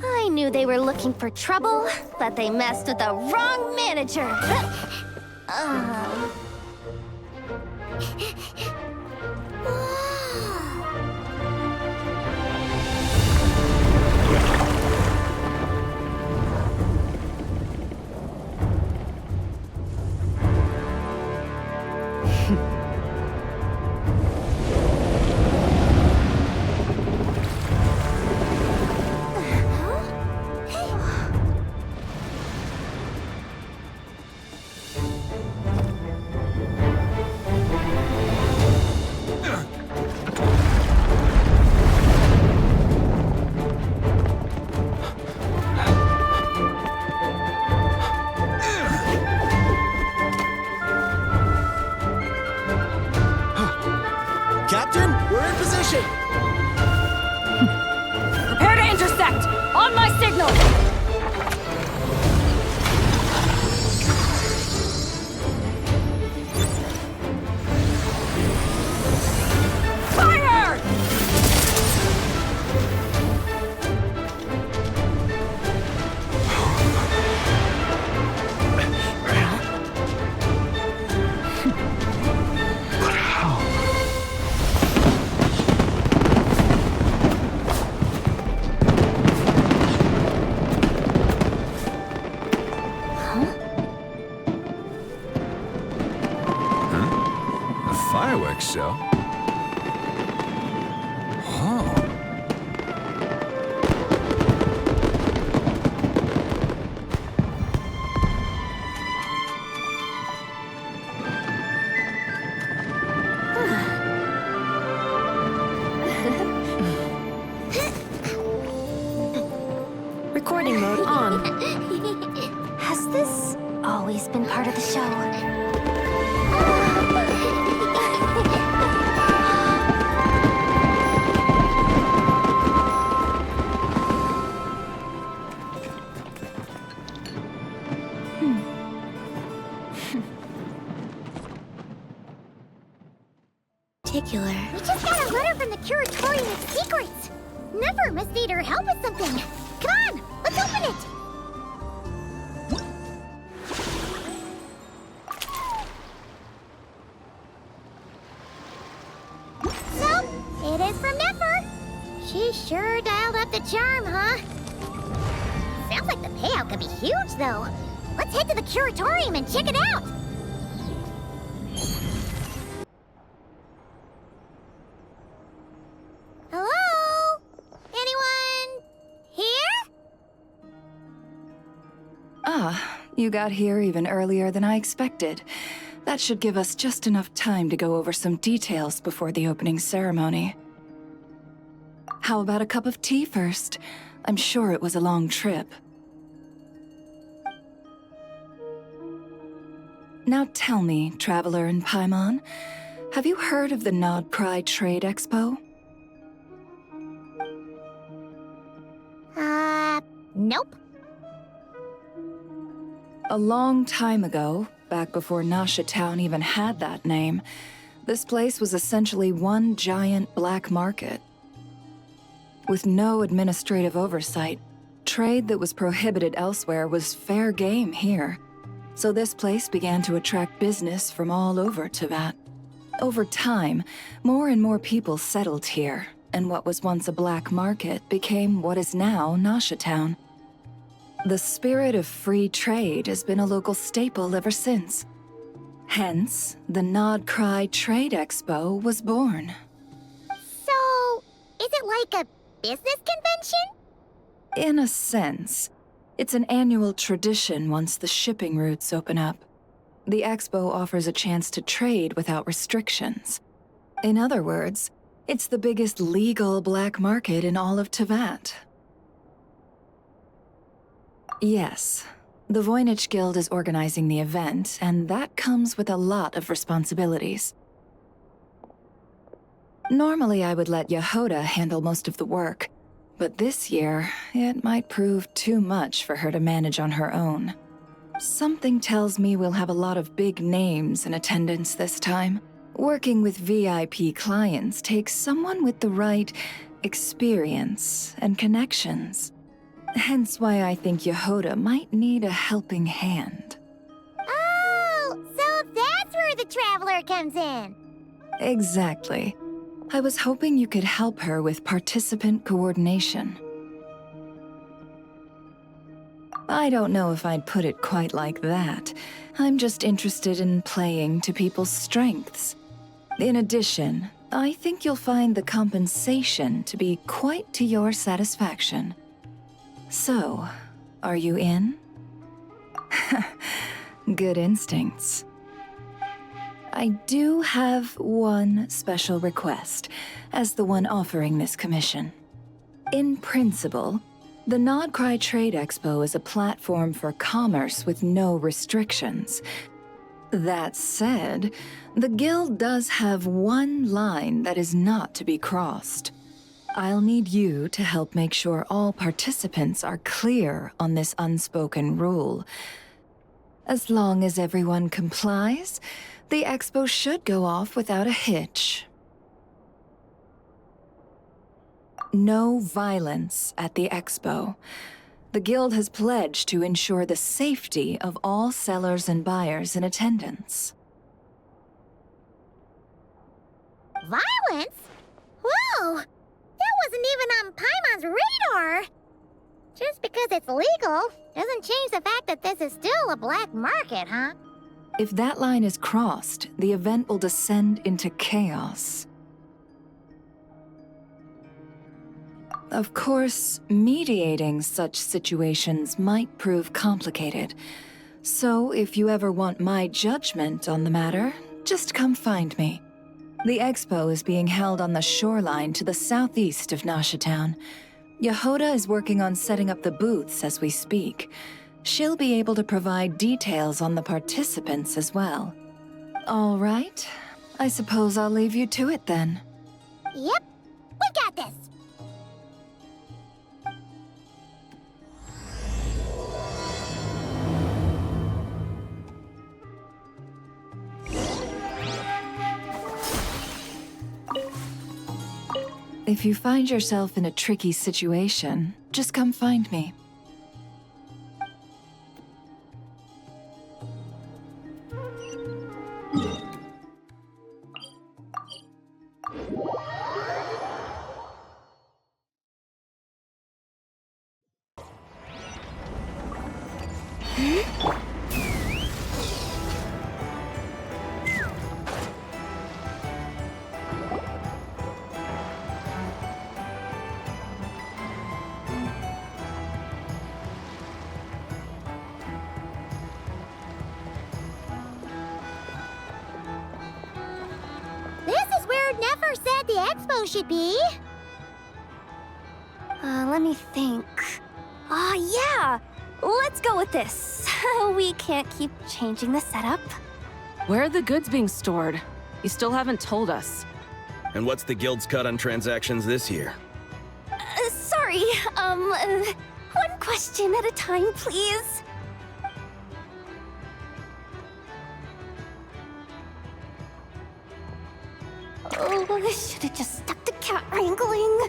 I knew they were looking for trouble, but they messed with the wrong manager. Captain, we're in position! Prepare to intersect! On my signal! Fire! But how? Fireworks show? Oh. Recording mode on. Has this always been part of the show? Particular. We just got a letter from the Curatorium of Secrets! Never must need her help with something! Come on, let's open it! So, it is from Nefer! She sure dialed up the charm, huh? Sounds like the payout could be huge, though. Let's head to the Curatorium and check it out! Hello? Anyone here? Ah, you got here even earlier than I expected. That should give us just enough time to go over some details before the opening ceremony. How about a cup of tea first? I'm sure it was a long trip. Now tell me, Traveler in Paimon, have you heard of the Nodcry Trade Expo? Nope. A long time ago, back before Nasha Town even had that name, this place was essentially one giant black market. With no administrative oversight, trade that was prohibited elsewhere was fair game here. So this place began to attract business from all over Teyvat. Over time, more and more people settled here, and what was once a black market became what is now Nasha Town. The spirit of free trade has been a local staple ever since. Hence, the Nodcry Trade Expo was born. So, is it like a business convention? In a sense. It's an annual tradition once the shipping routes open up. The expo offers a chance to trade without restrictions. In other words, it's the biggest legal black market in all of Tevat. Yes, the Voynich Guild is organizing the event, and that comes with a lot of responsibilities. Normally, I would let Yehoda handle most of the work, but this year, it might prove too much for her to manage on her own. Something tells me we'll have a lot of big names in attendance this time. Working with VIP clients takes someone with the right experience and connections. Hence why I think Yehoda might need a helping hand. Oh, so that's where the Traveler comes in. Exactly. I was hoping you could help her with participant coordination. I don't know if I'd put it quite like that. I'm just interested in playing to people's strengths. In addition, I think you'll find the compensation to be quite to your satisfaction. So, are you in? Good instincts. I do have one special request, as the one offering this commission. In principle, the Nodcry Trade Expo is a platform for commerce with no restrictions. That said, the Guild does have one line that is not to be crossed. I'll need you to help make sure all participants are clear on this unspoken rule. As long as everyone complies, the expo should go off without a hitch. No violence at the expo. The Guild has pledged to ensure the safety of all sellers and buyers in attendance. Violence? Whoa! That wasn't even on Paimon's radar! Just because it's legal doesn't change the fact that this is still a black market, huh? If that line is crossed, the event will descend into chaos. Of course, mediating such situations might prove complicated. So if you ever want my judgment on the matter, just come find me. The expo is being held on the shoreline to the southeast of Nasha Town. Yehoda is working on setting up the booths as we speak. She'll be able to provide details on the participants as well. All right, I suppose I'll leave you to it then. Yep, we got this! If you find yourself in a tricky situation, just come find me. Nefer said the expo should be. Let me think. Yeah! Let's go with this. We can't keep changing the setup. Where are the goods being stored? You still haven't told us. And what's the Guild's cut on transactions this year? Sorry, one question at a time, please. Oh, I should have just stuck to cat wrangling.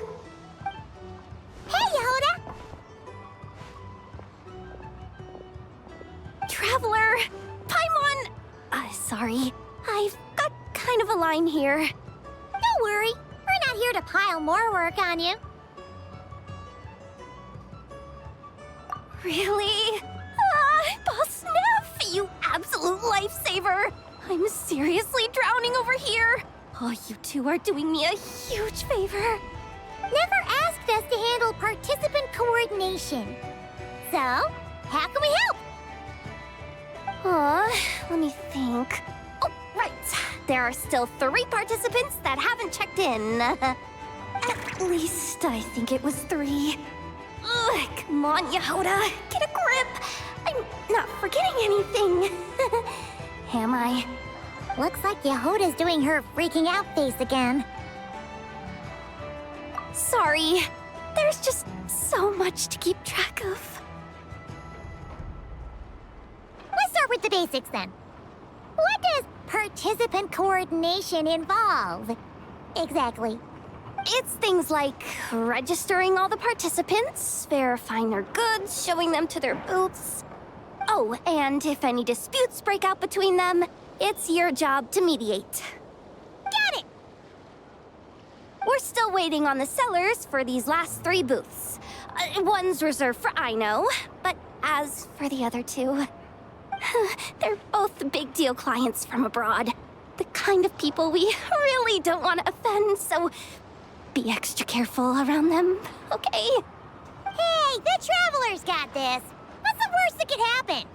Hey, Yehoda! Traveler! Paimon! Sorry. I've got kind of a line here. Don't worry. We're not here to pile more work on you. Really? Boss Neff, you absolute lifesaver! I'm seriously drowning over here. Oh, you two are doing me a huge favor. Never asked us to handle participant coordination. So, how can we help? Let me think. Oh, right. There are still 3 participants that haven't checked in. At least I think it was 3. Ugh, come on, Yehoda. Get a grip. I'm not forgetting anything. Am I? Looks like Yehoda's doing her freaking out face again. Sorry. There's just so much to keep track of. Let's start with the basics then. What does participant coordination involve? Exactly. It's things like registering all the participants, verifying their goods, showing them to their booths. Oh, and if any disputes break out between them, it's your job to mediate. Got it! We're still waiting on the sellers for these last 3 booths. One's reserved for Ino, but as for the other 2, they're both big deal clients from abroad. The kind of people we really don't want to offend, so be extra careful around them, okay? Hey, the Travelers got this! What's the worst that could happen?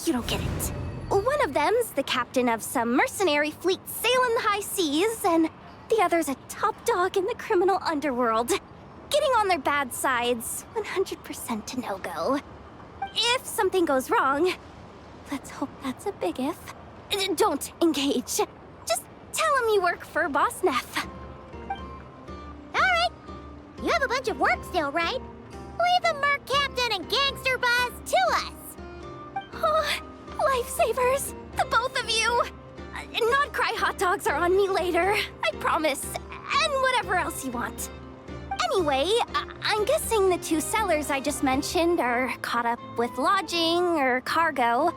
You don't get it. One of them's the captain of some mercenary fleet sailing the high seas, and the other's a top dog in the criminal underworld. Getting on their bad sides, 100% a no-go. If something goes wrong, let's hope that's a big if, don't engage. Just tell him you work for Boss Neff. Alright. You have a bunch of work still, right? Leave the Merc Captain and Gangster Boss to us. Oh, lifesavers, the both of you. Not cry hot dogs are on me later, I promise. And whatever else you want. Anyway, I'm guessing the 2 sellers I just mentioned are caught up with lodging or cargo.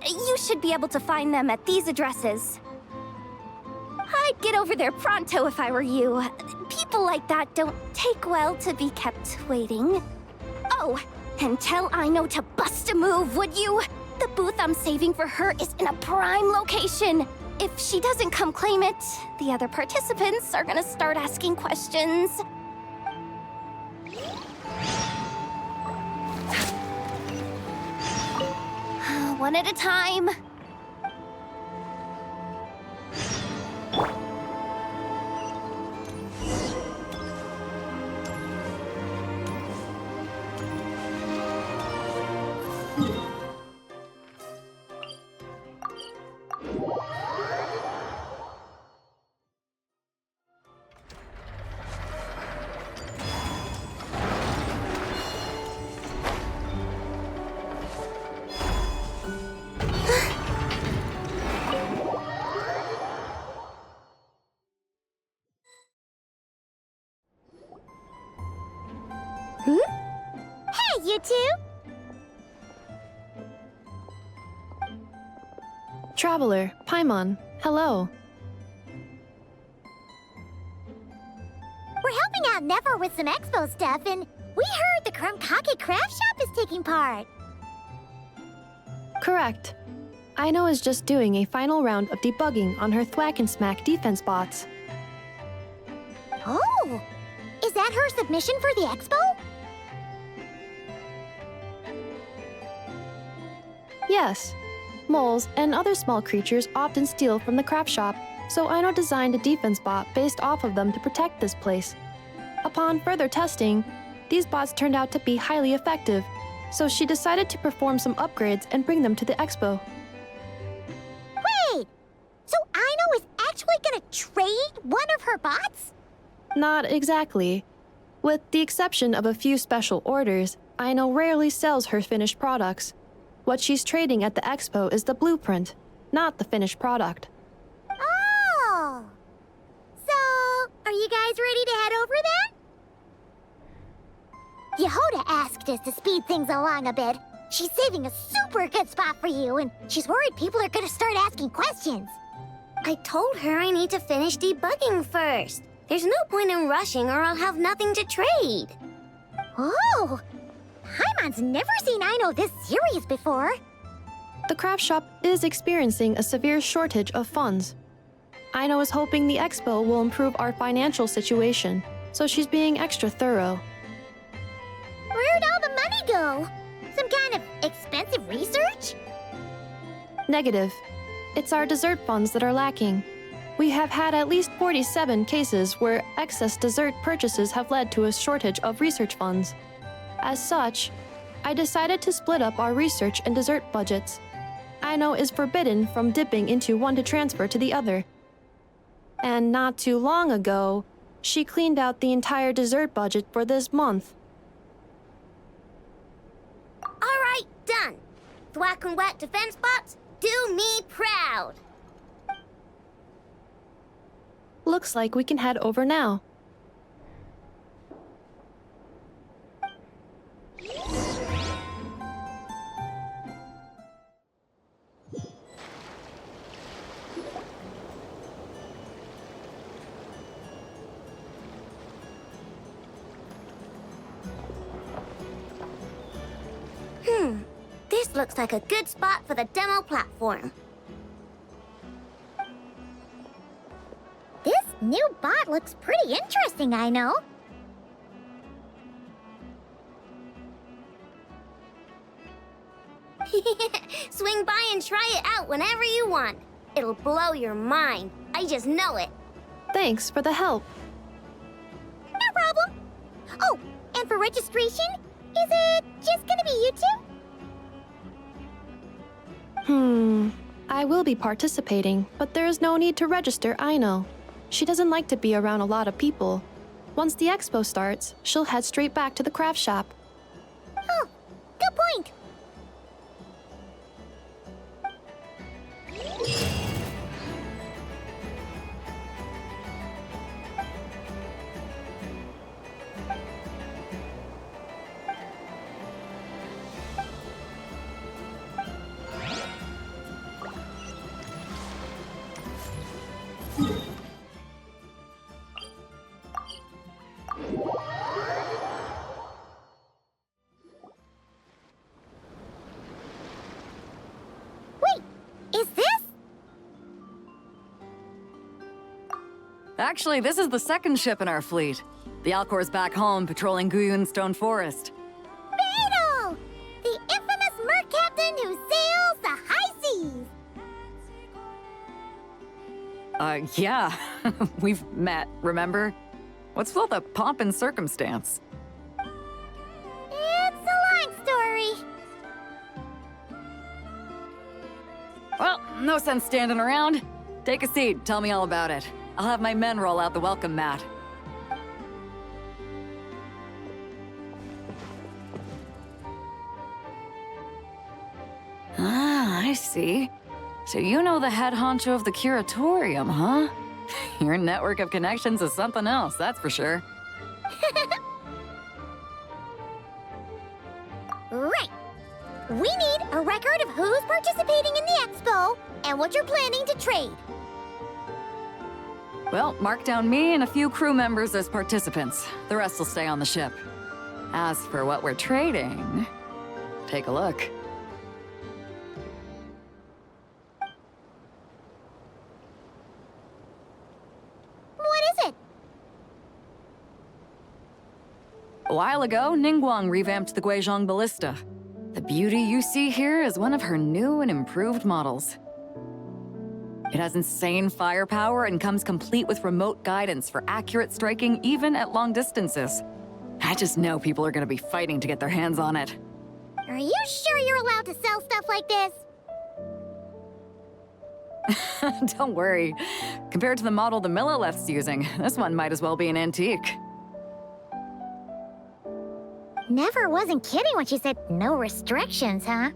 You should be able to find them at these addresses. I'd get over there pronto if I were you. People like that don't take well to be kept waiting. Oh, and tell Ino to bust a move, would you? The booth I'm saving for her is in a prime location. If she doesn't come claim it, the other participants are gonna start asking questions. One at a time. Hey, you 2! Traveler, Paimon, hello. We're helping out Nefer with some expo stuff, and we heard the Krumkake craft shop is taking part. Correct. Ino is just doing a final round of debugging on her Thwack and Smack defense bots. Oh! Is that her submission for the expo? Yes. Moles and other small creatures often steal from the craft shop, so Ino designed a defense bot based off of them to protect this place. Upon further testing, these bots turned out to be highly effective, so she decided to perform some upgrades and bring them to the expo. Wait! So Ino is actually gonna trade one of her bots? Not exactly. With the exception of a few special orders, Ino rarely sells her finished products. What she's trading at the expo is the blueprint, not the finished product. Oh! So, are you guys ready to head over then? Yehoda asked us to speed things along a bit. She's saving a super good spot for you, and she's worried people are gonna start asking questions. I told her I need to finish debugging first. There's no point in rushing or I'll have nothing to trade. Oh! Paimon's never seen Ino this serious before. The craft shop is experiencing a severe shortage of funds. Ino is hoping the expo will improve our financial situation, so she's being extra thorough. Where'd all the money go? Some kind of Expensive research? Negative. It's our dessert funds that are lacking. We have had at least 47 cases where excess dessert purchases have led to a shortage of research funds. As such, I decided to split up our research and dessert budgets. Aino is forbidden from dipping into one to transfer to the other. And not too long ago, she cleaned out the entire dessert budget for this month. All right, done. Thwack and whack defense bots, do me proud. Looks like we can head over now. This looks like a good spot for the demo platform. This new bot looks pretty interesting, I know. Swing by and try it out whenever you want. It'll blow your mind. I just know it. Thanks for the help. No problem. Oh, and for registration, is it just gonna be you two? I will be participating, but there is no need to register, I know. She doesn't like to be around a lot of people. Once the expo starts, she'll head straight back to the craft shop. Oh, good point. Is this? Actually, this is the second ship in our fleet. The Alcor's back home patrolling Guyun Stone Forest. Beetle! The infamous merc captain who sails the high seas! Yeah. We've met, remember? What's with all the pomp and circumstance? It's a long story. Well, no sense standing around. Take a seat, tell me all about it. I'll have my men roll out the welcome mat. Ah, I see. So you know the head honcho of the curatorium, huh? Your network of connections is something else, that's for sure. Right. We need a record of who's participating in the expo and what you're planning to trade. Well, mark down me and a few crew members as participants. The rest will stay on the ship. As for what we're trading, take a look. What is it? A while ago, Ningguang revamped the Guizhong Ballista. The beauty you see here is one of her new and improved models. It has insane firepower and comes complete with remote guidance for accurate striking even at long distances. I just know people are gonna be fighting to get their hands on it. Are you sure you're allowed to sell stuff like this? Don't worry. Compared to the model the Millileth's using, this one might as well be an antique. Never wasn't kidding when she said no restrictions, huh?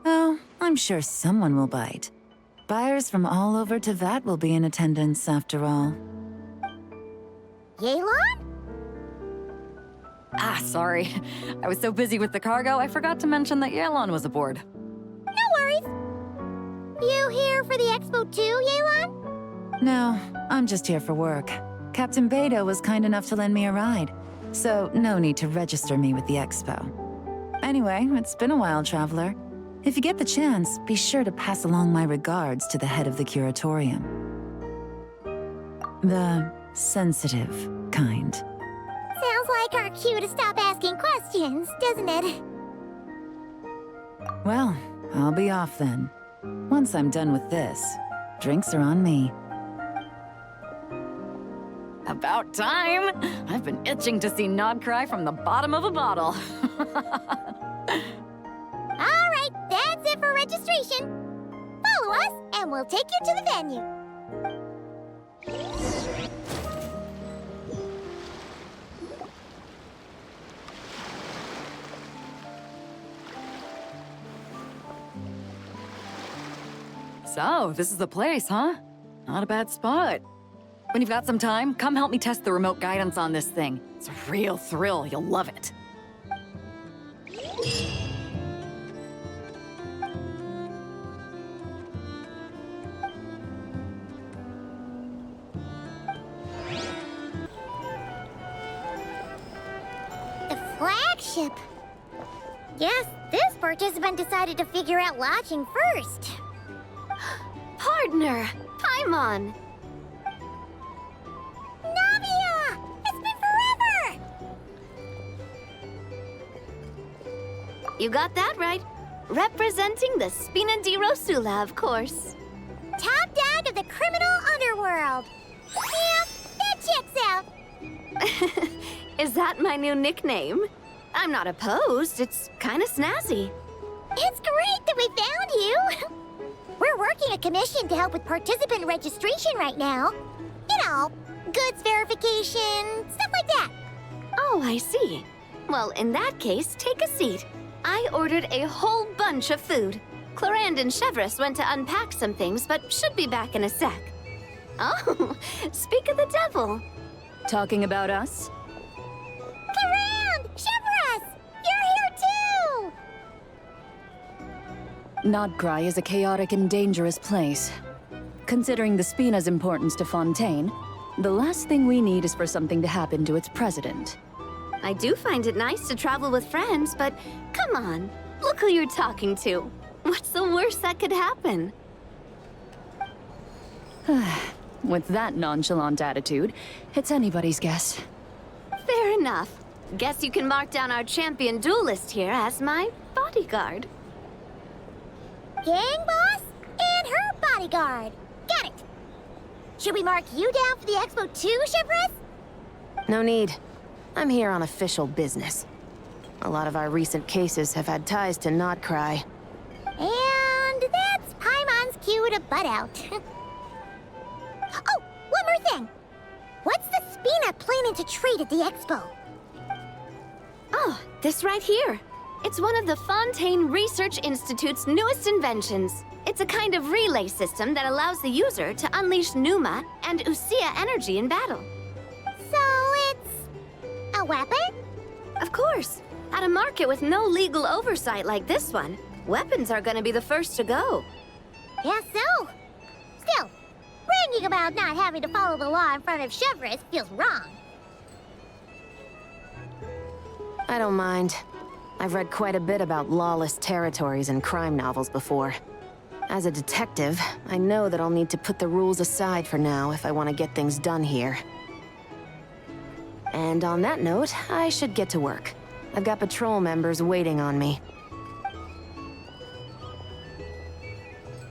Oh, I'm sure someone will bite. Buyers from all over Teyvat will be in attendance after all. Yelan? Ah, sorry. I was so busy with the cargo, I forgot to mention that Yelan was aboard. No worries. You here for the expo too, Yelan? No, I'm just here for work. Captain Beidou was kind enough to lend me a ride, so no need to register me with the expo. Anyway, it's been a while, traveler. If you get the chance, be sure to pass along my regards to the head of the curatorium. The sensitive kind. Sounds like our cue to stop asking questions, doesn't it? Well, I'll be off then. Once I'm done with this, drinks are on me. About time! I've been itching to see Nod cry from the bottom of a bottle. Alright, that's it for registration. Follow us, and we'll take you to the venue. So, this is the place, huh? Not a bad spot. When you've got some time, come help me test the remote guidance on this thing. It's a real thrill, you'll love it. The flagship. Guess this participant decided to figure out lodging first. Partner, Paimon. Navia! It's been forever! You got that right. Representing the Spina di Rosula, of course. Top dog of the criminal underworld. Yeah, that checks out. Is that my new nickname? I'm not opposed. It's kind of snazzy. It's great that we found you. We're working a commission to help with participant registration right now. You know, goods verification, stuff like that. Oh, I see. Well, in that case, take a seat. I ordered a whole bunch of food. Clarand and Chevreuse went to unpack some things, but should be back in a sec. Oh, speak of the devil. Talking about us? Clarand! Chevreuse! You're here too! Nodcry is a chaotic and dangerous place. Considering the Spina's importance to Fontaine, the last thing we need is for something to happen to its president. I do find it nice to travel with friends, but come on, look who you're talking to. What's the worst that could happen? With that nonchalant attitude, it's anybody's guess. Fair enough. Guess you can mark down our champion duelist here as my bodyguard. Gang boss and her bodyguard. Got it. Should we mark you down for the expo too, Chevreuse? No need. I'm here on official business. A lot of our recent cases have had ties to Nodcry. And that's Paimon's cue to butt out. Oh, one more thing. What's the Spina planning to trade at the expo? Oh, this right here. It's one of the Fontaine Research Institute's newest inventions. It's a kind of relay system that allows the user to unleash Pneuma and Usia energy in battle. So it's a weapon? Of course. At a market with no legal oversight like this one, weapons are gonna be the first to go. Guess so. Still, bragging about not having to follow the law in front of Chevreuse feels wrong. I don't mind. I've read quite a bit about lawless territories and crime novels before. As a detective, I know that I'll need to put the rules aside for now if I want to get things done here. And on that note, I should get to work. I've got patrol members waiting on me.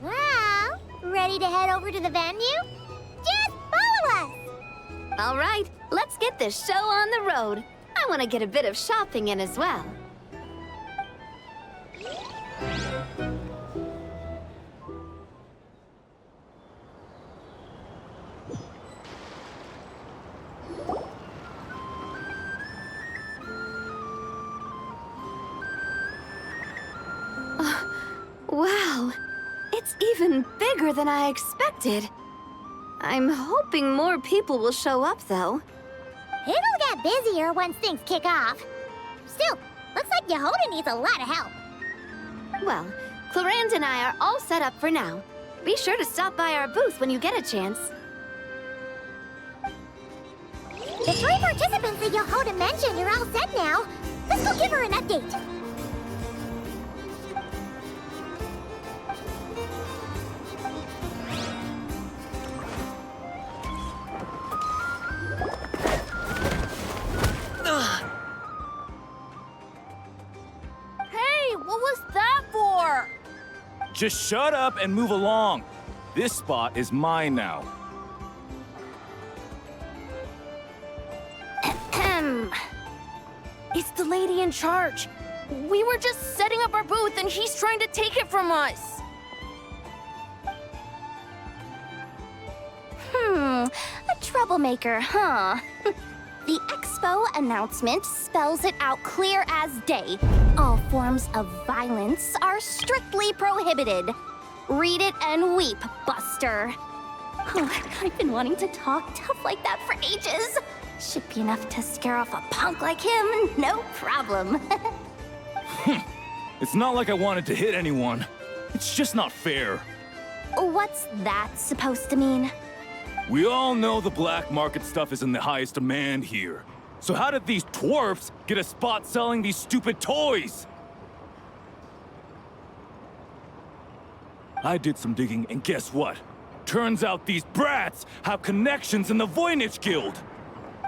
Well, ready to head over to the venue? Just follow us! All right, let's get this show on the road. I want to get a bit of shopping in as well. Wow, it's even bigger than I expected. I'm hoping more people will show up, though. It'll get busier once things kick off. Still, looks like Yehuda needs a lot of help. Well, Clarand and I are all set up for now. Be sure to stop by our booth when you get a chance. The 3 participants that Yehuda mentioned are all set now. Let's go give her an update. Just shut up and move along. This spot is mine now. It's the lady in charge. We were just setting up our booth and he's trying to take it from us. A troublemaker, huh? The expo announcement spells it out clear as day. All forms of violence are strictly prohibited. Read it and weep, Buster. I've been wanting to talk tough like that for ages. Should be enough to scare off a punk like him, no problem. It's not like I wanted to hit anyone. It's just not fair. What's that supposed to mean? We all know the black market stuff is in the highest demand here. So how did these dwarfs get a spot selling these stupid toys? I did some digging, and guess what? Turns out these brats have connections in the Voynich Guild.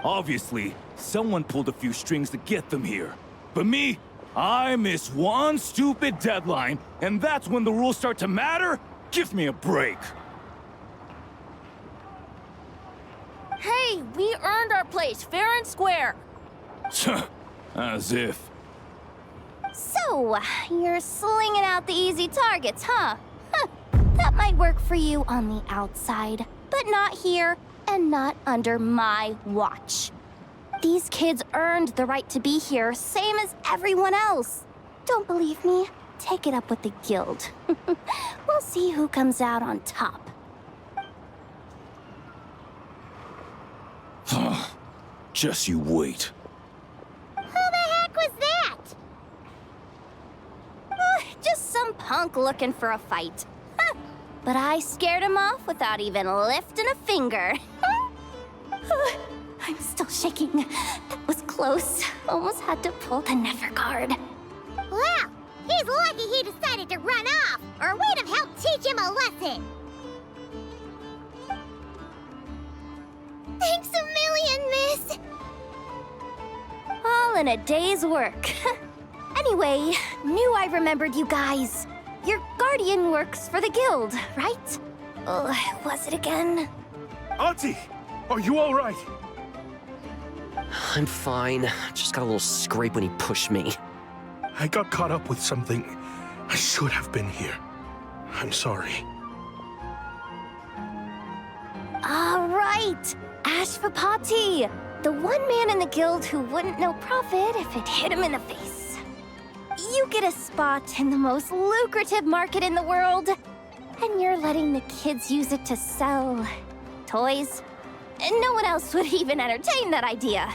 Obviously, someone pulled a few strings to get them here. But me, I miss one stupid deadline, and that's when the rules start to matter? Give me a break. Hey, we earned our place fair and square. As if. So, you're slinging out the easy targets, huh? That might work for you on the outside, but not here and not under my watch. These kids earned the right to be here, same as everyone else. Don't believe me? Take it up with the guild. We'll see who comes out on top. Just you wait. Who the heck was that? Just some punk looking for a fight. But I scared him off without even lifting a finger. I'm still shaking. That was close. Almost had to pull the Nefer card. Well, he's lucky he decided to run off, or we'd have helped teach him a lesson. Thanks a million, miss. All in a day's work. Anyway, knew I remembered you guys. Your guardian works for the guild, right? Was it again? Auntie, are you all right? I'm fine. Just got a little scrape when he pushed me. I got caught up with something. I should have been here. I'm sorry. All right, Ashvapati, the one man in the guild who wouldn't know profit if it hit him in the face. You get a spot in the most lucrative market in the world, and you're letting the kids use it to sell toys. And no one else would even entertain that idea.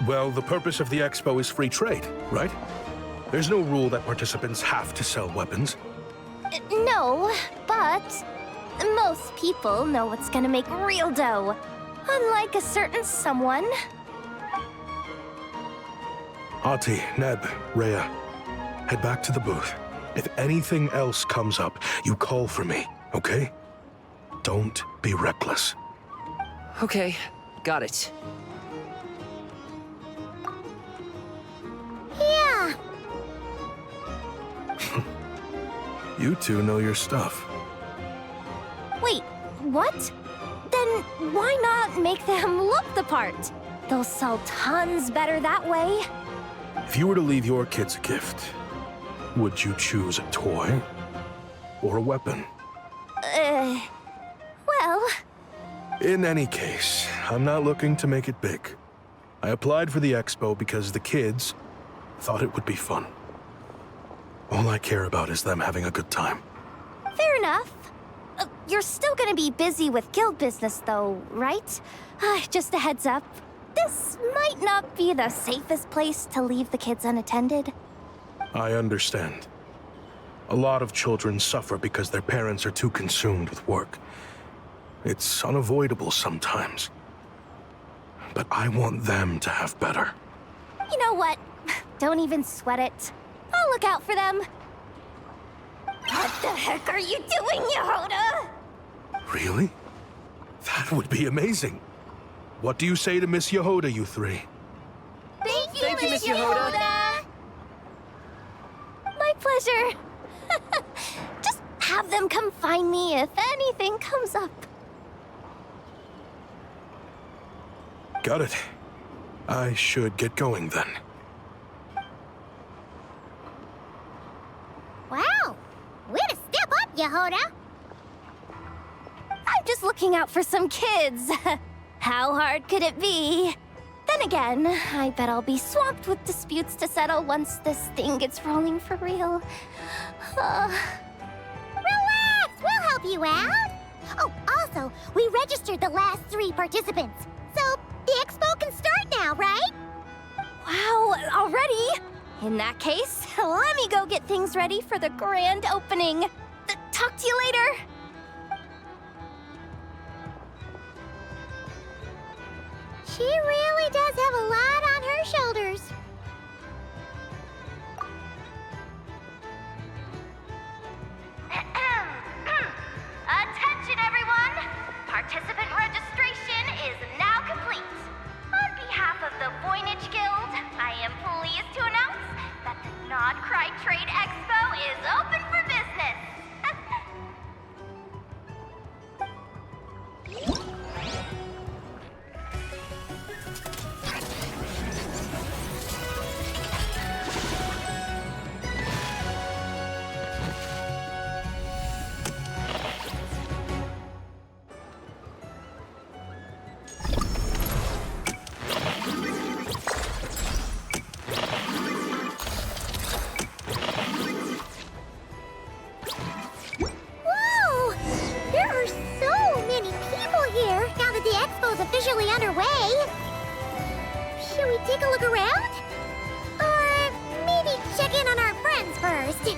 Well, the purpose of the expo is free trade, right? There's no rule that participants have to sell weapons. No, but most people know what's gonna make real dough. Unlike a certain someone. Ati, Neb, Rhea, head back to the booth. If anything else comes up, you call for me, okay? Don't be reckless. Okay, got it. Yeah. You two know your stuff. Wait, what? Then why not make them look the part? They'll sell tons better that way. If you were to leave your kids a gift, would you choose a toy or a weapon? Well... In any case, I'm not looking to make it big. I applied for the expo because the kids thought it would be fun. All I care about is them having a good time. Fair enough. You're still gonna be busy with guild business though, right? Just a heads up. This might not be the safest place to leave the kids unattended. I understand. A lot of children suffer because their parents are too consumed with work. It's unavoidable sometimes. But I want them to have better. You know what? Don't even sweat it. I'll look out for them. What the heck are you doing, Yehoda? Really? That would be amazing. What do you say to Miss Yehoda, you three? Thank you, Miss Yehoda. My pleasure. Just have them come find me if anything comes up. Got it. I should get going then. Wow! Way to step up, Yehoda! I'm just looking out for some kids. How hard could it be? Then again, I bet I'll be swamped with disputes to settle once this thing gets rolling for real. Relax! We'll help you out! Oh, also, we registered the last 3 participants. So, the expo can start now, right? Wow, already? In that case, let me go get things ready for the grand opening. Talk to you later. She really does have a lot on her shoulders. Attention, everyone! Participant registration is now complete. On behalf of the Voynich Guild, I am pleased to announce that the Nod Cry Trade Expo is open for business. Whoa! There are so many people here now that the expo's officially underway. Should we take a look around? Or maybe check in on our friends first?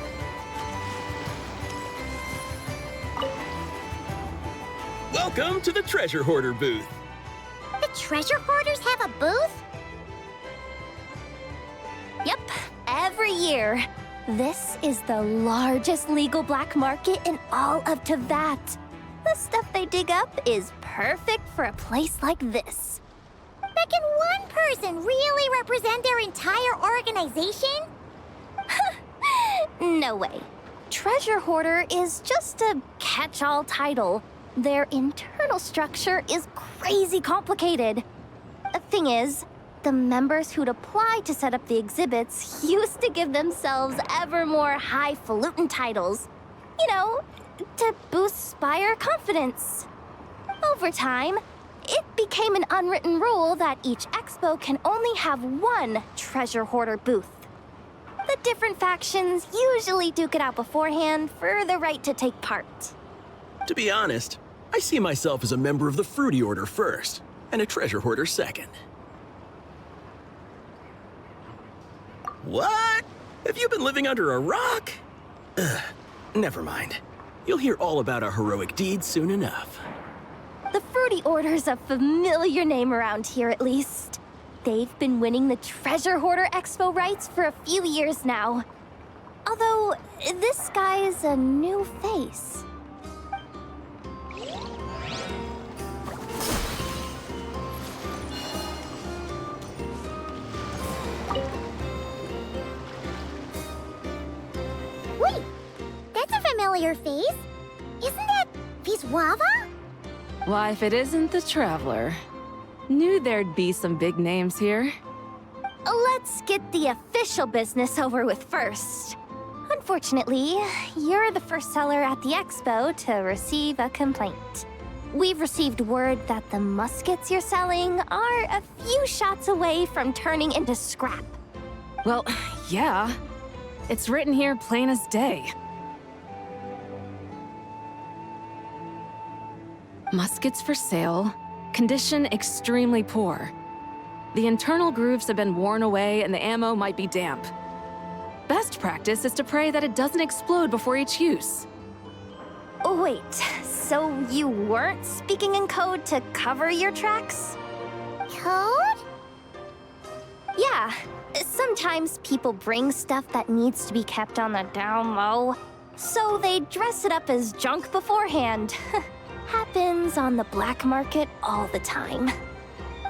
Welcome to the Treasure Hoarder booth. The treasure hoarders have a booth? Yep, every year. This is the largest legal black market in all of Tevat. The stuff they dig up is perfect for a place like this. But can one person really represent their entire organization? No way. Treasure Hoarder is just a catch-all title. Their internal structure is crazy complicated. The thing is, the members who'd apply to set up the exhibits used to give themselves ever more highfalutin titles. You know, to boost Spire confidence. Over time, it became an unwritten rule that each expo can only have one treasure hoarder booth. The different factions usually duke it out beforehand for the right to take part. To be honest, I see myself as a member of the Fruity Order first, and a treasure hoarder second. What? Have you been living under a rock? Ugh, never mind. You'll hear all about our heroic deeds soon enough. The Fruity Order's a familiar name around here, at least. They've been winning the Treasure Hoarder Expo rights for a few years now. Although, this guy's a new face. Wait, that's a familiar face. Isn't that Viswava? Why, if it isn't the Traveler. Knew there'd be some big names here. Let's get the official business over with first. Unfortunately, you're the first seller at the expo to receive a complaint. We've received word that the muskets you're selling are a few shots away from turning into scrap. Well, yeah. It's written here plain as day. Muskets for sale. Condition extremely poor. The internal grooves have been worn away and the ammo might be damp. Best practice is to pray that it doesn't explode before each use. Oh, wait, so you weren't speaking in code to cover your tracks? Code? Yeah, sometimes people bring stuff that needs to be kept on the down low, so they dress it up as junk beforehand. Happens on the black market all the time.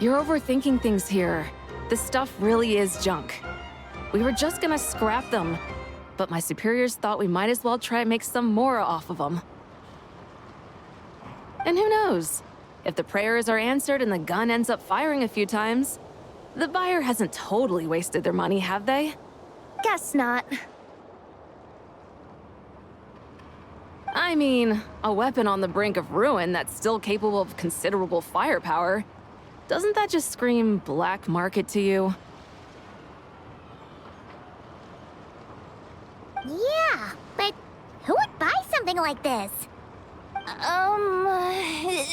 You're overthinking things here. This stuff really is junk. We were just gonna scrap them. but my superiors thought we might as well try and make some more off of them. And who knows? If the prayers are answered and the gun ends up firing a few times, the buyer hasn't totally wasted their money, have they? Guess not. I mean, a weapon on the brink of ruin that's still capable of considerable firepower. Doesn't that just scream black market to you? Yeah, but who would buy something like this?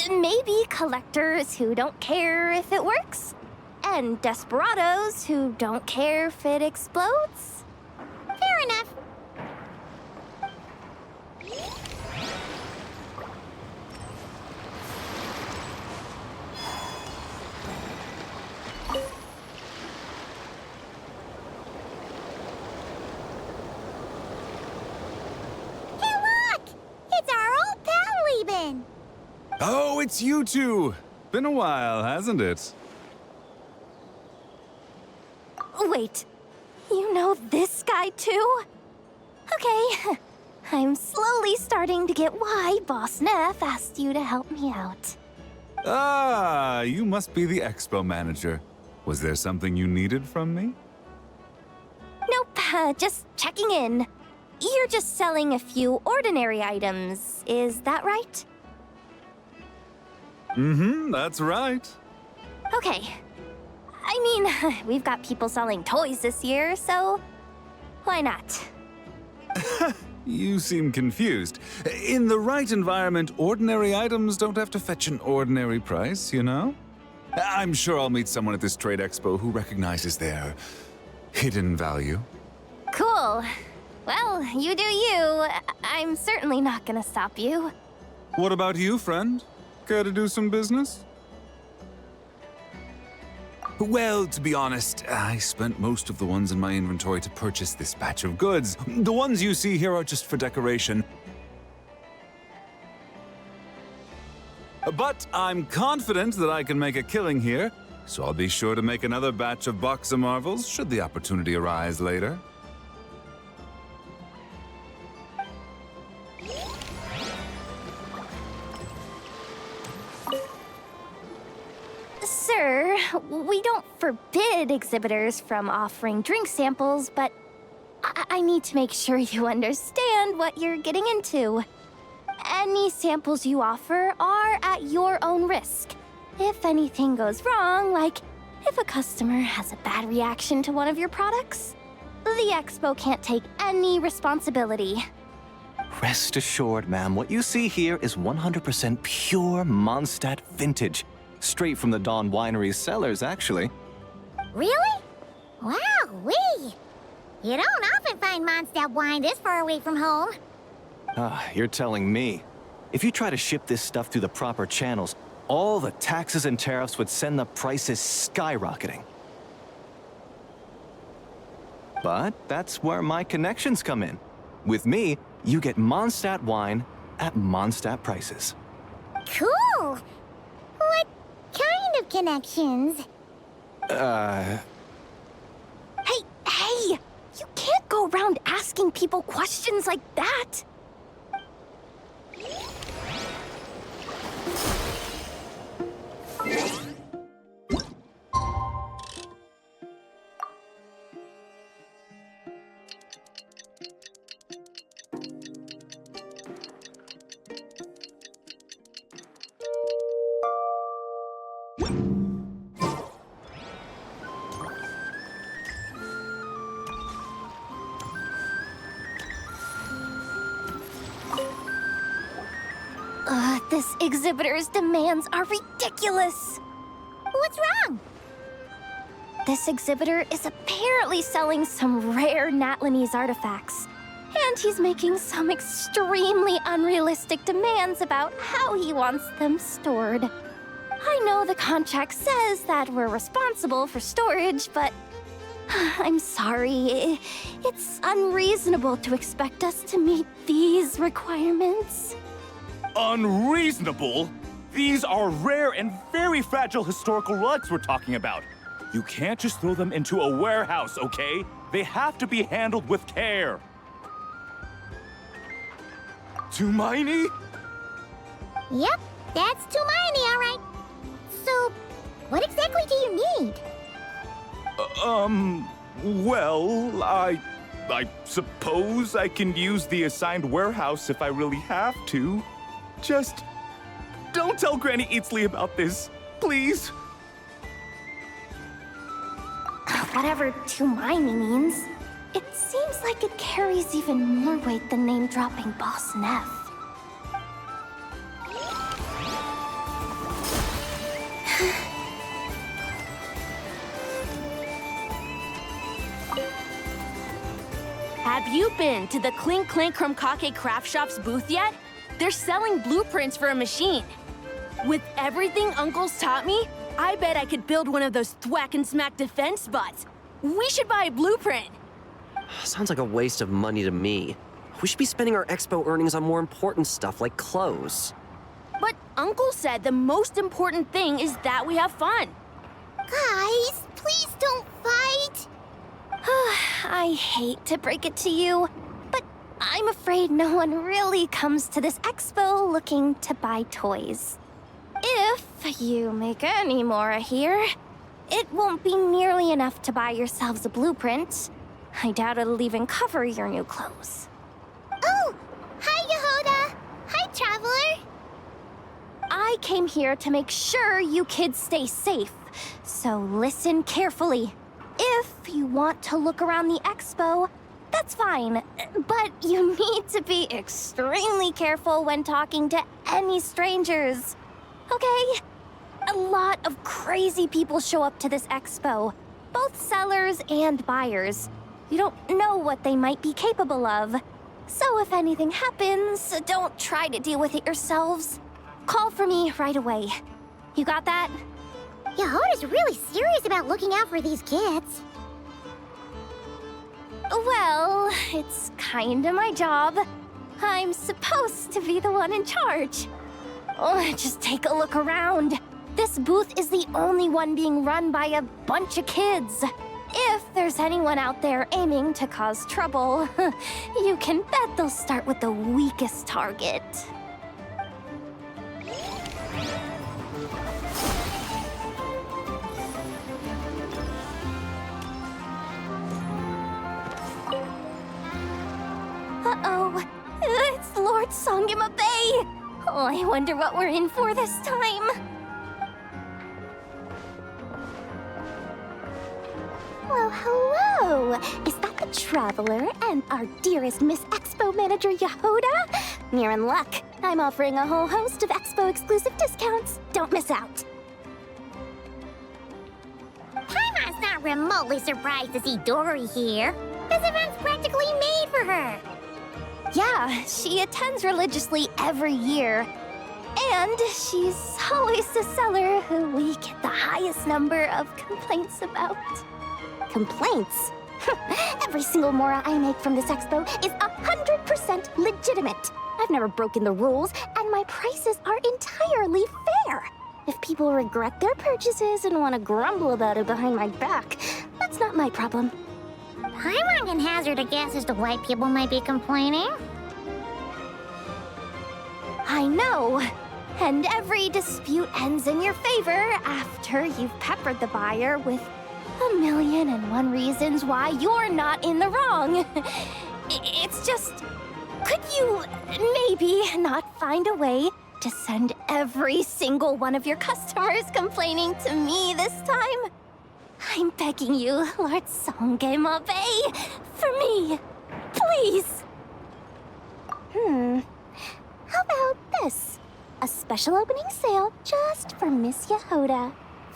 Maybe collectors who don't care if it works, and desperados who don't care if it explodes. Fair enough. Hey, look! It's our old pal leaving. Oh, it's you two! Been a while, hasn't it? Wait, you know this guy too? Okay, I'm slowly starting to get why Boss Neff asked you to help me out. Ah, you must be the expo manager. Was there something you needed from me? Nope, just checking in. You're just selling a few ordinary items, is that right? Mm-hmm, that's right. Okay. I mean, we've got people selling toys this year, so why not? You seem confused. In the right environment, ordinary items don't have to fetch an ordinary price, you know? I'm sure I'll meet someone at this trade expo who recognizes their hidden value. Cool. Well, you do you. I'm certainly not gonna stop you. What about you, friend? Care to do some business? Well, to be honest, I spent most of the ones in my inventory to purchase this batch of goods. The ones you see here are just for decoration. But I'm confident that I can make a killing here, so I'll be sure to make another batch of Box of Marvels should the opportunity arise later. Sir, we don't forbid exhibitors from offering drink samples, but I need to make sure you understand what you're getting into. Any samples you offer are at your own risk. If anything goes wrong, like if a customer has a bad reaction to one of your products, the expo can't take any responsibility. Rest assured, ma'am, what you see here is 100% pure Mondstadt vintage. Straight from the Dawn Winery's cellars, actually. Really? Wow-wee! You don't often find Mondstadt wine this far away from home. Ah, you're telling me. If you try to ship this stuff through the proper channels, all the taxes and tariffs would send the prices skyrocketing. But that's where my connections come in. With me, you get Mondstadt wine at Mondstadt prices. Cool! What kind of connections? Hey! You can't go around asking people questions like that! This exhibitor's demands are ridiculous! What's wrong? This exhibitor is apparently selling some rare Natlanese artifacts, and he's making some extremely unrealistic demands about how he wants them stored. I know the contract says that we're responsible for storage, but I'm sorry. It's unreasonable to expect us to meet these requirements. Unreasonable? These are rare and very fragile historical relics we're talking about. You can't just throw them into a warehouse, okay? They have to be handled with care. Tumaini? Yep, that's Tumaini, all right. So, what exactly do you need? Well, I suppose I can use the assigned warehouse if I really have to. Just don't tell Granny Eatsley about this, please. Whatever Tumaini means, it seems like it carries even more weight than name-dropping Boss Neff. Have you been to the Clink Clank Krumkake Craft Shop's booth yet? They're selling blueprints for a machine. With everything Uncle's taught me, I bet I could build one of those thwack and smack defense bots. We should buy a blueprint. Sounds like a waste of money to me. We should be spending our expo earnings on more important stuff like clothes. But Uncle said the most important thing is that we have fun. Guys, please don't fight. I hate to break it to you, but I'm afraid no one really comes to this expo looking to buy toys. If you make any more here, it won't be nearly enough to buy yourselves a blueprint. I doubt it'll even cover your new clothes. Oh, hi, Yehoda. Hi, Traveler. I came here to make sure you kids stay safe, so listen carefully. If you want to look around the expo, that's fine, but you need to be extremely careful when talking to any strangers, okay? A lot of crazy people show up to this expo, both sellers and buyers. You don't know what they might be capable of. So if anything happens, don't try to deal with it yourselves. Call for me right away. You got that? Yehoda's really serious about looking out for these kids. Well, it's kinda my job. I'm supposed to be the one in charge. Oh, just take a look around. This booth is the only one being run by a bunch of kids. If there's anyone out there aiming to cause trouble, you can bet they'll start with the weakest target. Uh-oh, it's Lord Songima Bay. Oh, I wonder what we're in for this time. Well, hello. Is that the Traveler and our dearest Miss Expo Manager Yehoda? You're in luck. I'm offering a whole host of Expo exclusive discounts. Don't miss out. Paimon's not remotely surprised to see Dory here. This event's practically made for her. Yeah, she attends religiously every year. And she's always the seller who we get the highest number of complaints about. Complaints? Every single mora I make from this expo is 100% legitimate. I've never broken the rules, and my prices are entirely fair. If people regret their purchases and want to grumble about it behind my back, that's not my problem. Paimon can hazard a guess as to why people might be complaining. I know. And every dispute ends in your favor after you've peppered the buyer with 1,000,001 reasons why you're not in the wrong. It's just, could you maybe not find a way to send every single one of your customers complaining to me this time? I'm begging you, Lord Songema Bay, for me, please. How about this? A special opening sale just for Miss Yehoda.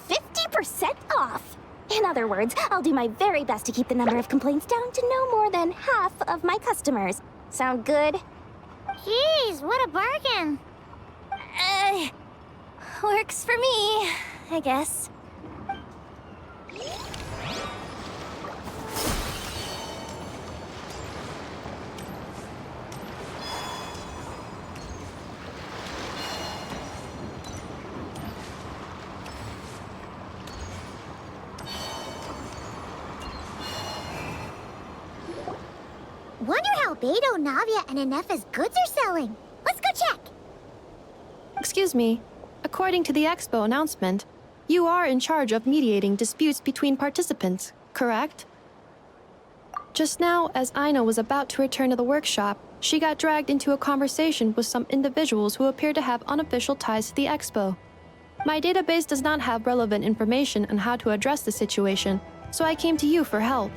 50% off! In other words, I'll do my very best to keep the number of complaints down to no more than half of my customers. Sound good? Jeez, what a bargain. Works for me, I guess. Wonder how how Beto, Navia, and Inefa's goods are selling. Let's go check. Excuse me. According to the expo announcement, you are in charge of mediating disputes between participants, correct? Just now, as Aino was about to return to the workshop, she got dragged into a conversation with some individuals who appear to have unofficial ties to the expo. My database does not have relevant information on how to address the situation, so I came to you for help.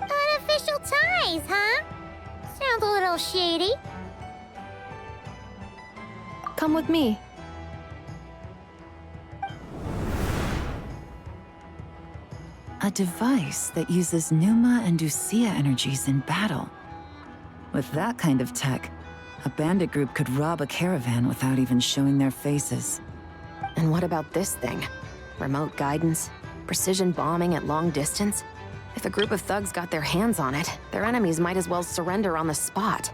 Unofficial ties, huh? Sounds a little shady. Come with me. A device that uses Pneuma and Ducia energies in battle. With that kind of tech, a bandit group could rob a caravan without even showing their faces. And what about this thing? Remote guidance? Precision bombing at long distance? If a group of thugs got their hands on it, their enemies might as well surrender on the spot.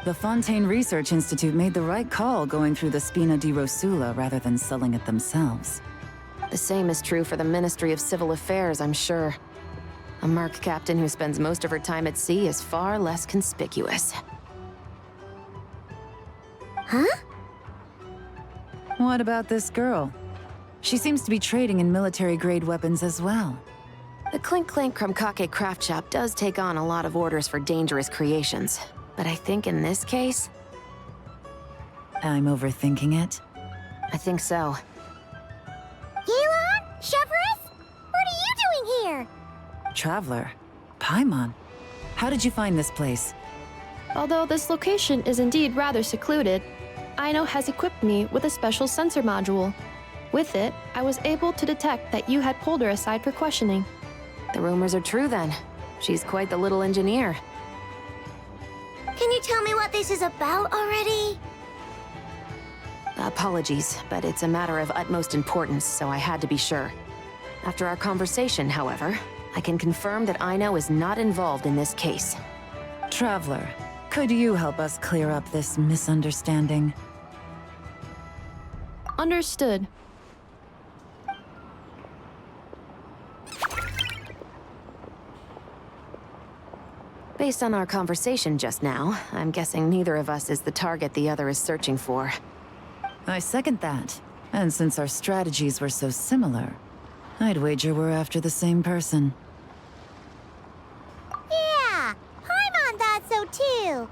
The Fontaine Research Institute made the right call going through the Spina di Rosula rather than selling it themselves. The same is true for the Ministry of Civil Affairs, I'm sure. A merc captain who spends most of her time at sea is far less conspicuous. Huh? What about this girl? She seems to be trading in military-grade weapons as well. The Clink Clank Krumkake craft shop does take on a lot of orders for dangerous creations, but I think in this case... I'm overthinking it. I think so. Yelan? Chevrolet? What are you doing here? Traveler? Paimon? How did you find this place? Although this location is indeed rather secluded, Aino has equipped me with a special sensor module. With it, I was able to detect that you had pulled her aside for questioning. The rumors are true then. She's quite the little engineer. Can you tell me what this is about already? Apologies, but it's a matter of utmost importance, so I had to be sure. After our conversation, however, I can confirm that Aino is not involved in this case. Traveler, could you help us clear up this misunderstanding? Understood. Based on our conversation just now, I'm guessing neither of us is the target the other is searching for. I second that. And since our strategies were so similar, I'd wager we're after the same person. Yeah, Paimon thought so too.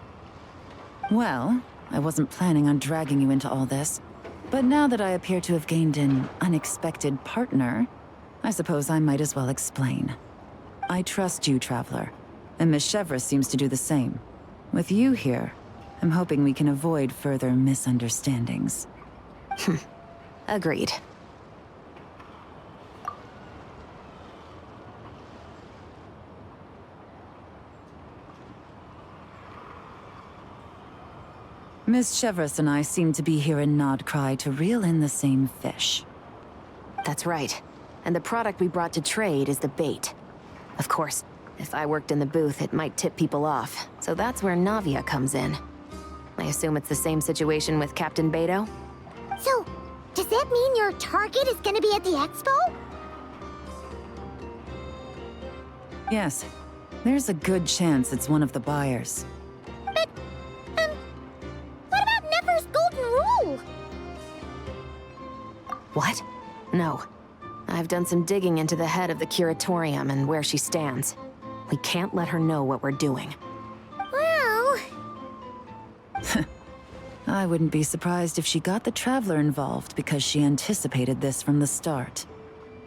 Well, I wasn't planning on dragging you into all this, but now that I appear to have gained an unexpected partner, I suppose I might as well explain. I trust you, Traveler, and Miss Chevrolet seems to do the same. With you here, I'm hoping we can avoid further misunderstandings. Agreed. Miss Chevrolet and I seem to be here in Nodcry to reel in the same fish. That's right. And the product we brought to trade is the bait. Of course, if I worked in the booth, it might tip people off, so that's where Navia comes in. I assume it's the same situation with Captain Beto? So, does that mean your target is gonna be at the expo? Yes, there's a good chance it's one of the buyers. But, what about Nefer's golden rule? What? No. I've done some digging into the head of the curatorium and where she stands. We can't let her know what we're doing. Well... I wouldn't be surprised if she got the Traveler involved because she anticipated this from the start.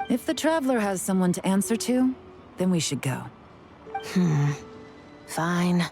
If the Traveler has someone to answer to, then we should go. Fine.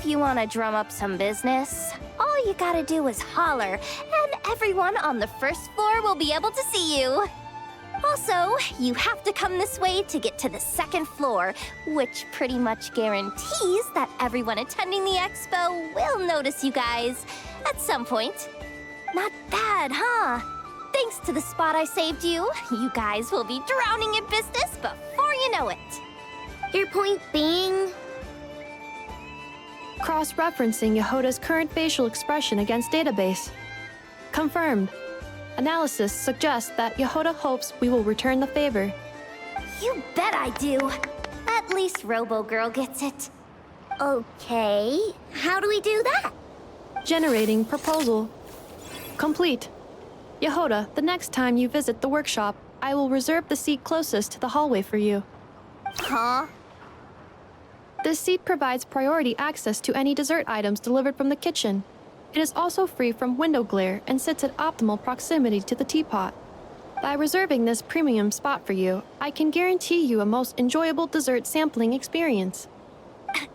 you want to drum up some business, all you gotta do is holler, and everyone on the first floor will be able to see you. Also, you have to come this way to get to the second floor, which pretty much guarantees that everyone attending the expo will notice you guys at some point. Not bad, huh? Thanks to the spot I saved you, you guys will be drowning in business before you know it. Your point being? Cross-referencing Yehoda's current facial expression against database. Confirmed. Analysis suggests that Yehoda hopes we will return the favor. You bet I do. At least Robo-Girl gets it. Okay, how do we do that? Generating proposal. Complete. Yehoda, the next time you visit the workshop, I will reserve the seat closest to the hallway for you. Huh? This seat provides priority access to any dessert items delivered from the kitchen. It is also free from window glare and sits at optimal proximity to the teapot. By reserving this premium spot for you, I can guarantee you a most enjoyable dessert sampling experience.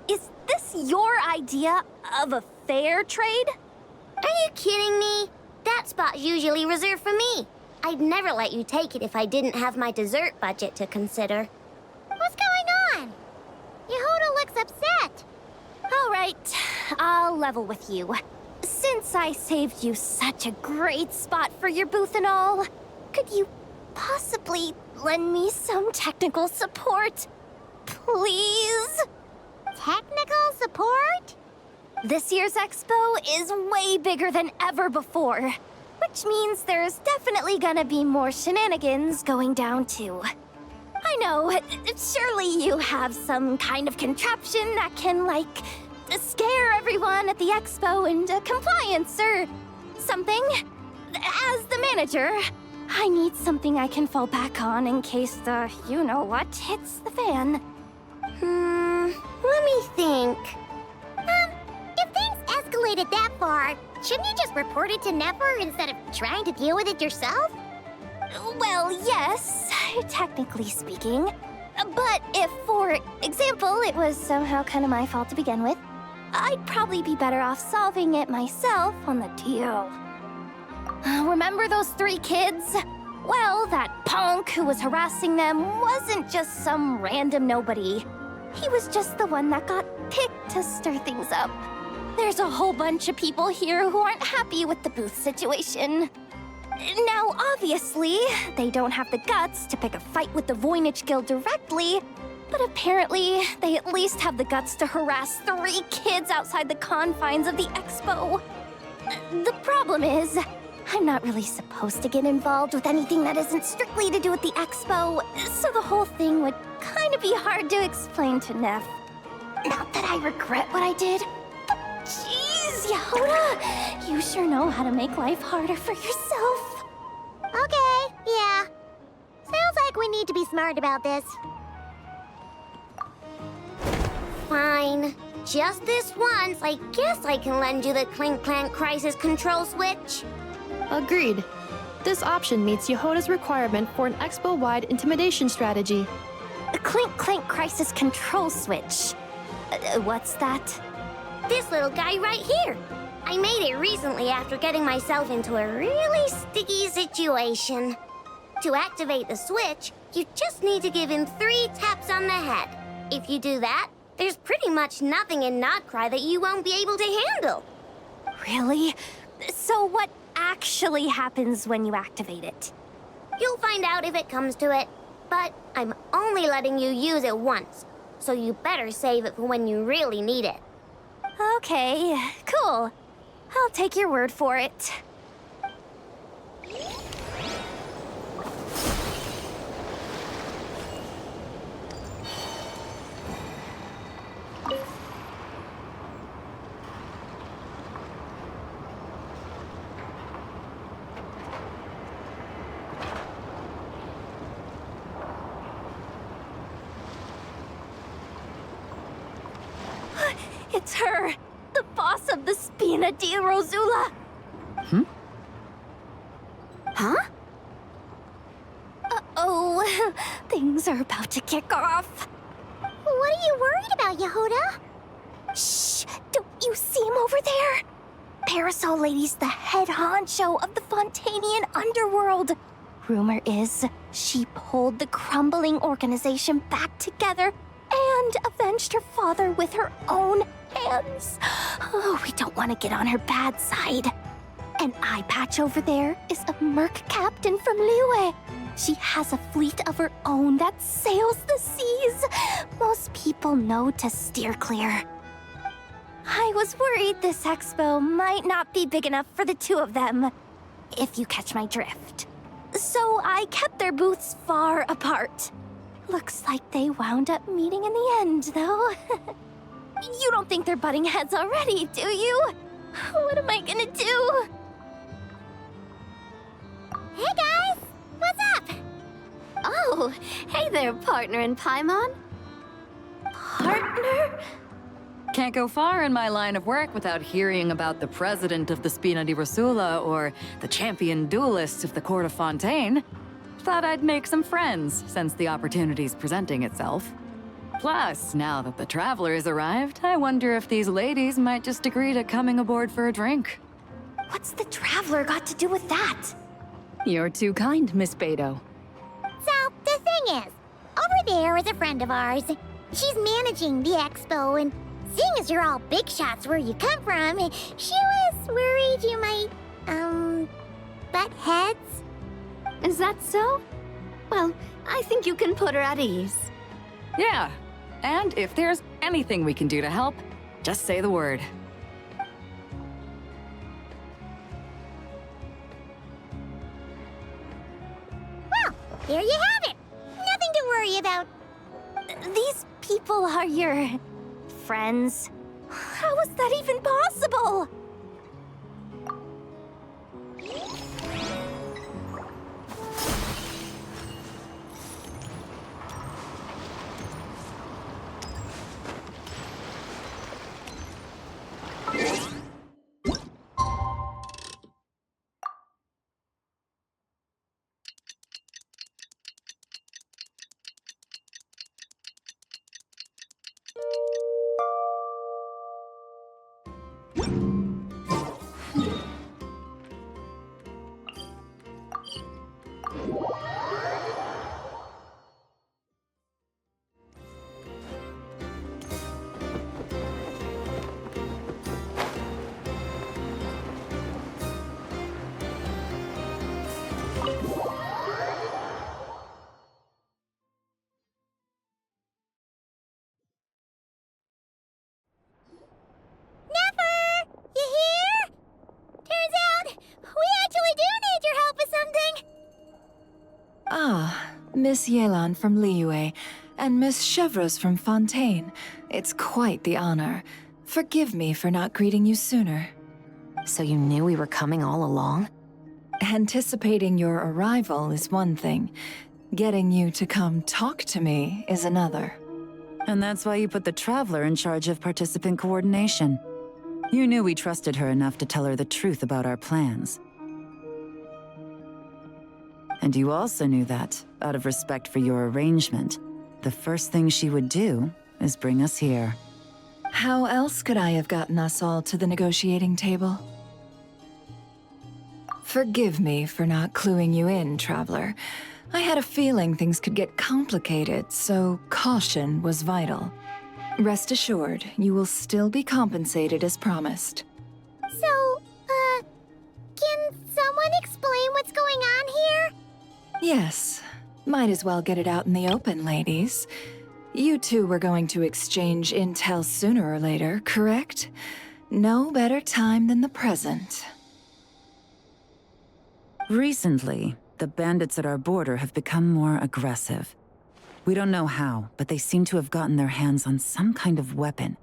Is this your idea of a fair trade? Are you kidding me? That spot's usually reserved for me. I'd never let you take it if I didn't have my dessert budget to consider. What's going on? Yehoda looks upset. All right, I'll level with you. Since I saved you such a great spot for your booth and all, could you possibly lend me some technical support? Please? Technical support? This year's expo is way bigger than ever before, which means there's definitely gonna be more shenanigans going down too. I know, surely you have some kind of contraption that can, like, scare everyone at the expo into compliance or something. As the manager, I need something I can fall back on in case the you-know-what hits the fan. Let me think. If things escalated that far, shouldn't you just report it to Nefer instead of trying to deal with it yourself? Well, yes, technically speaking. But if, for example, it was somehow kind of my fault to begin with, I'd probably be better off solving it myself on the DL. Remember those 3 kids? Well, that punk who was harassing them wasn't just some random nobody. He was just the one that got picked to stir things up. There's a whole bunch of people here who aren't happy with the booth situation. Now, obviously, they don't have the guts to pick a fight with the Voynich Guild directly, but apparently, they at least have the guts to harass 3 kids outside the confines of the expo. The problem is, I'm not really supposed to get involved with anything that isn't strictly to do with the expo, so the whole thing would kind of be hard to explain to Neff. Not that I regret what I did, but jeez, Yehoda, you sure know how to make life harder for yourself. Okay, yeah. Sounds like we need to be smart about this. Fine. Just this once, I guess I can lend you the Clink Clank Crisis Control Switch. Agreed. This option meets Yehoda's requirement for an expo-wide intimidation strategy. A Clink Clank Crisis Control Switch. What's that? This little guy right here. I made it recently after getting myself into a really sticky situation. To activate the switch, you just need to give him 3 taps on the head. If you do that, there's pretty much nothing in Notcry that you won't be able to handle. Really? So what actually happens when you activate it? You'll find out if it comes to it, but I'm only letting you use it once, so you better save it for when you really need it. Okay, cool. I'll take your word for it. It's her! The boss of the Spina di Rosula! Huh? Uh-oh. Things are about to kick off. What are you worried about, Yehoda? Shh! Don't you see him over there? Parasol Lady's the head honcho of the Fontanian underworld. Rumor is she pulled the crumbling organization back together and avenged her father with her own hands. Oh, we don't want to get on her bad side. An eye patch over there is a merc captain from Liyue. She has a fleet of her own that sails the seas. Most people know to steer clear. I was worried this expo might not be big enough for the two of them, if you catch my drift. So I kept their booths far apart. Looks like they wound up meeting in the end, though. You don't think they're butting heads already, do you? What am I gonna do? Hey guys! What's up? Oh, hey there, partner in Paimon. Partner? Can't go far in my line of work without hearing about the president of the Spina di Rosula or the champion duelist of the court of Fontaine. Thought I'd make some friends since the opportunity's presenting itself. Plus, now that the traveler's arrived, I wonder if these ladies might just agree to coming aboard for a drink. What's the traveler got to do with that? You're too kind, Miss Beidou. So, the thing is, over there is a friend of ours. She's managing the expo, and seeing as you're all big shots where you come from, she was worried you might, butt heads. Is that so? Well, I think you can put her at ease. Yeah, and if there's anything we can do to help, just say the word. Well, there you have it. Nothing to worry about. These people are your friends? How is that even possible? Miss Yelan from Liyue, and Miss Chevreuse from Fontaine. It's quite the honor. Forgive me for not greeting you sooner. So you knew we were coming all along? Anticipating your arrival is one thing. Getting you to come talk to me is another. And that's why you put the Traveler in charge of participant coordination. You knew we trusted her enough to tell her the truth about our plans. And you also knew that, out of respect for your arrangement, the first thing she would do is bring us here. How else could I have gotten us all to the negotiating table? Forgive me for not cluing you in, Traveler. I had a feeling things could get complicated, so caution was vital. Rest assured, you will still be compensated as promised. So, can someone explain what's going on here? Yes. Might as well get it out in the open, ladies. You two were going to exchange intel sooner or later, correct? No better time than the present. Recently, the bandits at our border have become more aggressive. We don't know how, but they seem to have gotten their hands on some kind of weapon,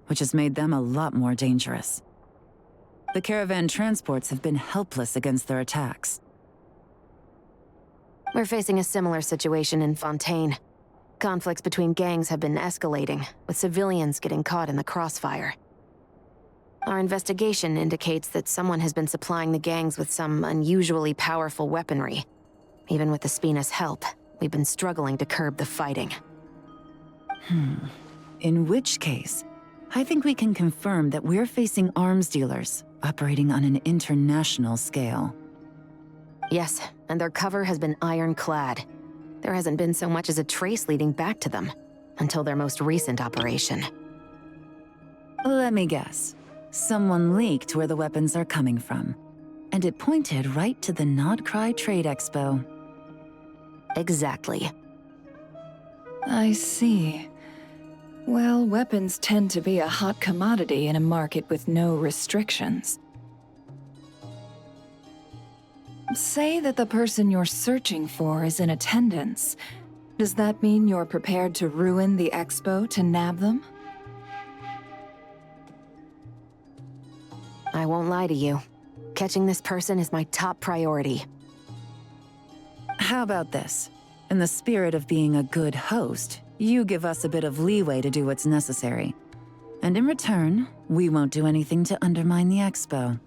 which has made them a lot more dangerous. The caravan transports have been helpless against their attacks. We're facing a similar situation in Fontaine. Conflicts between gangs have been escalating, with civilians getting caught in the crossfire. Our investigation indicates that someone has been supplying the gangs with some unusually powerful weaponry. Even with the Spina's help, we've been struggling to curb the fighting. In which case, I think we can confirm that we're facing arms dealers operating on an international scale. Yes, and their cover has been ironclad. There hasn't been so much as a trace leading back to them, until their most recent operation. Let me guess. Someone leaked where the weapons are coming from. And it pointed right to the Nodcry Trade Expo. Exactly. I see. Well, weapons tend to be a hot commodity in a market with no restrictions. Say that the person you're searching for is in attendance. Does that mean you're prepared to ruin the expo to nab them? I won't lie to you. Catching this person is my top priority. How about this? In the spirit of being a good host, you give us a bit of leeway to do what's necessary. And in return, we won't do anything to undermine the expo.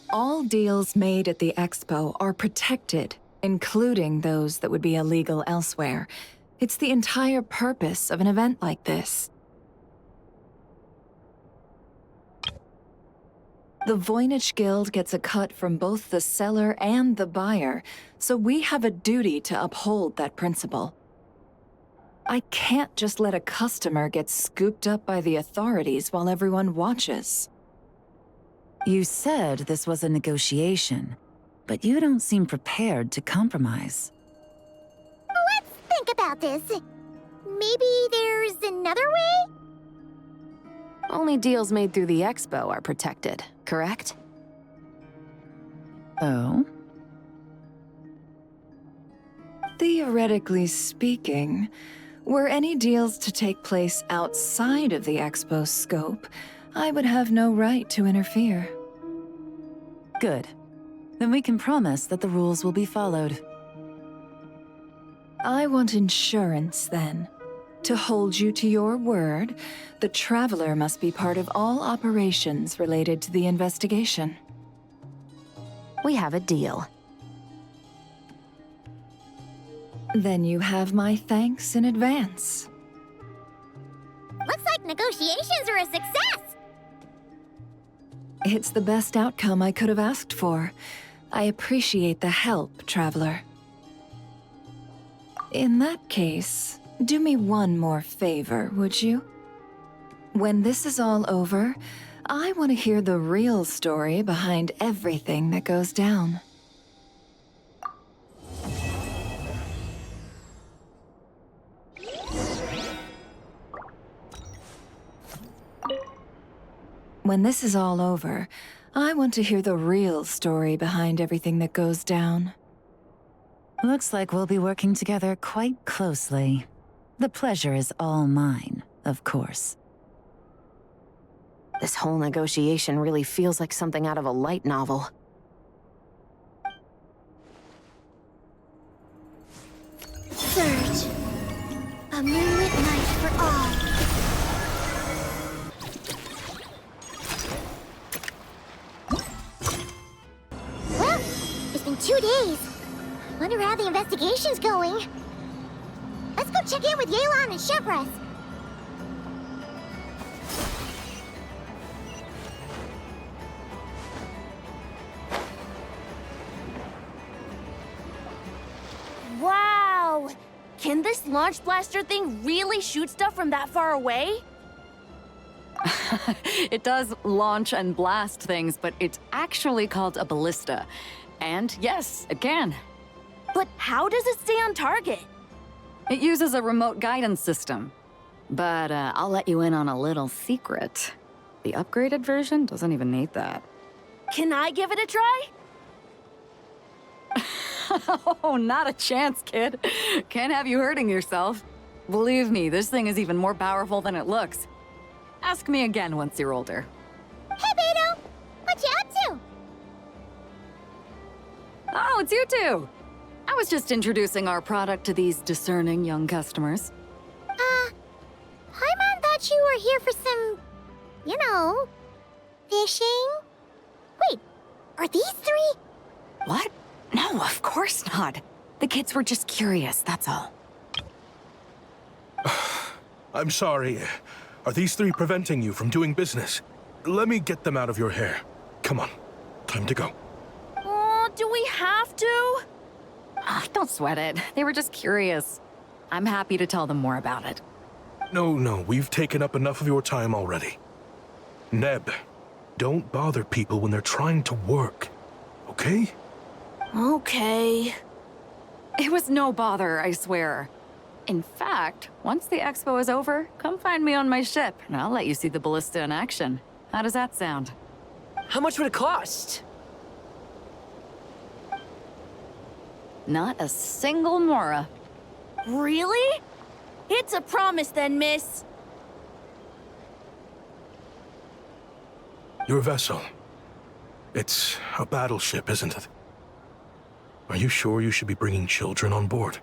All deals made at the expo are protected, including those that would be illegal elsewhere. It's the entire purpose of an event like this. The Voynich Guild gets a cut from both the seller and the buyer, so we have a duty to uphold that principle. I can't just let a customer get scooped up by the authorities while everyone watches. You said this was a negotiation, but you don't seem prepared to compromise. Let's think about this. Maybe there's another way? Only deals made through the expo are protected, correct? Oh? Theoretically speaking, were any deals to take place outside of the expo's scope, I would have no right to interfere. Good. Then we can promise that the rules will be followed. I want insurance, then. To hold you to your word, the Traveler must be part of all operations related to the investigation. We have a deal. Then you have my thanks in advance. Looks like negotiations are a success! It's the best outcome I could have asked for. I appreciate the help, Traveler. In that case, do me one more favor, would you? When this is all over, I want to hear the real story behind everything that goes down. When this is all over, I want to hear the real story behind everything that goes down. Looks like we'll be working together quite closely. The pleasure is all mine, of course. This whole negotiation really feels like something out of a light novel. Surge. A moonlit night for all. Well, it's been 2 days. Wonder how the investigation's going. Let's go check in with Yelan and Chevres. Wow! Can this launch blaster thing really shoot stuff from that far away? It does launch and blast things, but it's actually called a ballista. And yes, it can. But how does it stay on target? It uses a remote guidance system. But I'll let you in on a little secret. The upgraded version doesn't even need that. Can I give it a try? Oh, not a chance, kid. Can't have you hurting yourself. Believe me, this thing is even more powerful than it looks. Ask me again once you're older. Hey, Beto! What you up to? Oh, it's you two! I was just introducing our product to these discerning young customers. Paimon thought you were here for some, you know, fishing? Wait, are these three? What? No, of course not. The kids were just curious, that's all. I'm sorry. Are these three preventing you from doing business? Let me get them out of your hair. Come on, time to go. Oh, do we have to? Don't sweat it. They were just curious. I'm happy to tell them more about it. No, we've taken up enough of your time already. Neb, don't bother people when they're trying to work, okay? Okay. It was no bother, I swear. In fact, once the expo is over, come find me on my ship, and I'll let you see the ballista in action. How does that sound? How much would it cost? Not a single mora. Really? It's a promise then, miss. Your vessel. It's a battleship, isn't it? Are you sure you should be bringing children on board?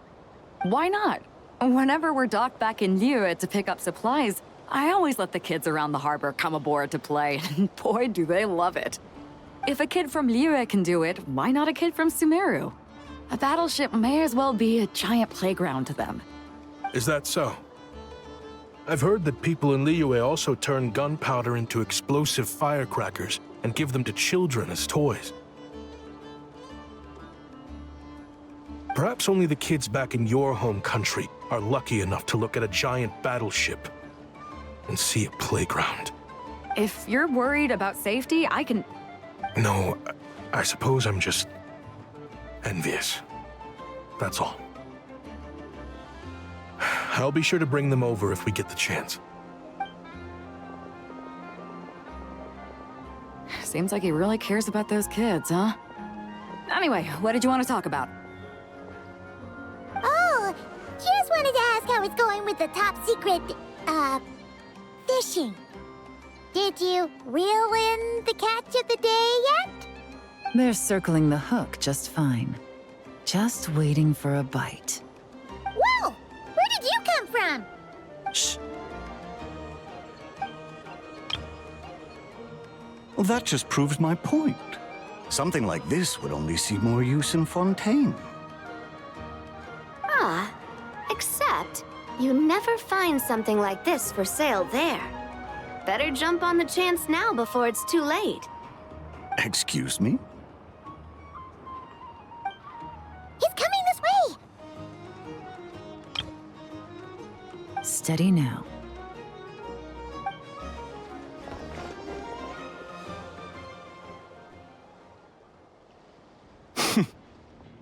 Why not? Whenever we're docked back in Liyue to pick up supplies, I always let the kids around the harbor come aboard to play, and boy, do they love it. If a kid from Liyue can do it, why not a kid from Sumeru? A battleship may as well be a giant playground to them. Is that so? I've heard that people in Liyue also turn gunpowder into explosive firecrackers and give them to children as toys. Perhaps only the kids back in your home country are lucky enough to look at a giant battleship and see a playground. If you're worried about safety, I can... No, I suppose I'm just envious. That's all. I'll be sure to bring them over if we get the chance. Seems like he really cares about those kids, huh? Anyway, what did you want to talk about? Oh, just wanted to ask how it's going with the top secret, fishing. Did you reel in the catch of the day yet? They're circling the hook just fine. Just waiting for a bite. Whoa! Where did you come from? Shh. Well, that just proves my point. Something like this would only see more use in Fontaine. Except you never find something like this for sale there. Better jump on the chance now before it's too late. Excuse me? He's coming this way! Steady now.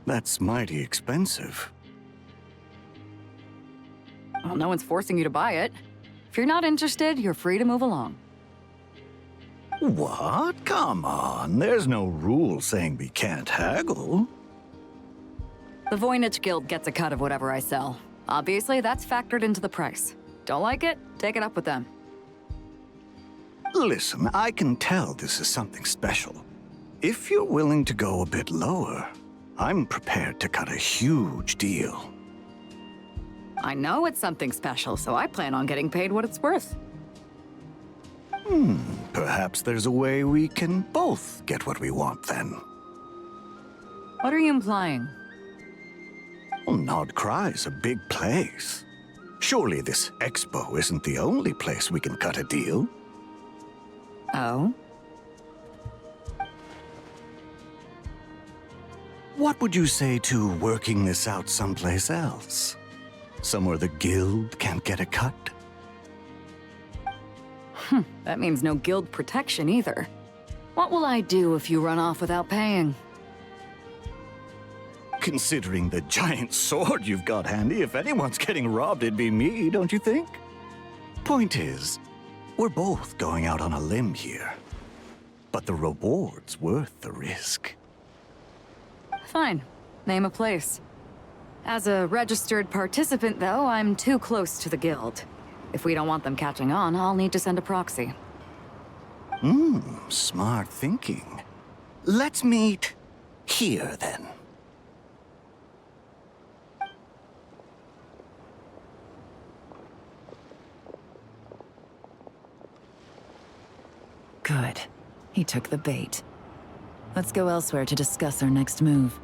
That's mighty expensive. Well, no one's forcing you to buy it. If you're not interested, you're free to move along. What? Come on, there's no rule saying we can't haggle. The Voynich Guild gets a cut of whatever I sell. Obviously, that's factored into the price. Don't like it? Take it up with them. Listen, I can tell this is something special. If you're willing to go a bit lower, I'm prepared to cut a huge deal. I know it's something special, so I plan on getting paid what it's worth. Perhaps there's a way we can both get what we want then. What are you implying? Well, Nod Cry's a big place. Surely this expo isn't the only place we can cut a deal. Oh? What would you say to working this out someplace else? Somewhere the guild can't get a cut? That means no guild protection either. What will I do if you run off without paying? Considering the giant sword you've got handy, if anyone's getting robbed, it'd be me, don't you think? Point is, we're both going out on a limb here. But the reward's worth the risk. Fine. Name a place. As a registered participant, though, I'm too close to the guild. If we don't want them catching on, I'll need to send a proxy. Smart thinking. Let's meet here, then. Good. He took the bait. Let's go elsewhere to discuss our next move.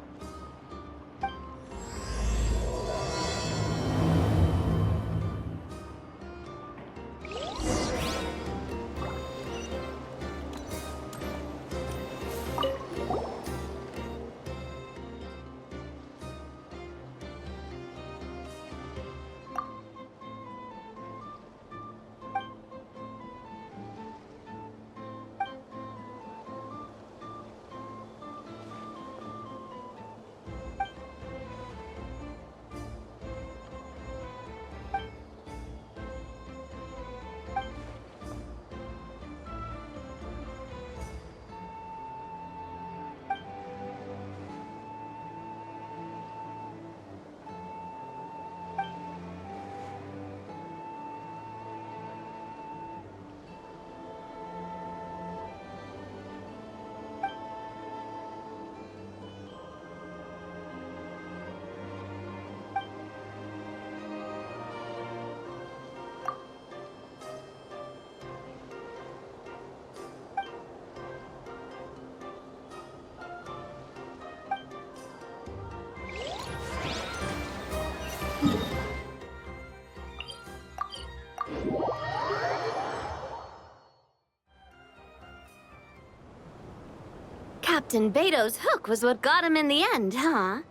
Captain Beto's hook was what got him in the end, huh?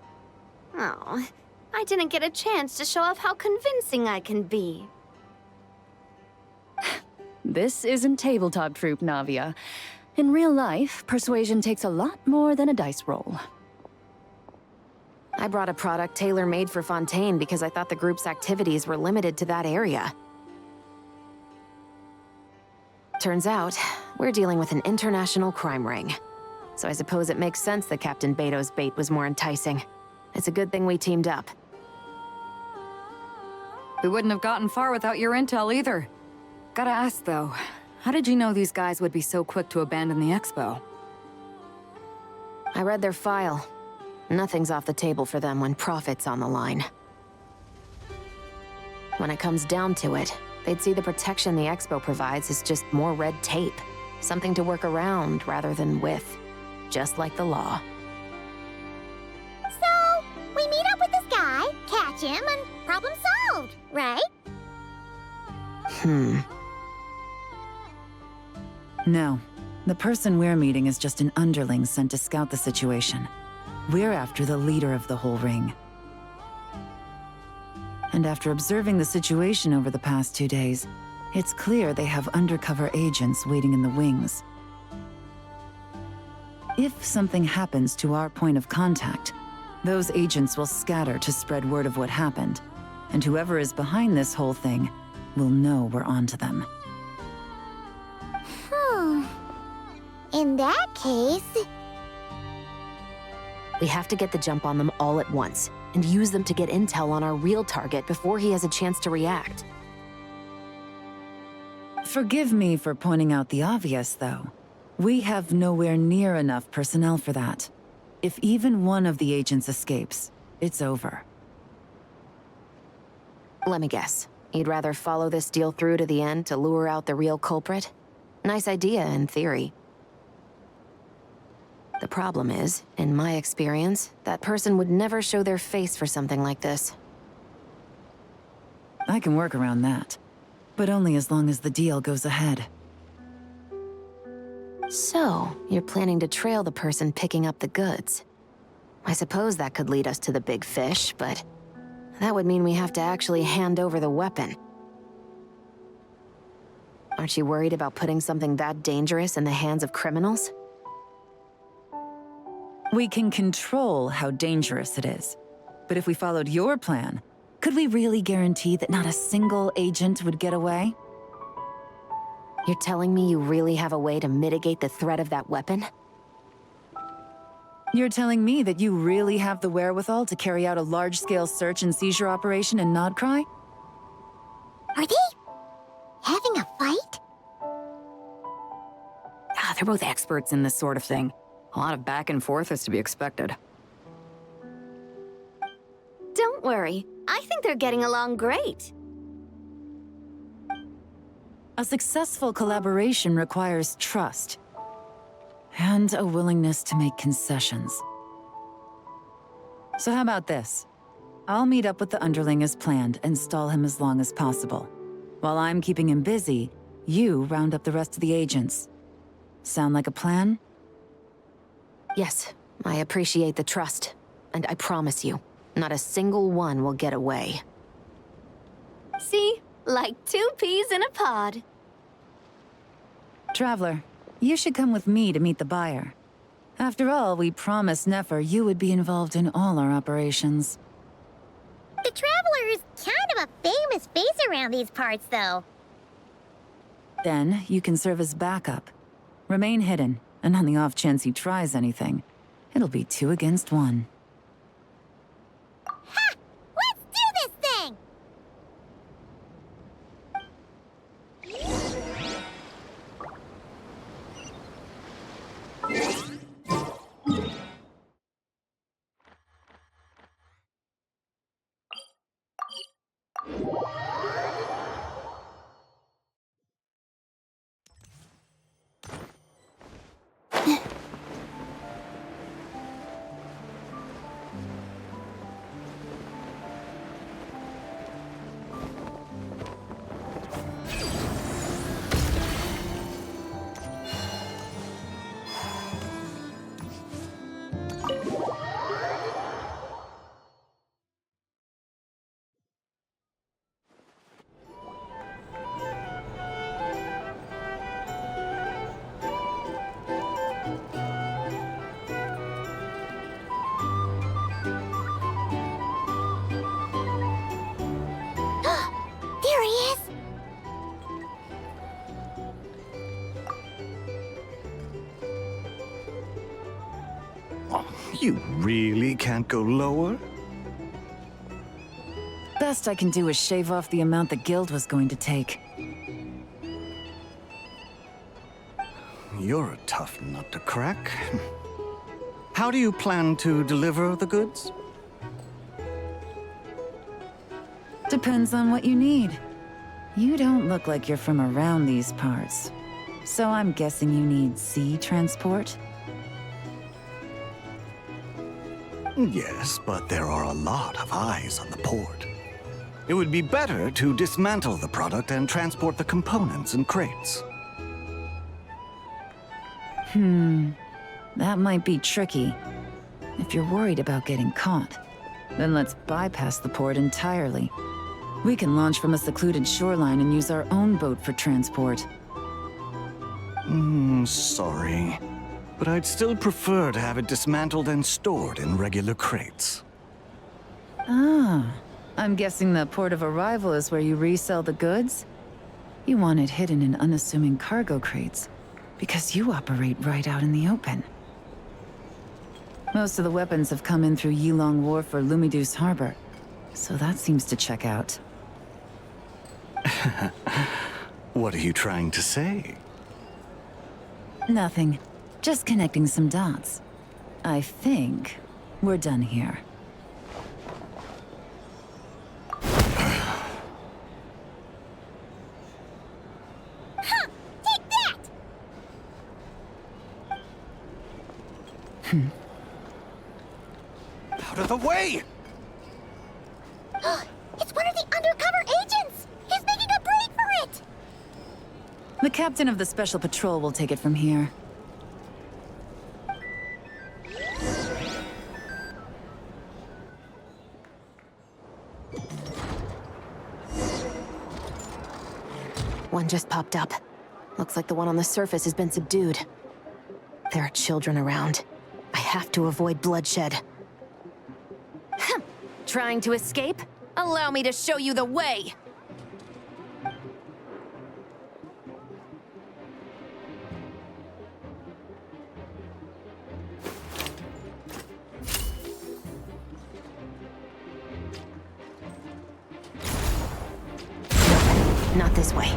Oh, I didn't get a chance to show off how convincing I can be. This isn't tabletop troop, Navia. In real life, persuasion takes a lot more than a dice roll. I brought a product tailor-made for Fontaine because I thought the group's activities were limited to that area. Turns out, we're dealing with an international crime ring. So I suppose it makes sense that Captain Beto's bait was more enticing. It's a good thing we teamed up. We wouldn't have gotten far without your intel either. Gotta ask though, how did you know these guys would be so quick to abandon the expo? I read their file. Nothing's off the table for them when profit's on the line. When it comes down to it, they'd see the protection the expo provides as just more red tape. Something to work around rather than with. Just like the law. So, we meet up with this guy, catch him, and problem solved, right? No. The person we're meeting is just an underling sent to scout the situation. We're after the leader of the whole ring. And after observing the situation over the past 2 days, it's clear they have undercover agents waiting in the wings. If something happens to our point of contact, those agents will scatter to spread word of what happened, and whoever is behind this whole thing will know we're onto them. In that case... We have to get the jump on them all at once, and use them to get intel on our real target before he has a chance to react. Forgive me for pointing out the obvious, though. We have nowhere near enough personnel for that. If even one of the agents escapes, it's over. Let me guess. You'd rather follow this deal through to the end to lure out the real culprit? Nice idea, in theory. The problem is, in my experience, that person would never show their face for something like this. I can work around that. But only as long as the deal goes ahead. So, you're planning to trail the person picking up the goods. I suppose that could lead us to the big fish, but that would mean we have to actually hand over the weapon. Aren't you worried about putting something that dangerous in the hands of criminals? We can control how dangerous it is. But if we followed your plan, could we really guarantee that not a single agent would get away? You're telling me you really have a way to mitigate the threat of that weapon? You're telling me that you really have the wherewithal to carry out a large-scale search and seizure operation in Nodcry? Are they having a fight? They're both experts in this sort of thing. A lot of back and forth is to be expected. Don't worry, I think they're getting along great. A successful collaboration requires trust. And a willingness to make concessions. So how about this? I'll meet up with the underling as planned and stall him as long as possible. While I'm keeping him busy, you round up the rest of the agents. Sound like a plan? Yes, I appreciate the trust. And I promise you, not a single one will get away. See? Like 2 peas in a pod. Traveler, you should come with me to meet the buyer. After all, we promised Nefer you would be involved in all our operations. The Traveler is kind of a famous face around these parts, though. Then, you can serve as backup. Remain hidden, and on the off chance he tries anything, it'll be 2 against 1. Ha! Let's do this thing! Oh, you really can't go lower? Best I can do is shave off the amount the guild was going to take. You're a tough nut to crack. How do you plan to deliver the goods? Depends on what you need. You don't look like you're from around these parts. So I'm guessing you need sea transport? Yes, but there are a lot of eyes on the port. It would be better to dismantle the product and transport the components in crates. That might be tricky. If you're worried about getting caught, then let's bypass the port entirely. We can launch from a secluded shoreline and use our own boat for transport. Sorry. But I'd still prefer to have it dismantled and stored in regular crates. Ah, I'm guessing the port of arrival is where you resell the goods? You want it hidden in unassuming cargo crates, because you operate right out in the open. Most of the weapons have come in through Yilong Wharf or Lumiduce Harbor, so that seems to check out. What are you trying to say? Nothing. Just connecting some dots. I think we're done here. Take that! Out of the way! It's one of the undercover agents! He's making a break for it! The captain of the Special Patrol will take it from here. One just popped up. Looks like the one on the surface has been subdued. There are children around. I have to avoid bloodshed. Trying to escape? Allow me to show you the way! Not this way.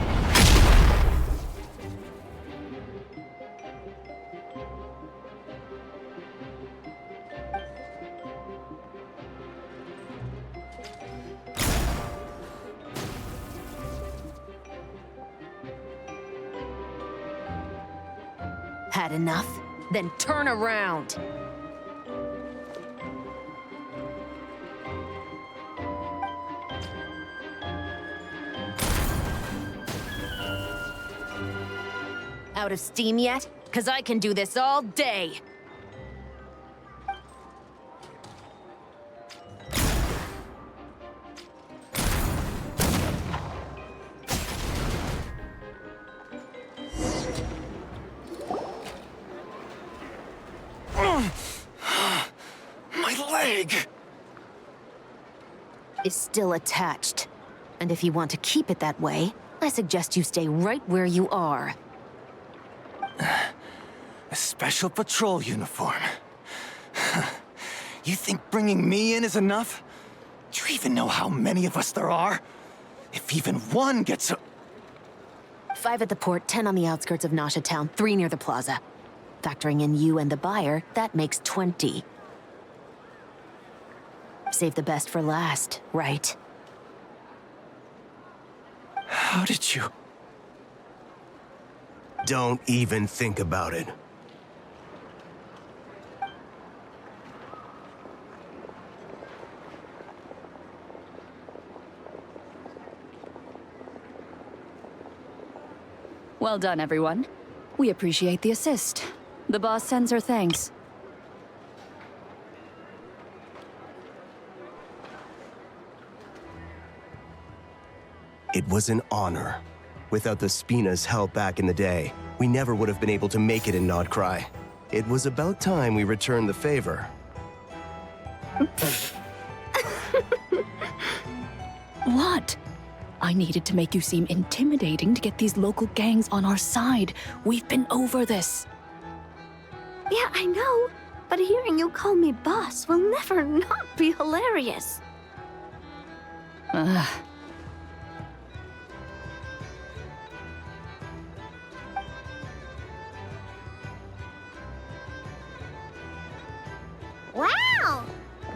Had enough? Then turn around! Out of steam yet? 'Cause I can do this all day! My leg! Is still attached. And if you want to keep it that way, I suggest you stay right where you are. A special patrol uniform. You think bringing me in is enough? Do you even know how many of us there are? If even one gets a... 5 at the port, 10 on the outskirts of Nasha Town, 3 near the plaza. Factoring in you and the buyer, that makes 20. Save the best for last, right? How did you... Don't even think about it. Well done, everyone. We appreciate the assist. The boss sends her thanks. It was an honor. Without the Spina's help back in the day, we never would have been able to make it in Nodcry. It was about time we returned the favor. What? I needed to make you seem intimidating to get these local gangs on our side. We've been over this. Yeah, I know. but hearing you call me boss will never not be hilarious. Ugh. Wow!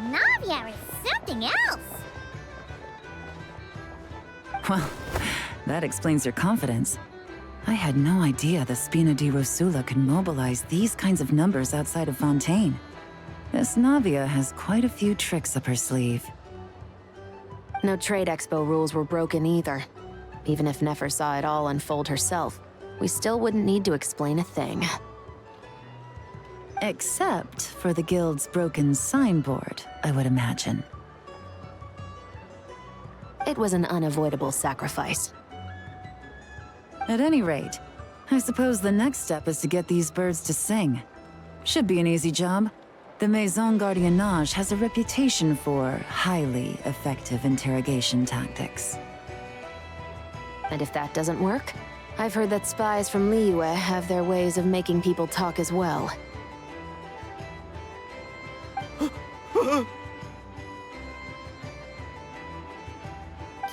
Navia is something else! Well, that explains your confidence. I had no idea the Spina di Rosula could mobilize these kinds of numbers outside of Fontaine. Miss Navia has quite a few tricks up her sleeve. No trade expo rules were broken either. Even if Nefer saw it all unfold herself, we still wouldn't need to explain a thing. Except for the guild's broken signboard, I would imagine. It was an unavoidable sacrifice. At any rate, I suppose the next step is to get these birds to sing. Should be an easy job. The Maison Gardiennage has a reputation for highly effective interrogation tactics. And if that doesn't work, I've heard that spies from Liyue have their ways of making people talk as well.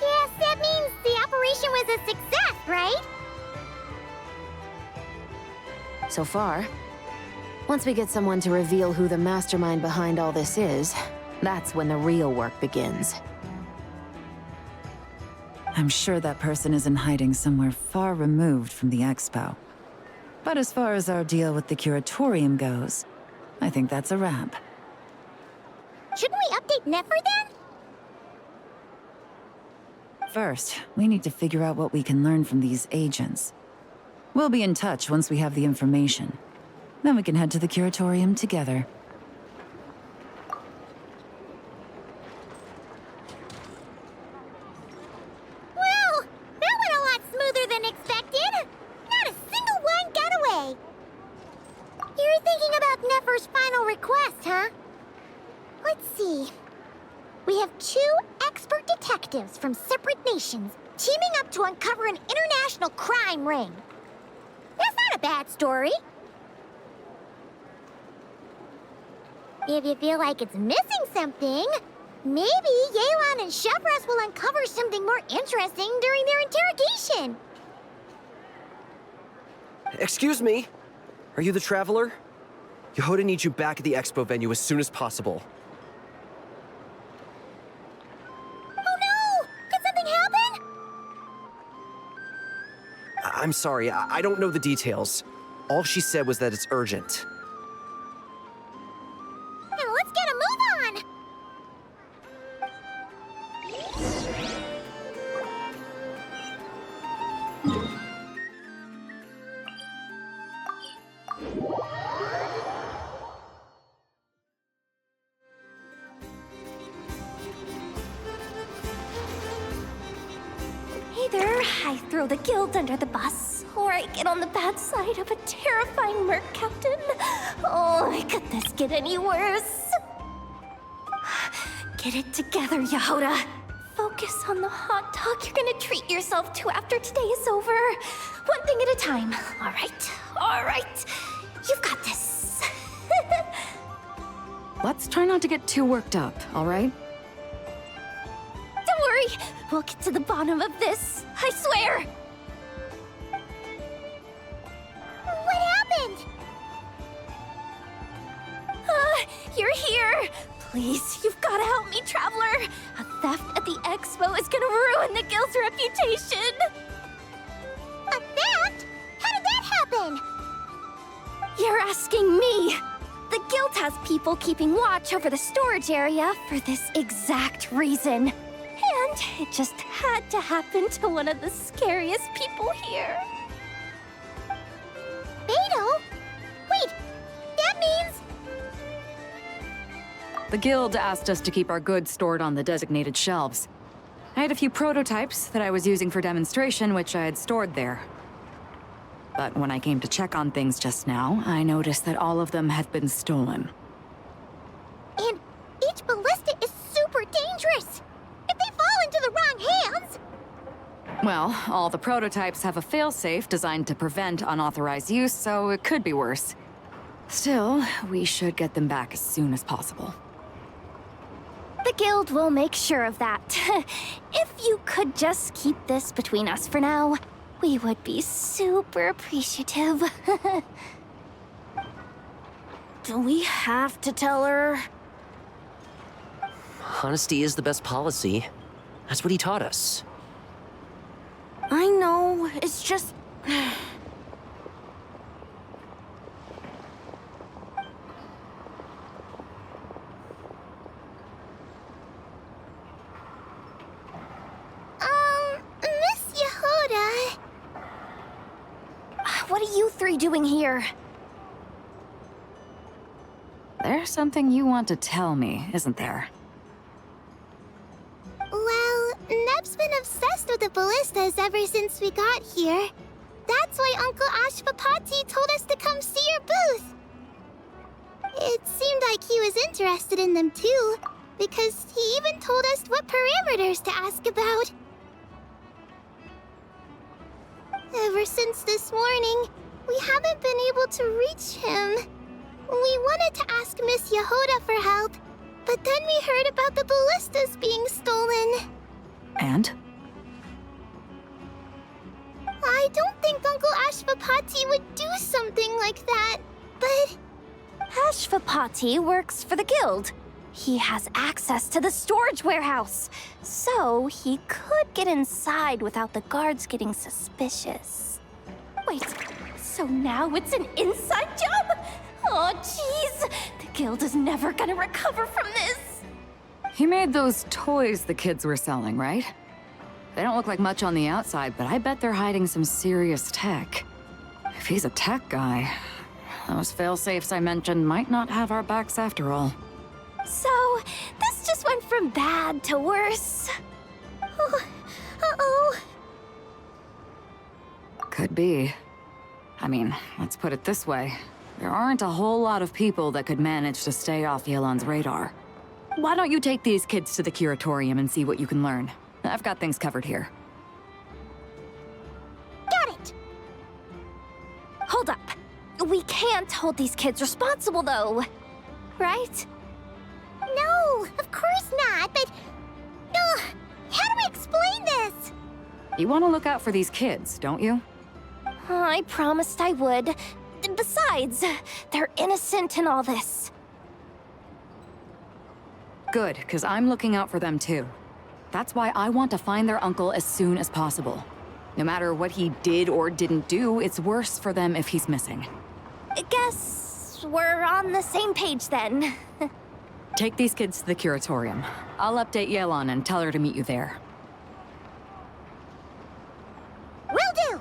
Yes, that means the operation was a success, right? So far. Once we get someone to reveal who the mastermind behind all this is, that's when the real work begins. I'm sure that person is in hiding somewhere far removed from the expo. But as far as our deal with the curatorium goes, I think that's a wrap. Shouldn't we update Nefer then? First, we need to figure out what we can learn from these agents. We'll be in touch once we have the information. Then we can head to the curatorium together. Well, that went a lot smoother than expected. Not a single one got away. You're thinking about Nefer's final request, huh? Let's see. We have 2 expert detectives from separate nations teaming up to uncover an international crime ring. That's not a bad story. If you feel like it's missing something, maybe Yelan and Chevres will uncover something more interesting during their interrogation. Excuse me? Are you the Traveler? Yehuda needs you back at the expo venue as soon as possible. Oh no! Did something happen? I'm sorry, I don't know the details. All she said was that it's urgent. Now let's get a move on! Either I throw the guild under the bus, or I get on the bad side of a terrifying merc captain. Oh, could this get any worse? Get it together, Yehuda. Focus on the hot dog you're gonna treat yourself to after today is over. One thing at a time. All right. You've got this. Let's try not to get too worked up, all right? Don't worry, we'll get to the bottom of this. I swear. What happened? You're here. Please, you've got to help me, Traveler. A theft at the expo is gonna ruin the guild's reputation. A theft? How did that happen? You're asking me. The guild has people keeping watch over the storage area for this exact reason. And it just had to happen to one of the scariest people here. Beidou? Wait, that means... The guild asked us to keep our goods stored on the designated shelves. I had a few prototypes that I was using for demonstration, which I had stored there. But when I came to check on things just now, I noticed that all of them had been stolen. And each ballista is super dangerous. If they fall into the wrong hands... Well, all the prototypes have a failsafe designed to prevent unauthorized use, so it could be worse. Still, we should get them back as soon as possible. The guild will make sure of that. If you could just keep this between us for now, we would be super appreciative. Do we have to tell her? Honesty is the best policy. That's what he taught us. I know, it's just... Miss Yehuda. What are you three doing here? There's something you want to tell me, isn't there? Well, Nep's been obsessed with the ballistas ever since we got here. That's why Uncle Ashvapati told us to come see your booth. It seemed like he was interested in them too, because he even told us what parameters to ask about. Ever since this morning, we haven't been able to reach him. We wanted to ask Miss Yehuda for help, but then we heard about the ballistas being stolen. And? I don't think Uncle Ashvapati would do something like that, but... Ashvapati works for the guild. He has access to the storage warehouse, so he could get inside without the guards getting suspicious. Wait, so now it's an inside job? Oh, jeez! The guild is never gonna recover from this! He made those toys the kids were selling, right? They don't look like much on the outside, but I bet they're hiding some serious tech. If he's a tech guy, those fail-safes I mentioned might not have our backs after all. So, this just went from bad to worse. Oh, uh-oh. Could be. I mean, let's put it this way. There aren't a whole lot of people that could manage to stay off Yelan's radar. Why don't you take these kids to the curatorium and see what you can learn? I've got things covered here. Got it! Hold up. We can't hold these kids responsible, though. Right? No, of course not, but... how do we explain this? You want to look out for these kids, don't you? I promised I would. Besides, they're innocent in all this. Good, because I'm looking out for them too. That's why I want to find their uncle as soon as possible. No matter what he did or didn't do, it's worse for them if he's missing. I guess we're on the same page then. Take these kids to the curatorium. I'll update Yelan and tell her to meet you there. Will do!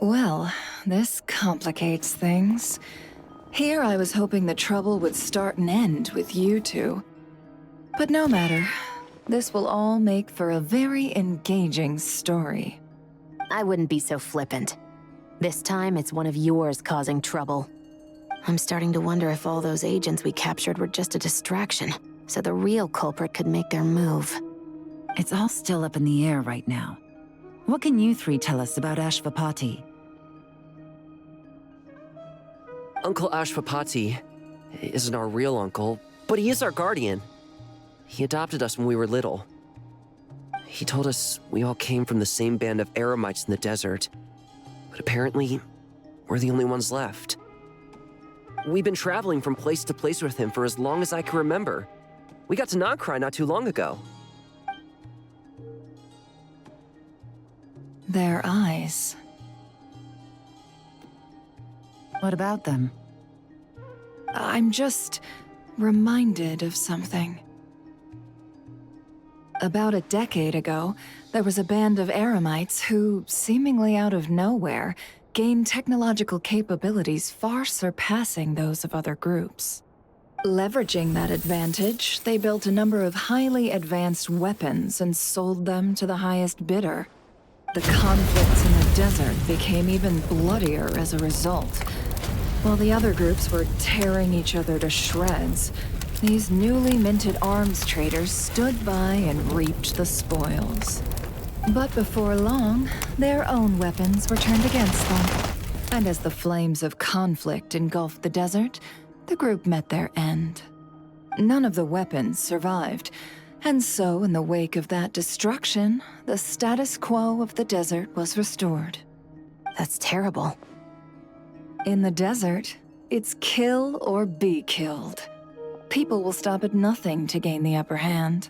Well, this complicates things. Here I was hoping the trouble would start and end with you two. But no matter. This will all make for a very engaging story. I wouldn't be so flippant. This time, it's one of yours causing trouble. I'm starting to wonder if all those agents we captured were just a distraction, so the real culprit could make their move. It's all still up in the air right now. What can you three tell us about Ashvapati? Uncle Ashvapati isn't our real uncle, but he is our guardian. He adopted us when we were little. He told us we all came from the same band of Eremites in the desert, but apparently, we're the only ones left. We've been traveling from place to place with him for as long as I can remember. We got to Nocry not too long ago. Their eyes. What about them? I'm just reminded of something. About a decade ago, there was a band of eremites who, seemingly out of nowhere, gained technological capabilities far surpassing those of other groups. Leveraging that advantage, they built a number of highly advanced weapons and sold them to the highest bidder. The conflicts in the desert became even bloodier as a result. While the other groups were tearing each other to shreds, these newly minted arms traders stood by and reaped the spoils. But before long, their own weapons were turned against them. And as the flames of conflict engulfed the desert, the group met their end. None of the weapons survived, and so in the wake of that destruction, the status quo of the desert was restored. That's terrible. In the desert, it's kill or be killed. People will stop at nothing to gain the upper hand.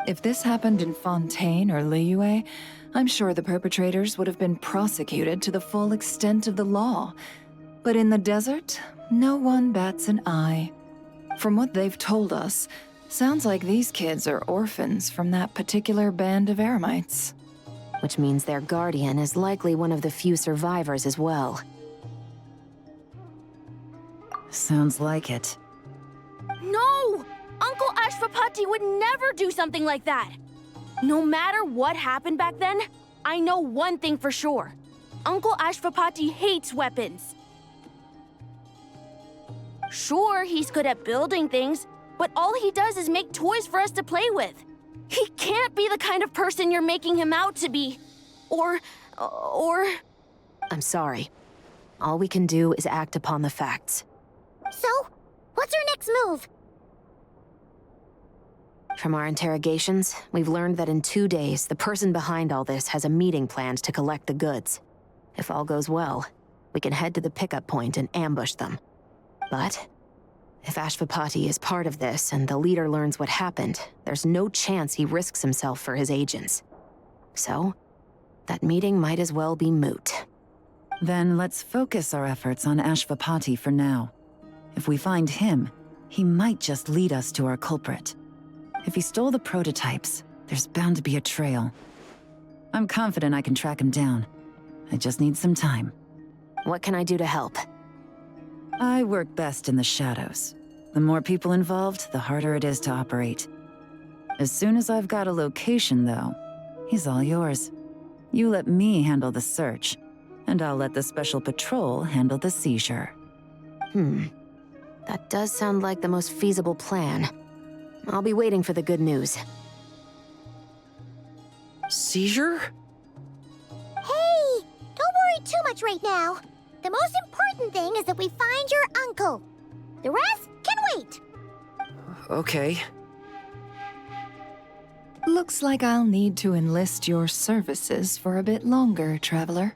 If this happened in Fontaine or Liyue, I'm sure the perpetrators would have been prosecuted to the full extent of the law. But in the desert, no one bats an eye. From what they've told us, sounds like these kids are orphans from that particular band of eremites. Which means their guardian is likely one of the few survivors as well. Sounds like it. No! Uncle Ashwapati would never do something like that! No matter what happened back then, I know one thing for sure. Uncle Ashwapati hates weapons. Sure, he's good at building things, but all he does is make toys for us to play with. He can't be the kind of person you're making him out to be. Or... I'm sorry. All we can do is act upon the facts. So, what's our next move? From our interrogations, we've learned that in 2 days, the person behind all this has a meeting planned to collect the goods. If all goes well, we can head to the pickup point and ambush them. But if Ashwapati is part of this and the leader learns what happened, there's no chance he risks himself for his agents. So, that meeting might as well be moot. Then let's focus our efforts on Ashwapati for now. If we find him, he might just lead us to our culprit. If he stole the prototypes, there's bound to be a trail. I'm confident I can track him down. I just need some time. What can I do to help? I work best in the shadows. The more people involved, the harder it is to operate. As soon as I've got a location, though, he's all yours. You let me handle the search, and I'll let the special patrol handle the seizure. That does sound like the most feasible plan. I'll be waiting for the good news. Seizure? Hey, don't worry too much right now. The most important thing is that we find your uncle. The rest can wait. Okay. Looks like I'll need to enlist your services for a bit longer, Traveler.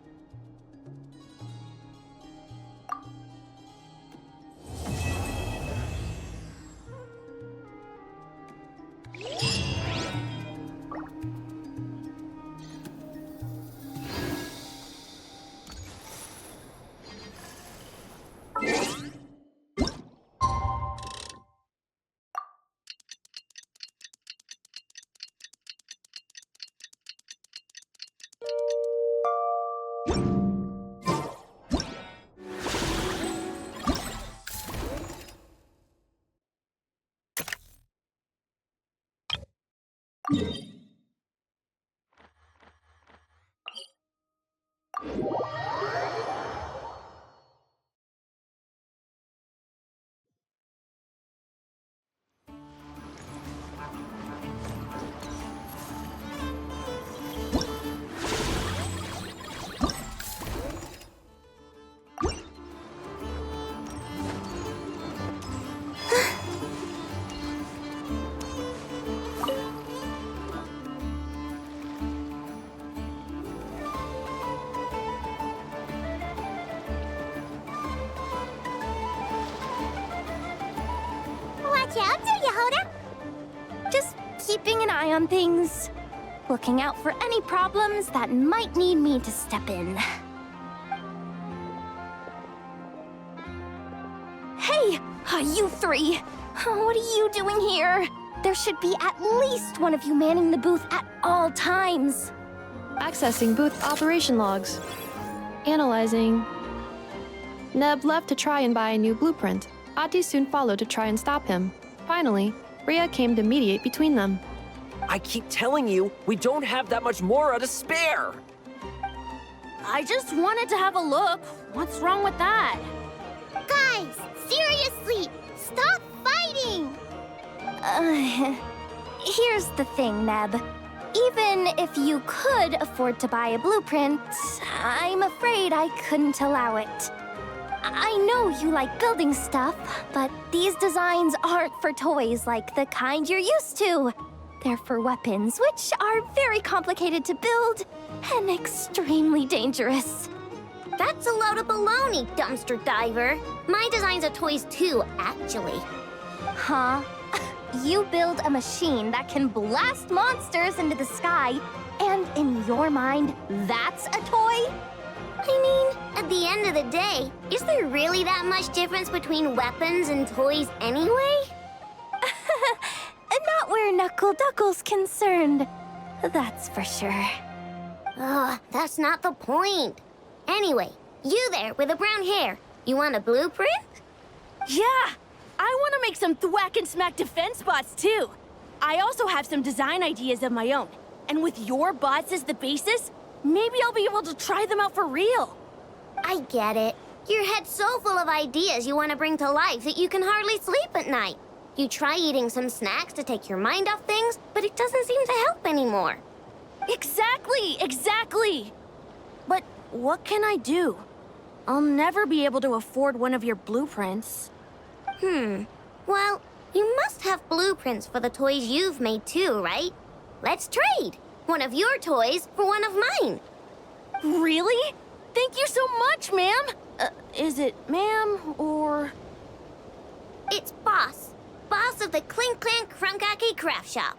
Watch out, Yehoda! Just keeping an eye on things. Looking out for any problems that might need me to step in. Hey! You three! What are you doing here? There should be at least one of you manning the booth at all times. Accessing booth operation logs. Analyzing. Neb left to try and buy a new blueprint. Ati soon followed to try and stop him. Finally, Rhea came to mediate between them. I keep telling you, we don't have that much Mora to spare! I just wanted to have a look. What's wrong with that? Guys, seriously, stop fighting! Here's the thing, Neb. Even if you could afford to buy a blueprint, I'm afraid I couldn't allow it. I know you like building stuff, but these designs aren't for toys like the kind you're used to. They're for weapons, which are very complicated to build and extremely dangerous. That's a load of baloney, dumpster diver. My designs are toys too, actually. Huh? You build a machine that can blast monsters into the sky, and in your mind, that's a toy? I mean, at the end of the day, is there really that much difference between weapons and toys anyway? Not where Knuckle Duckle's concerned. That's for sure. Ugh, that's not the point. Anyway, you there with the brown hair, you want a blueprint? Yeah! I want to make some thwack and smack defense bots too. I also have some design ideas of my own. And with your bots as the basis, maybe I'll be able to try them out for real. I get it. Your head's so full of ideas you want to bring to life that you can hardly sleep at night. You try eating some snacks to take your mind off things, but it doesn't seem to help anymore. Exactly! But what can I do? I'll never be able to afford one of your blueprints. Well, you must have blueprints for the toys you've made too, right? Let's trade! One of your toys for one of mine. Really? Thank you so much, ma'am! Is it ma'am, or...? It's Boss. Boss of the Clink Clank Krumkake Craft Shop.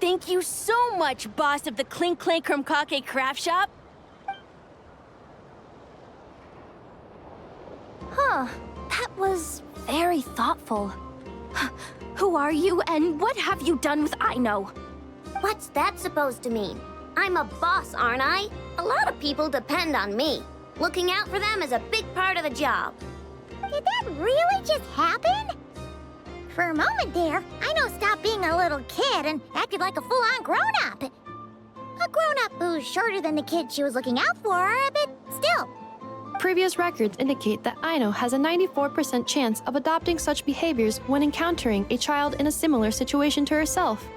Thank you so much, boss of the Clink Clank Krumkake Craft Shop. Huh. That was very thoughtful. Who are you, and what have you done with Aino? What's that supposed to mean? I'm a boss, aren't I? A lot of people depend on me. Looking out for them is a big part of the job. Did that really just happen? For a moment there, Aino stopped being a little kid and acted like a full-on grown-up. A grown-up who's shorter than the kid she was looking out for, but still. Previous records indicate that Aino has a 94% chance of adopting such behaviors when encountering a child in a similar situation to herself.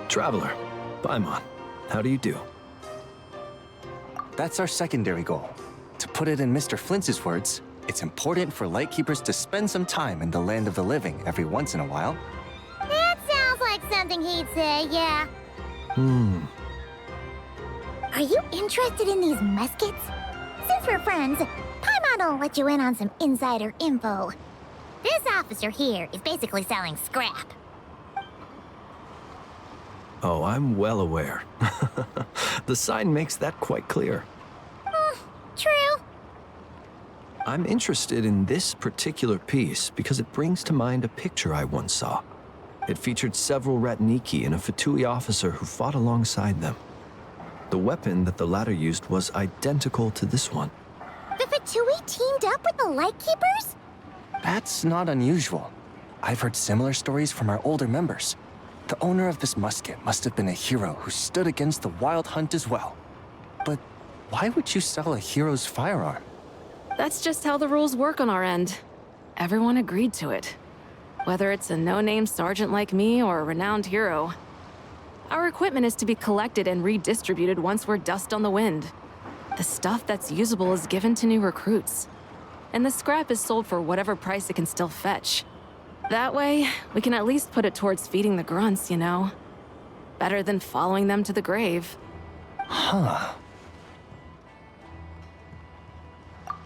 Traveler, Paimon, how do you do? That's our secondary goal. To put it in Mr. Flintz's words, it's important for Lightkeepers to spend some time in the land of the living every once in a while. That sounds like something he'd say, yeah. Are you interested in these muskets? Since we're friends, Paimon will let you in on some insider info. This officer here is basically selling scrap. Oh, I'm well aware. The sign makes that quite clear. True. I'm interested in this particular piece because it brings to mind a picture I once saw. It featured several Ratniki and a Fatui officer who fought alongside them. The weapon that the latter used was identical to this one. The Fatui teamed up with the Lightkeepers? That's not unusual. I've heard similar stories from our older members. The owner of this musket must have been a hero who stood against the Wild Hunt as well. But why would you sell a hero's firearm? That's just how the rules work on our end. Everyone agreed to it. Whether it's a no-name sergeant like me or a renowned hero. Our equipment is to be collected and redistributed once we're dust on the wind. The stuff that's usable is given to new recruits. And the scrap is sold for whatever price it can still fetch. That way, we can at least put it towards feeding the grunts, you know? Better than following them to the grave. Huh.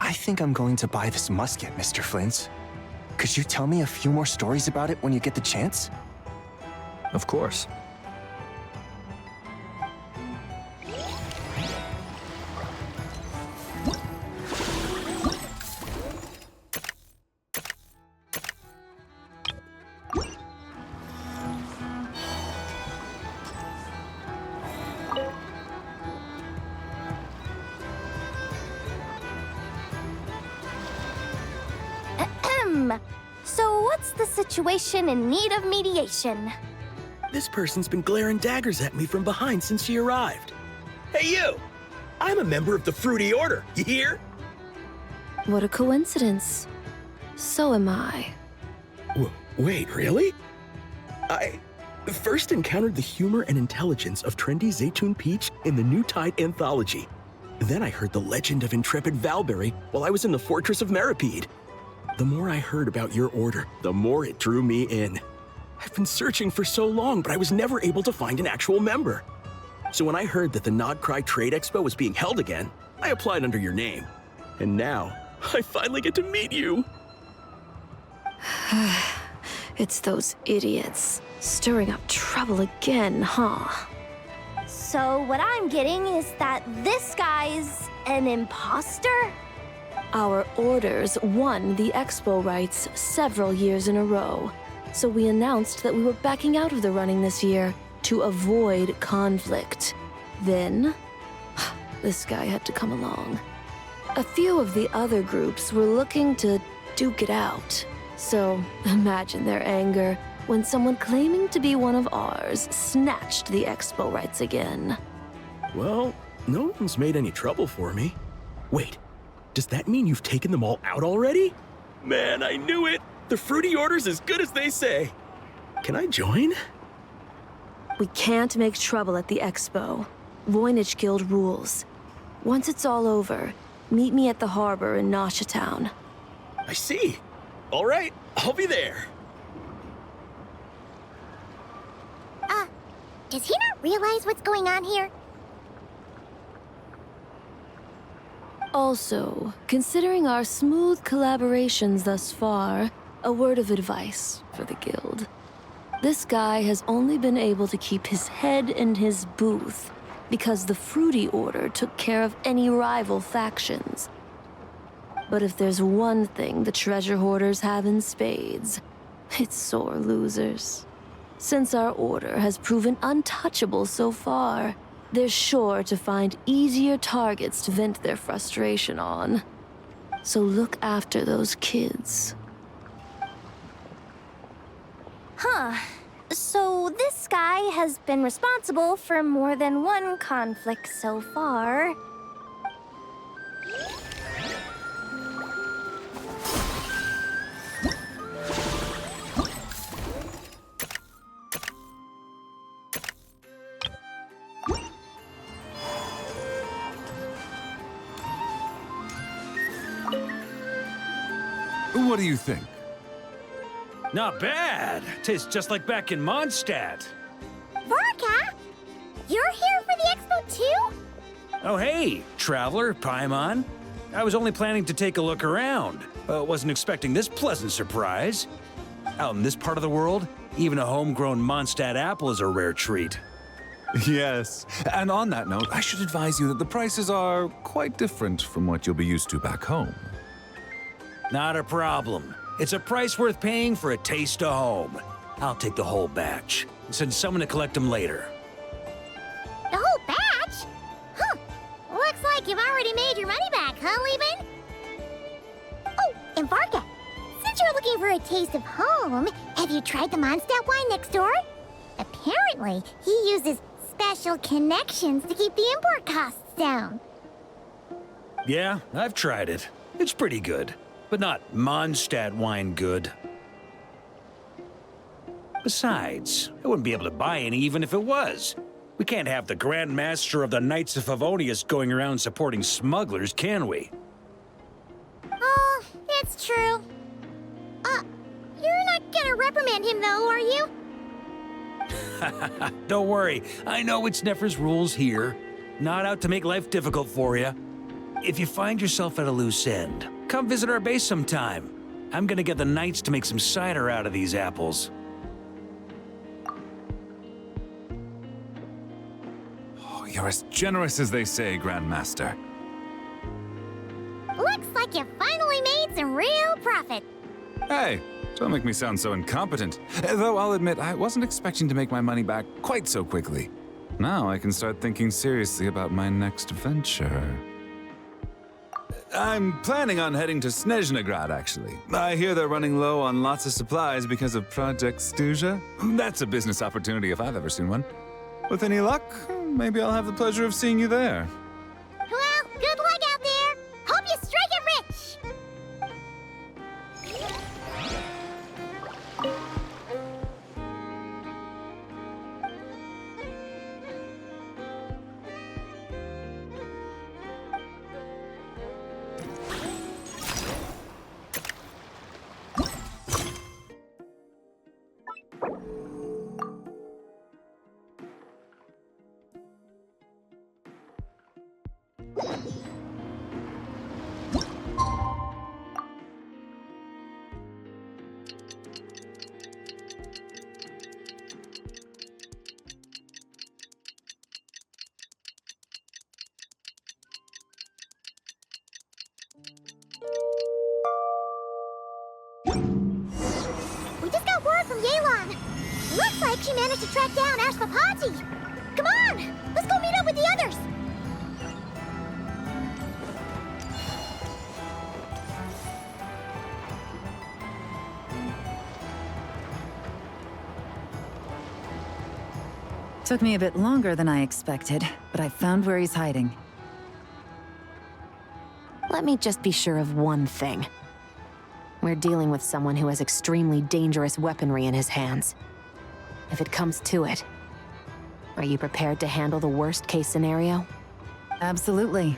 I think I'm going to buy this musket, Mr. Flint. Could you tell me a few more stories about it when you get the chance? Of course. So what's the situation in need of mediation? This person's been glaring daggers at me from behind since she arrived. Hey, you! I'm a member of the Fruity Order, you hear? What a coincidence. So am I. Wait, really? I first encountered the humor and intelligence of trendy Zaytun Peach in the New Tide anthology. Then I heard the legend of intrepid Valberry while I was in the Fortress of Meripede. The more I heard about your order, the more it drew me in. I've been searching for so long, but I was never able to find an actual member. So when I heard that the Nodcry Trade Expo was being held again, I applied under your name. And now, I finally get to meet you. It's those idiots. Stirring up trouble again, huh? So what I'm getting is that this guy's an imposter? Our orders won the expo rights several years in a row, so we announced that we were backing out of the running this year to avoid conflict. Then, this guy had to come along. A few of the other groups were looking to duke it out, so imagine their anger when someone claiming to be one of ours snatched the expo rights again. Well, no one's made any trouble for me. Wait. Does that mean you've taken them all out already? Man, I knew it! The Fruity Order's as good as they say. Can I join? We can't make trouble at the expo. Voynich Guild rules. Once it's all over, meet me at the harbor in Nasha Town. I see. All right, I'll be there. Does he not realize what's going on here? Also, considering our smooth collaborations thus far, a word of advice for the guild. This guy has only been able to keep his head in his booth because the Fruity Order took care of any rival factions. But if there's one thing the treasure hoarders have in spades, it's sore losers. Since our order has proven untouchable so far, they're sure to find easier targets to vent their frustration on. So look after those kids. Huh. So this guy has been responsible for more than one conflict so far. What do you think? Not bad. Tastes just like back in Mondstadt. Varka! You're here for the expo too? Oh hey, Traveler, Paimon. I was only planning to take a look around. Wasn't expecting this pleasant surprise. Out in this part of the world, even a homegrown Mondstadt apple is a rare treat. Yes, and on that note, I should advise you that the prices are quite different from what you'll be used to back home. Not a problem. It's a price worth paying for a taste of home. I'll take the whole batch and send someone to collect them later. The whole batch? Huh. Looks like you've already made your money back, huh, Leben? Oh, and Varka, since you're looking for a taste of home, have you tried the Mondstadt wine next door? Apparently, he uses special connections to keep the import costs down. Yeah, I've tried it. It's pretty good. But not Mondstadt wine good. Besides, I wouldn't be able to buy any even if it was. We can't have the Grand Master of the Knights of Favonius going around supporting smugglers, can we? Oh, it's true. You're not gonna reprimand him though, are you? Don't worry, I know it's Nefer's rules here. Not out to make life difficult for you. If you find yourself at a loose end, come visit our base sometime. I'm gonna get the Knights to make some cider out of these apples. Oh, you're as generous as they say, Grandmaster. Looks like you finally made some real profit. Hey, don't make me sound so incompetent. Though I'll admit, I wasn't expecting to make my money back quite so quickly. Now I can start thinking seriously about my next venture. I'm planning on heading to Snezhnograd, actually. I hear they're running low on lots of supplies because of Project Stuja. That's a business opportunity if I've ever seen one. With any luck, maybe I'll have the pleasure of seeing you there. Well, good luck out there. Hope you strike it rich. We just got word from Yelan. Looks like she managed to track down Ashpapati. Come on, let's go meet up with the others. Took me a bit longer than I expected, but I found where he's hiding. Let me just be sure of one thing. We're dealing with someone who has extremely dangerous weaponry in his hands. If it comes to it, are you prepared to handle the worst-case scenario? Absolutely.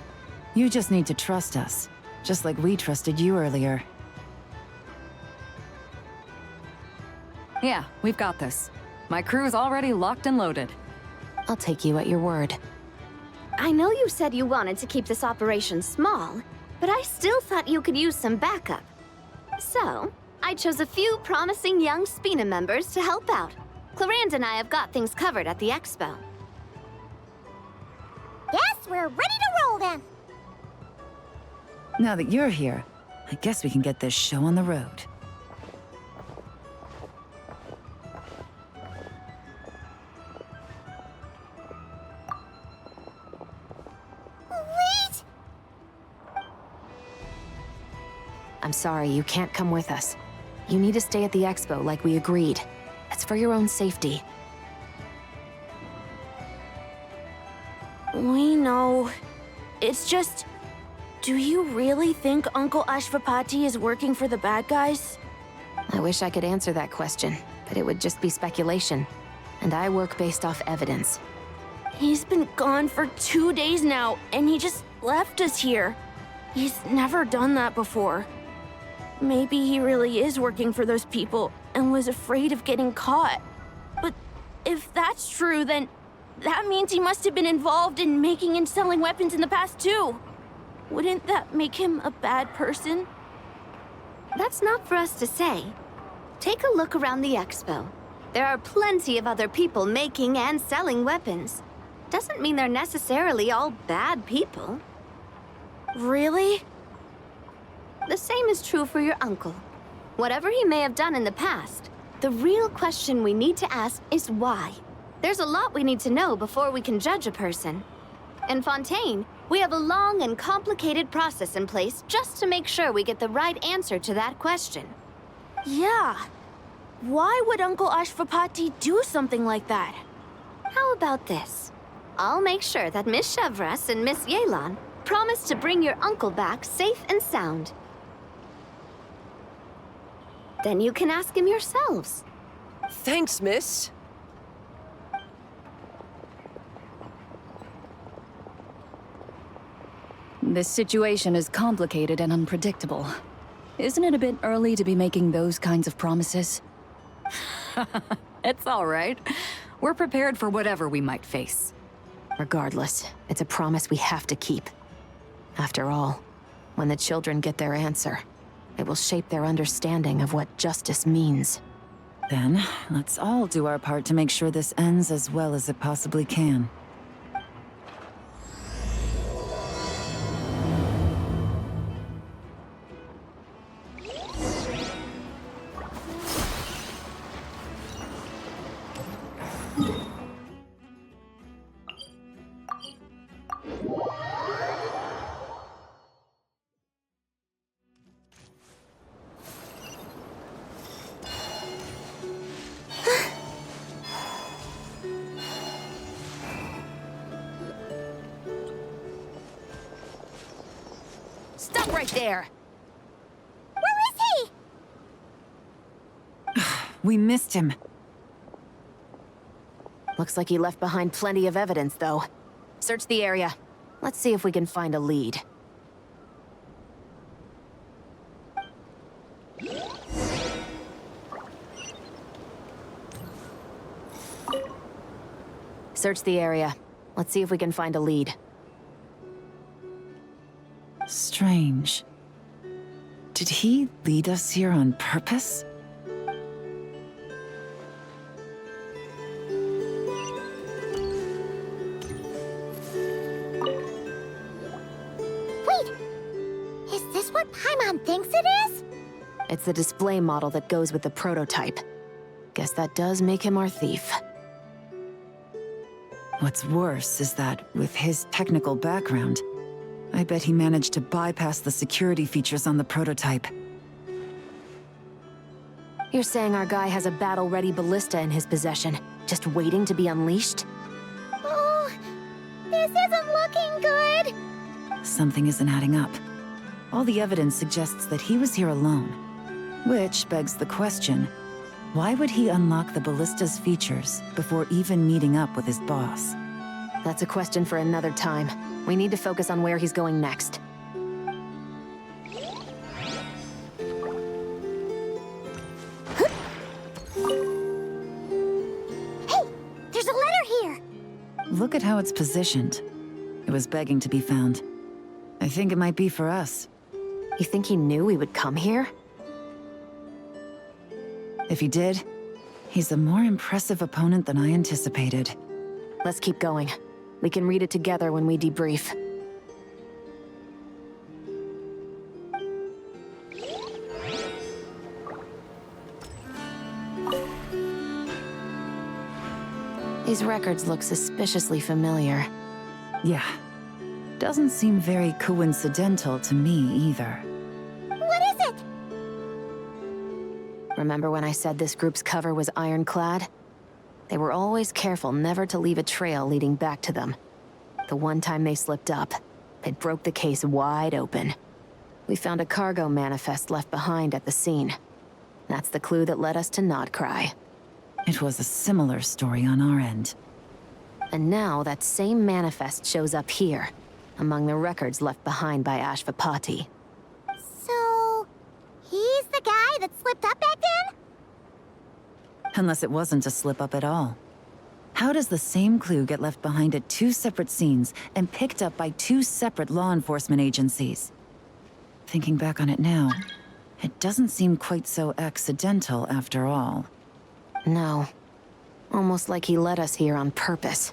You just need to trust us, just like we trusted you earlier. Yeah, we've got this. My crew's already locked and loaded. I'll take you at your word. I know you said you wanted to keep this operation small, but I still thought you could use some backup. So, I chose a few promising young Spina members to help out. Clarand and I have got things covered at the expo. Yes, we're ready to roll then. Now that you're here, I guess we can get this show on the road. Wait! I'm sorry, you can't come with us. You need to stay at the expo like we agreed. It's for your own safety. We know. It's just... Do you really think Uncle Ashvapati is working for the bad guys? I wish I could answer that question, but it would just be speculation. And I work based off evidence. He's been gone for 2 days now, and he just left us here. He's never done that before. Maybe he really is working for those people and was afraid of getting caught. But if that's true, then that means he must have been involved in making and selling weapons in the past too. Wouldn't that make him a bad person? That's not for us to say. Take a look around the expo. There are plenty of other people making and selling weapons. Doesn't mean they're necessarily all bad people. Really? The same is true for your uncle. Whatever he may have done in the past, the real question we need to ask is why. There's a lot we need to know before we can judge a person. In Fontaine, we have a long and complicated process in place just to make sure we get the right answer to that question. Yeah. Why would Uncle Ashvapati do something like that? How about this? I'll make sure that Miss Chevras and Miss Yelan promise to bring your uncle back safe and sound. Then you can ask him yourselves. Thanks, miss. This situation is complicated and unpredictable. Isn't it a bit early to be making those kinds of promises? It's all right. We're prepared for whatever we might face. Regardless, it's a promise we have to keep. After all, when the children get their answer, it will shape their understanding of what justice means. Then, let's all do our part to make sure this ends as well as it possibly can. Stop right there! Where is he? We missed him. Looks like he left behind plenty of evidence, though. Search the area. Let's see if we can find a lead. Search the area. Let's see if we can find a lead. Strange. Did he lead us here on purpose? Wait! Is this what Paimon thinks it is? It's the display model that goes with the prototype. Guess that does make him our thief. What's worse is that, with his technical background, I bet he managed to bypass the security features on the prototype. You're saying our guy has a battle-ready ballista in his possession, just waiting to be unleashed? Oh, this isn't looking good. Something isn't adding up. All the evidence suggests that he was here alone. Which begs the question, why would he unlock the ballista's features before even meeting up with his boss? That's a question for another time. We need to focus on where he's going next. Hey, there's a letter here. Look at how it's positioned. It was begging to be found. I think it might be for us. You think he knew we would come here? If he did, he's a more impressive opponent than I anticipated. Let's keep going. We can read it together when we debrief. These records look suspiciously familiar. Yeah. Doesn't seem very coincidental to me either. What is it? Remember when I said this group's cover was ironclad? They were always careful never to leave a trail leading back to them. The one time they slipped up, it broke the case wide open. We found a cargo manifest left behind at the scene. That's the clue that led us to Nodcry. It was a similar story on our end. And now that same manifest shows up here, among the records left behind by Ashvapati. So, he's the guy that slipped up back then? Unless it wasn't a slip-up at all. How does the same clue get left behind at two separate scenes and picked up by two separate law enforcement agencies? Thinking back on it now, it doesn't seem quite so accidental after all. No. Almost like he led us here on purpose.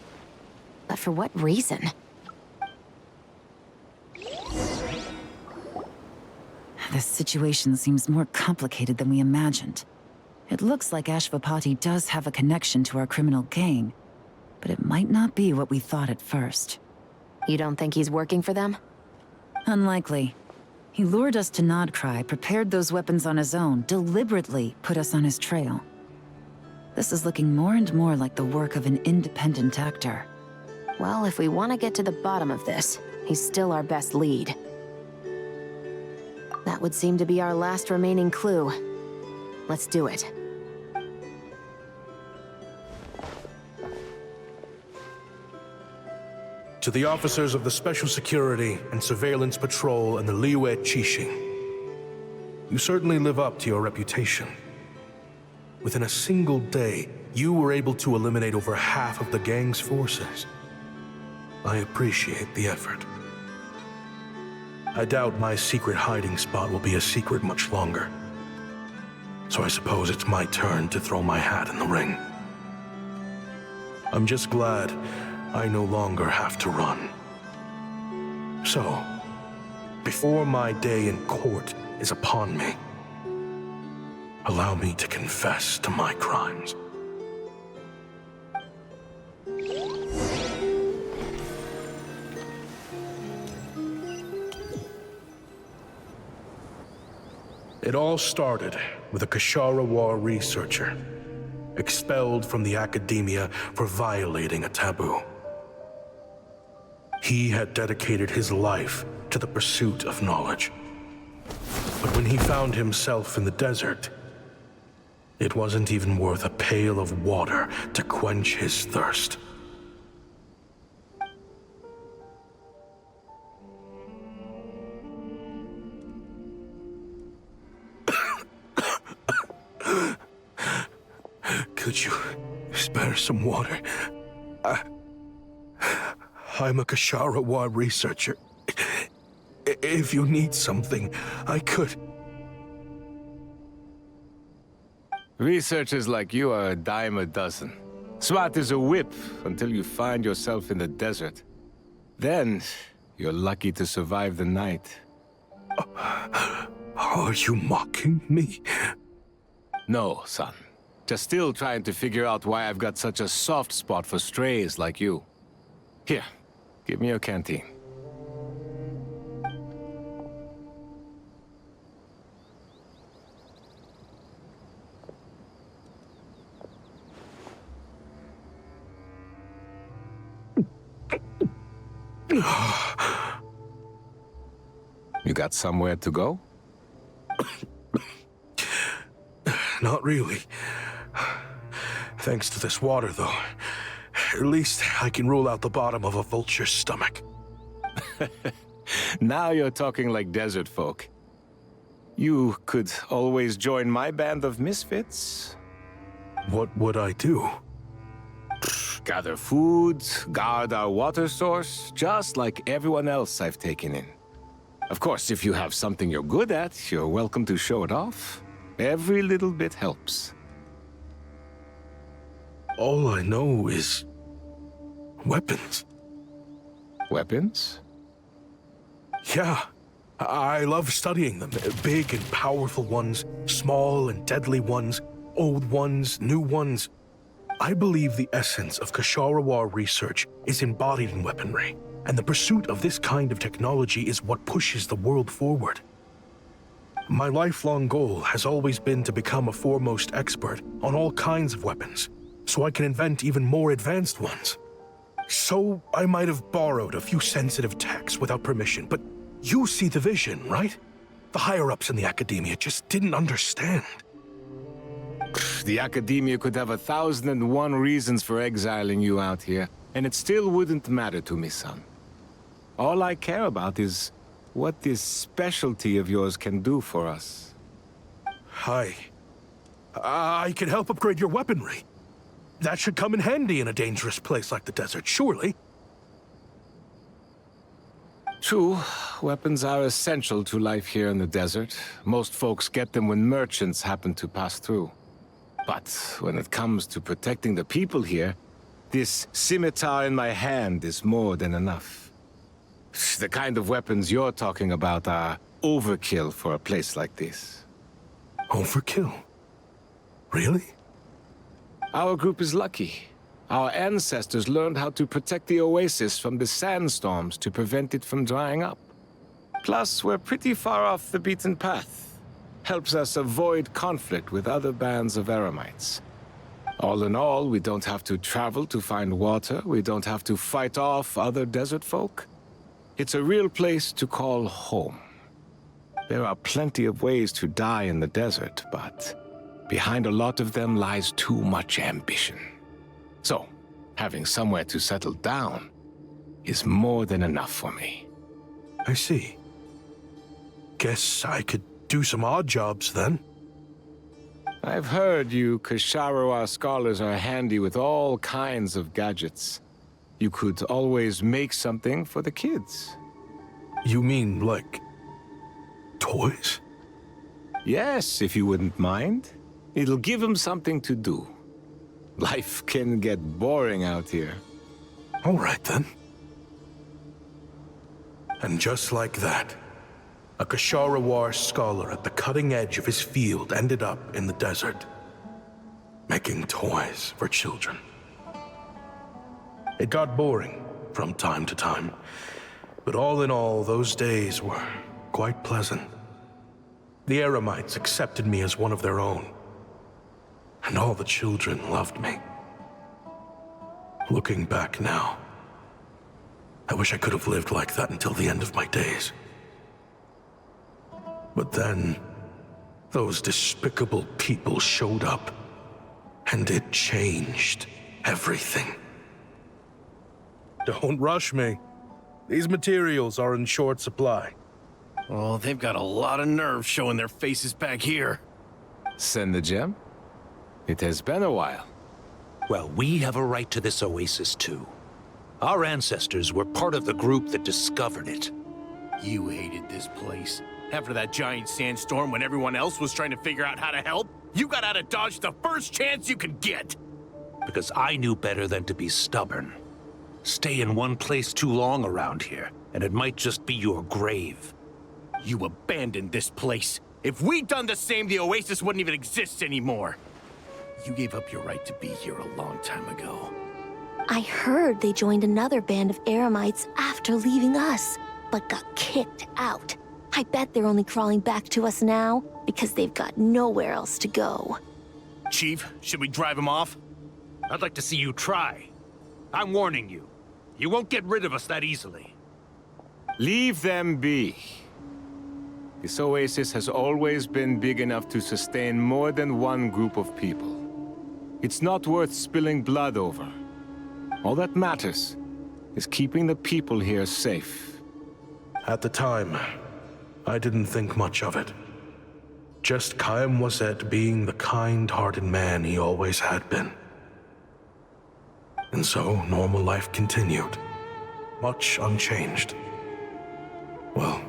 But for what reason? This situation seems more complicated than we imagined. It looks like Ashvapati does have a connection to our criminal gang, but it might not be what we thought at first. You don't think he's working for them? Unlikely. He lured us to Nodcry, prepared those weapons on his own, deliberately put us on his trail. This is looking more and more like the work of an independent actor. Well, if we want to get to the bottom of this, he's still our best lead. That would seem to be our last remaining clue. Let's do it. To the officers of the Special Security and Surveillance Patrol and the Liyue Qixing, you certainly live up to your reputation. Within a single day, you were able to eliminate over half of the gang's forces. I appreciate the effort. I doubt my secret hiding spot will be a secret much longer. So I suppose it's my turn to throw my hat in the ring. I'm just glad I no longer have to run. So, before my day in court is upon me, allow me to confess to my crimes. It all started with a Kashara War researcher, expelled from the academia for violating a taboo. He had dedicated his life to the pursuit of knowledge. But when he found himself in the desert, it wasn't even worth a pail of water to quench his thirst. Could you spare some water? I'm a Kashara War researcher. If you need something, I could. Researchers like you are a dime a dozen. Smart as a whip until you find yourself in the desert. Then, you're lucky to survive the night. Are you mocking me? No, son. Just still trying to figure out why I've got such a soft spot for strays like you. Here, give me your canteen. You got somewhere to go? Not really. Thanks to this water, though. At least I can rule out the bottom of a vulture's stomach. Now you're talking like desert folk. You could always join my band of misfits. What would I do? Gather food, guard our water source, just like everyone else I've taken in. Of course, if you have something you're good at, you're welcome to show it off. Every little bit helps. All I know is weapons. Weapons? Yeah. I love studying them. Big and powerful ones, small and deadly ones, old ones, new ones. I believe the essence of Kashara War research is embodied in weaponry, and the pursuit of this kind of technology is what pushes the world forward. My lifelong goal has always been to become a foremost expert on all kinds of weapons, so I can invent even more advanced ones. So I might have borrowed a few sensitive techs without permission, but you see the vision, right? The higher-ups in the academia just didn't understand. The academia could have 1,001 reasons for exiling you out here, and it still wouldn't matter to me, son. All I care about is what this specialty of yours can do for us. I can help upgrade your weaponry. That should come in handy in a dangerous place like the desert, surely. True, weapons are essential to life here in the desert. Most folks get them when merchants happen to pass through. But when it comes to protecting the people here, this scimitar in my hand is more than enough. The kind of weapons you're talking about are overkill for a place like this. Overkill? Really? Our group is lucky. Our ancestors learned how to protect the oasis from the sandstorms to prevent it from drying up. Plus, we're pretty far off the beaten path. Helps us avoid conflict with other bands of eremites. All in all, we don't have to travel to find water. We don't have to fight off other desert folk. It's a real place to call home. There are plenty of ways to die in the desert, but behind a lot of them lies too much ambition. So, having somewhere to settle down, is more than enough for me. I see. Guess I could do some odd jobs then. I've heard you Kasharawa scholars are handy with all kinds of gadgets. You could always make something for the kids. You mean, like, toys? Yes, if you wouldn't mind. It'll give them something to do. Life can get boring out here. All right, then. And just like that, a Kasharawar scholar at the cutting edge of his field ended up in the desert, making toys for children. It got boring from time to time, but all in all, those days were quite pleasant. The Eremites accepted me as one of their own, and all the children loved me. Looking back now, I wish I could have lived like that until the end of my days. But then, those despicable people showed up, and it changed everything. Don't rush me. These materials are in short supply. Oh, they've got a lot of nerve showing their faces back here. Send the gem? It has been a while. Well, we have a right to this oasis too. Our ancestors were part of the group that discovered it. You hated this place. After that giant sandstorm when everyone else was trying to figure out how to help, you got out of Dodge the first chance you could get. Because I knew better than to be stubborn. Stay in one place too long around here, and it might just be your grave. You abandoned this place. If we'd done the same, the oasis wouldn't even exist anymore. You gave up your right to be here a long time ago. I heard they joined another band of Eremites after leaving us, but got kicked out. I bet they're only crawling back to us now because they've got nowhere else to go. Chief, should we drive him off? I'd like to see you try. I'm warning you. You won't get rid of us that easily. Leave them be. This oasis has always been big enough to sustain more than one group of people. It's not worth spilling blood over. All that matters is keeping the people here safe. At the time, I didn't think much of it. Just Chaim Wazet being the kind-hearted man he always had been. And so, normal life continued, much unchanged. Well,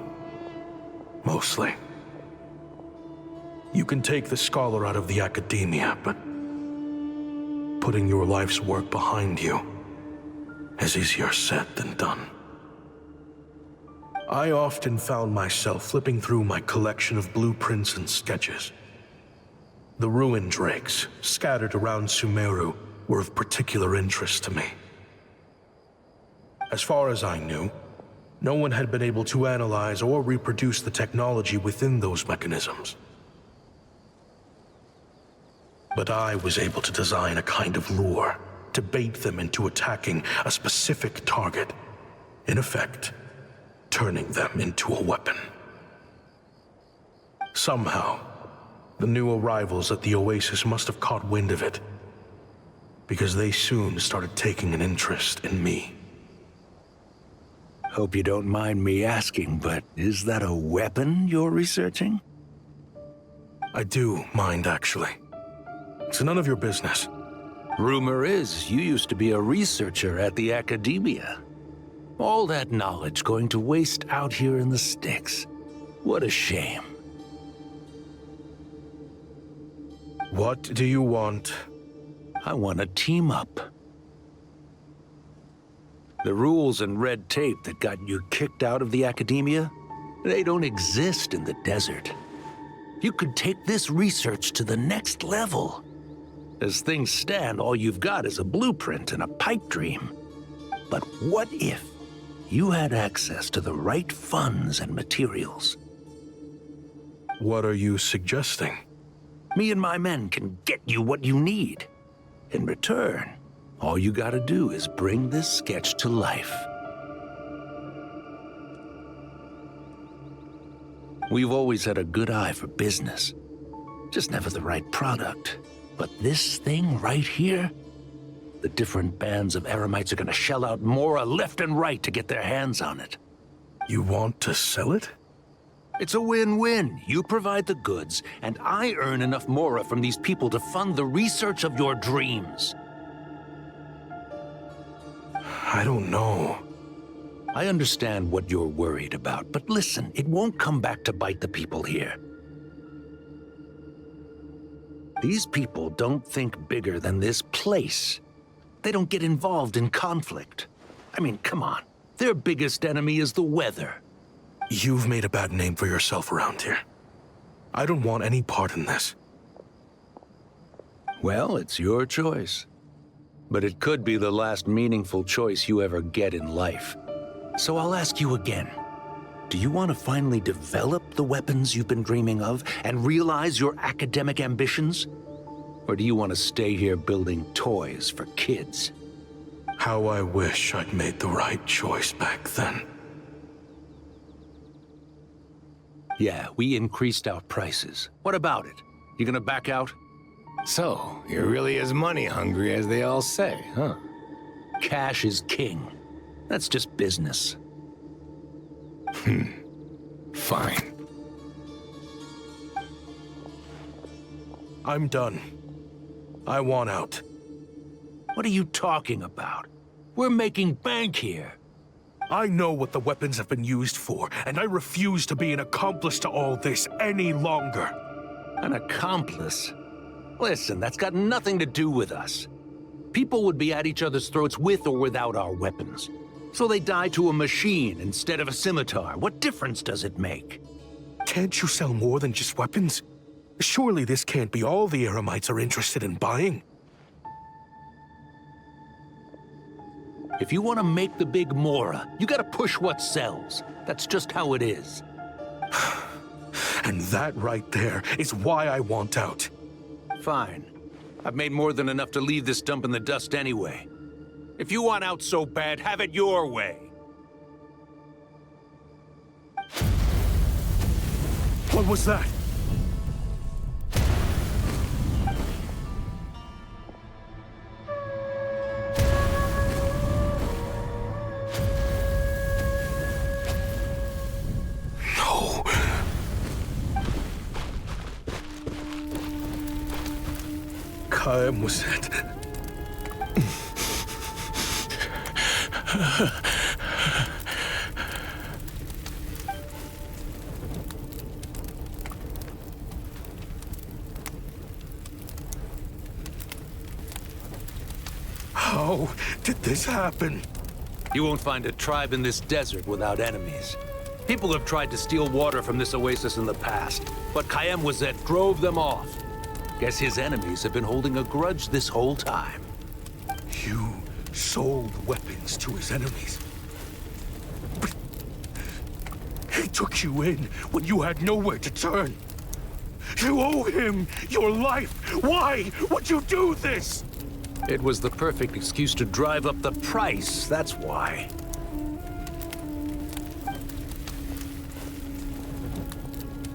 mostly. You can take the scholar out of the academia, but putting your life's work behind you is easier said than done. I often found myself flipping through my collection of blueprints and sketches. The ruin drakes scattered around Sumeru were of particular interest to me. As far as I knew, no one had been able to analyze or reproduce the technology within those mechanisms. But I was able to design a kind of lure to bait them into attacking a specific target, in effect, turning them into a weapon. Somehow, the new arrivals at the oasis must have caught wind of it, because they soon started taking an interest in me. Hope you don't mind me asking, but is that a weapon you're researching? I do mind, actually. It's none of your business. Rumor is you used to be a researcher at the academia. All that knowledge going to waste out here in the sticks. What a shame. What do you want? I want to team up. The rules and red tape that got you kicked out of the academia, they don't exist in the desert. You could take this research to the next level. As things stand, all you've got is a blueprint and a pipe dream. But what if you had access to the right funds and materials? What are you suggesting? Me and my men can get you what you need. In return, all you gotta do is bring this sketch to life. We've always had a good eye for business. Just never the right product. But this thing right here, The different bands of Eremites are gonna shell out Mora left and right to get their hands on it. You want to sell it? It's a win-win. You provide the goods, and I earn enough Mora from these people to fund the research of your dreams. I don't know. I understand what you're worried about, but listen, it won't come back to bite the people here. These people don't think bigger than this place. They don't get involved in conflict. I mean, come on. Their biggest enemy is the weather. You've made a bad name for yourself around here. I don't want any part in this. Well, it's your choice. But it could be the last meaningful choice you ever get in life. So I'll ask you again. Do you want to finally develop the weapons you've been dreaming of and realize your academic ambitions? Or do you want to stay here building toys for kids? How I wish I'd made the right choice back then. Yeah, we increased our prices. What about it? You gonna back out? So, you're really as money hungry as they all say, huh? Cash is king. That's just business. Fine. I'm done. I want out. What are you talking about? We're making bank here. I know what the weapons have been used for, and I refuse to be an accomplice to all this any longer. An accomplice? Listen, that's got nothing to do with us. People would be at each other's throats with or without our weapons. So they die to a machine instead of a scimitar. What difference does it make? Can't you sell more than just weapons? Surely this can't be all the Eremites are interested in buying. If you want to make the big Mora, you gotta push what sells. That's just how it is. And that right there is why I want out. Fine. I've made more than enough to leave this dump in the dust anyway. If you want out so bad, have it your way. What was that? No. Kaem was it? How did this happen? You won't find a tribe in this desert without enemies. People have tried to steal water from this oasis in the past, but Kaem Wazet drove them off. Guess his enemies have been holding a grudge this whole time. You sold weapons to his enemies. But he took you in when you had nowhere to turn. You owe him your life. Why would you do this? It was the perfect excuse to drive up the price, that's why.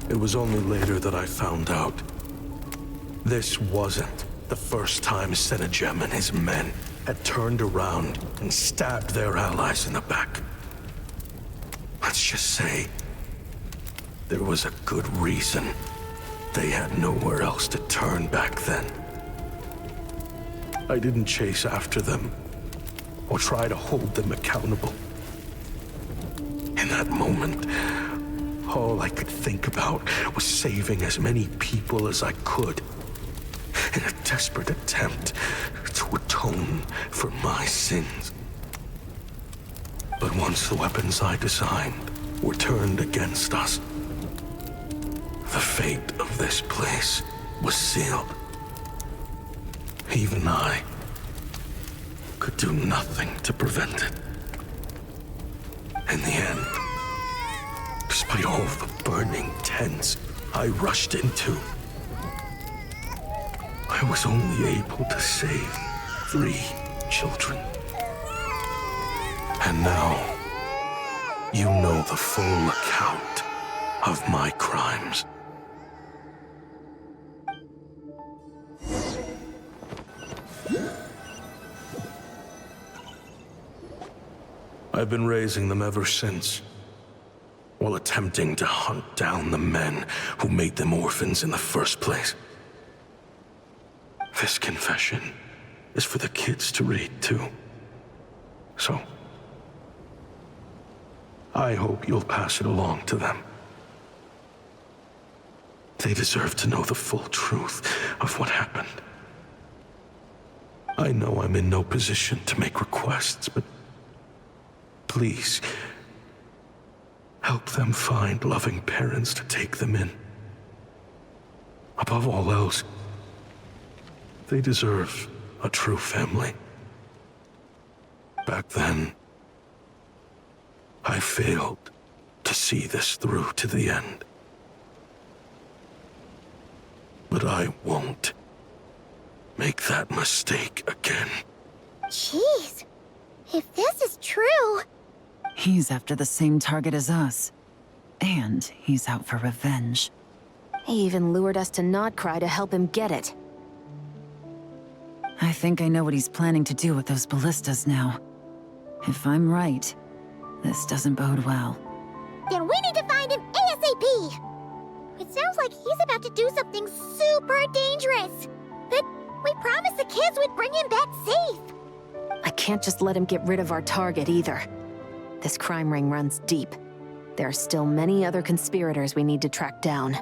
It was only later that I found out. This wasn't the first time Senegem and his men had turned around and stabbed their allies in the back. Let's just say, there was a good reason they had nowhere else to turn back then. I didn't chase after them or try to hold them accountable. In that moment, all I could think about was saving as many people as I could in a desperate attempt to atone for my sins. But once the weapons I designed were turned against us, the fate of this place was sealed. Even I could do nothing to prevent it. In the end, despite all the burning tents I rushed into, I was only able to save 3 children. And now, you know the full account of my crimes. I've been raising them ever since, while attempting to hunt down the men who made them orphans in the first place. This confession is for the kids to read, too. So, I hope you'll pass it along to them. They deserve to know the full truth of what happened. I know I'm in no position to make requests, but please, help them find loving parents to take them in. Above all else, they deserve a true family. Back then, I failed to see this through to the end. But I won't make that mistake again. Jeez. If this is true... He's after the same target as us. And he's out for revenge. He even lured us to Notcry to help him get it. I think I know what he's planning to do with those ballistas now. If I'm right, this doesn't bode well. Then we need to find him ASAP! It sounds like he's about to do something super dangerous. But we promised the kids we'd bring him back safe. I can't just let him get rid of our target either. This crime ring runs deep. There are still many other conspirators we need to track down.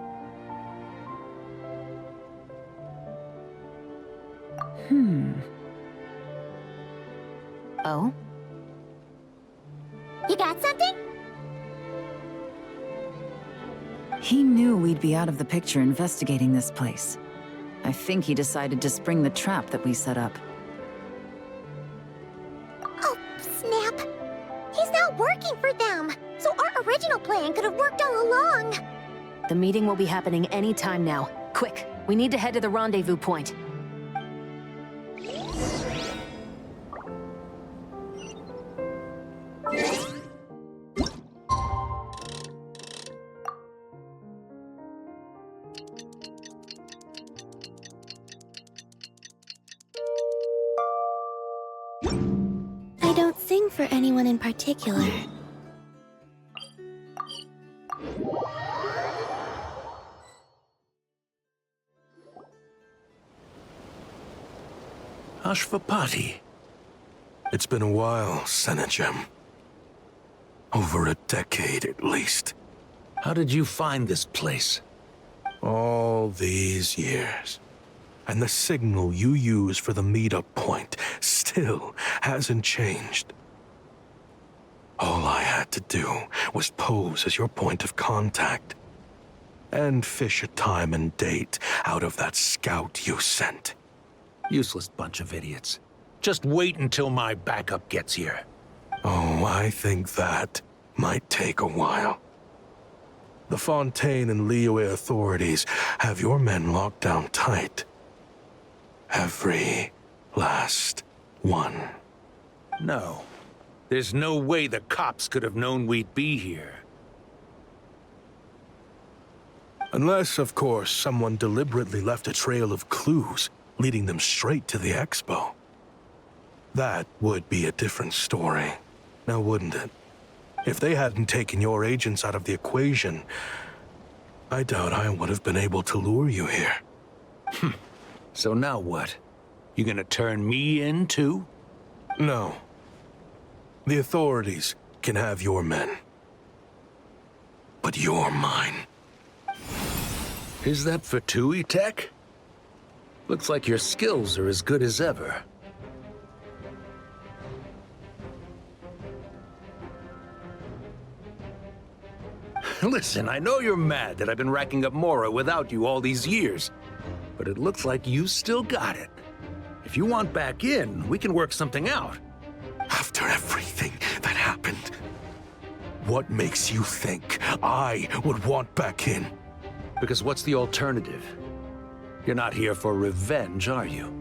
Oh? You got something? He knew we'd be out of the picture investigating this place. I think he decided to spring the trap that we set up. Oh, snap. He's not working for them. So our original plan could have worked all along. The meeting will be happening any time now. Quick, we need to head to the rendezvous point. I don't sing for anyone in particular. Ashvapati. It's been a while, Senegem. Over a decade, at least. How did you find this place? All these years. And the signal you use for the meetup point still hasn't changed. All I had to do was pose as your point of contact. And fish a time and date out of that scout you sent. Useless bunch of idiots. Just wait until my backup gets here. Oh, I think that might take a while. The Fontaine and Liyue authorities have your men locked down tight. Every last one. No. There's no way the cops could have known we'd be here. Unless, of course, someone deliberately left a trail of clues, leading them straight to the expo. That would be a different story, now wouldn't it? If they hadn't taken your agents out of the equation, I doubt I would have been able to lure you here. So now what? You gonna turn me in, too? No. The authorities can have your men. But you're mine. Is that Fatui tech? Looks like your skills are as good as ever. Listen, I know you're mad that I've been racking up Mora without you all these years, but it looks like you still got it. If you want back in, we can work something out. After everything that happened, what makes you think I would want back in? Because what's the alternative? You're not here for revenge, are you?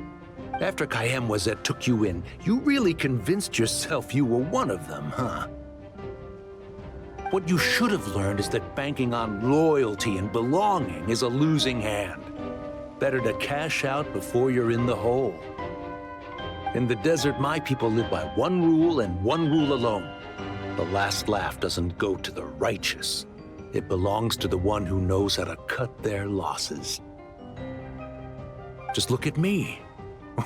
After Kayemwazet took you in, you really convinced yourself you were one of them, huh? What you should have learned is that banking on loyalty and belonging is a losing hand. Better to cash out before you're in the hole. In the desert, my people live by one rule and one rule alone. The last laugh doesn't go to the righteous. It belongs to the one who knows how to cut their losses. Just look at me.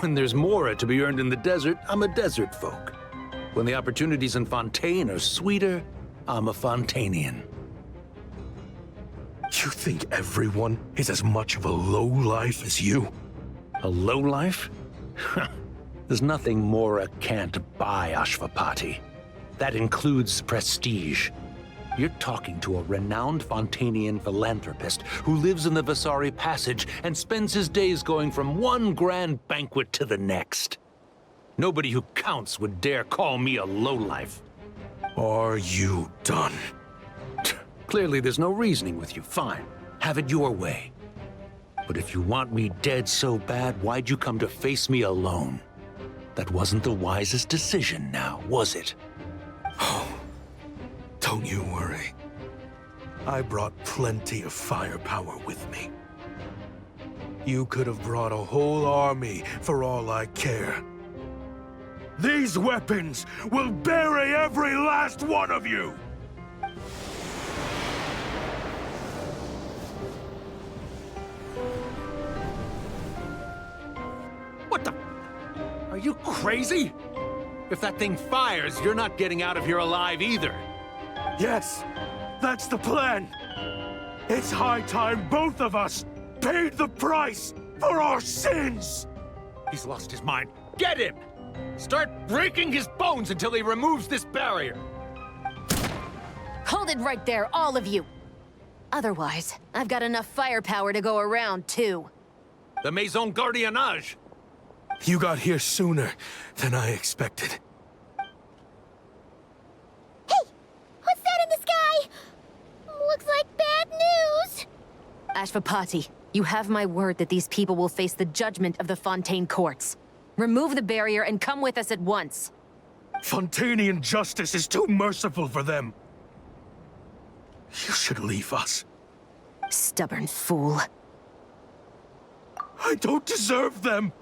When there's more to be earned in the desert, I'm a desert folk. When the opportunities in Fontaine are sweeter, I'm a Fontanian. You think everyone is as much of a lowlife as you? A lowlife? There's nothing Mora can't buy, Ashvapati. That includes prestige. You're talking to a renowned Fontanian philanthropist who lives in the Vasari Passage and spends his days going from one grand banquet to the next. Nobody who counts would dare call me a lowlife. Are you done? Clearly there's no reasoning with you. Fine. Have it your way. But if you want me dead so bad, why'd you come to face me alone? That wasn't the wisest decision now, was it? Oh, don't you worry. I brought plenty of firepower with me. You could have brought a whole army for all I care. These weapons will bury every last one of you! What the? Are you crazy? If that thing fires, you're not getting out of here alive either. Yes, that's the plan. It's high time both of us paid the price for our sins! He's lost his mind. Get him! Start breaking his bones until he removes this barrier. Hold it right there, all of you. Otherwise, I've got enough firepower to go around, too. The Maison Gardiennage! You got here sooner than I expected. Hey! What's that in the sky? Looks like bad news! Ashvapati, you have my word that these people will face the judgment of the Fontaine courts. Remove the barrier and come with us at once. Fontanian justice is too merciful for them. You should leave us. Stubborn fool. I don't deserve them.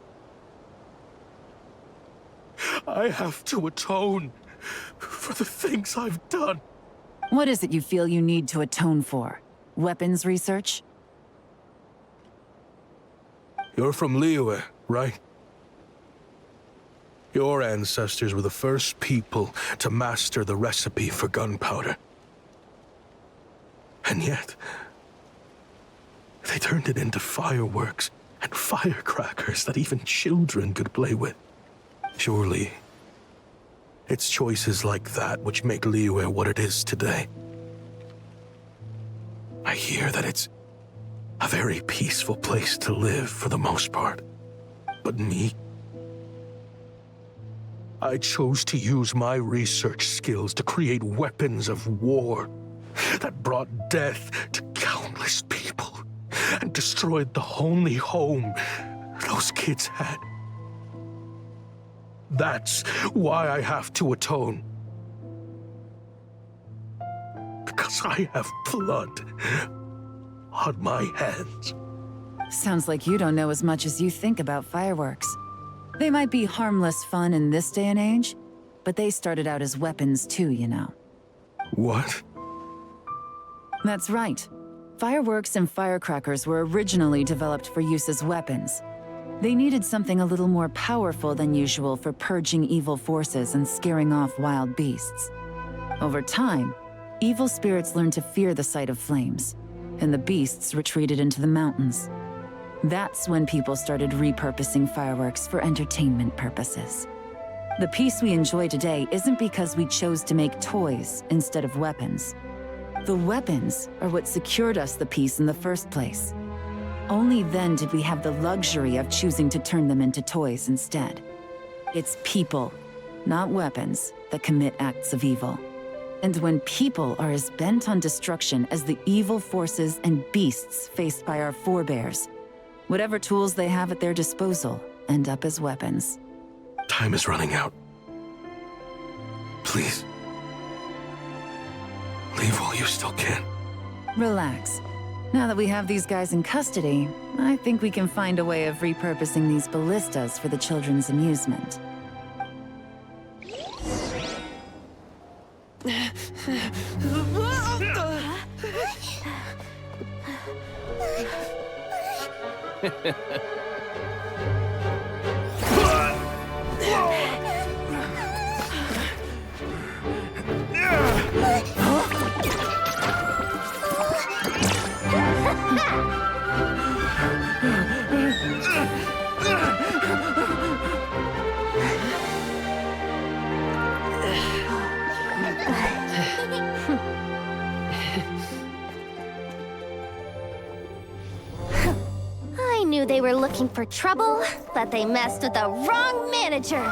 I have to atone for the things I've done. What is it you feel you need to atone for? Weapons research? You're from Liyue, right? Your ancestors were the first people to master the recipe for gunpowder. And yet, they turned it into fireworks and firecrackers that even children could play with. Surely, it's choices like that which make Liyue what it is today. I hear that it's a very peaceful place to live for the most part. But me, I chose to use my research skills to create weapons of war that brought death to countless people and destroyed the only home those kids had. That's why I have to atone. Because I have blood on my hands. Sounds like you don't know as much as you think about fireworks. They might be harmless fun in this day and age, but they started out as weapons too, you know. What? That's right. Fireworks and firecrackers were originally developed for use as weapons. They needed something a little more powerful than usual for purging evil forces and scaring off wild beasts. Over time, evil spirits learned to fear the sight of flames, and the beasts retreated into the mountains. That's when people started repurposing fireworks for entertainment purposes. The peace we enjoy today isn't because we chose to make toys instead of weapons. The weapons are what secured us the peace in the first place. Only then did we have the luxury of choosing to turn them into toys instead. It's people, not weapons, that commit acts of evil. And when people are as bent on destruction as the evil forces and beasts faced by our forebears, whatever tools they have at their disposal end up as weapons. Time is running out. Please. Leave while you still can. Relax. Now that we have these guys in custody, I think we can find a way of repurposing these ballistas for the children's amusement. I knew they were looking for trouble, but they messed with the wrong manager.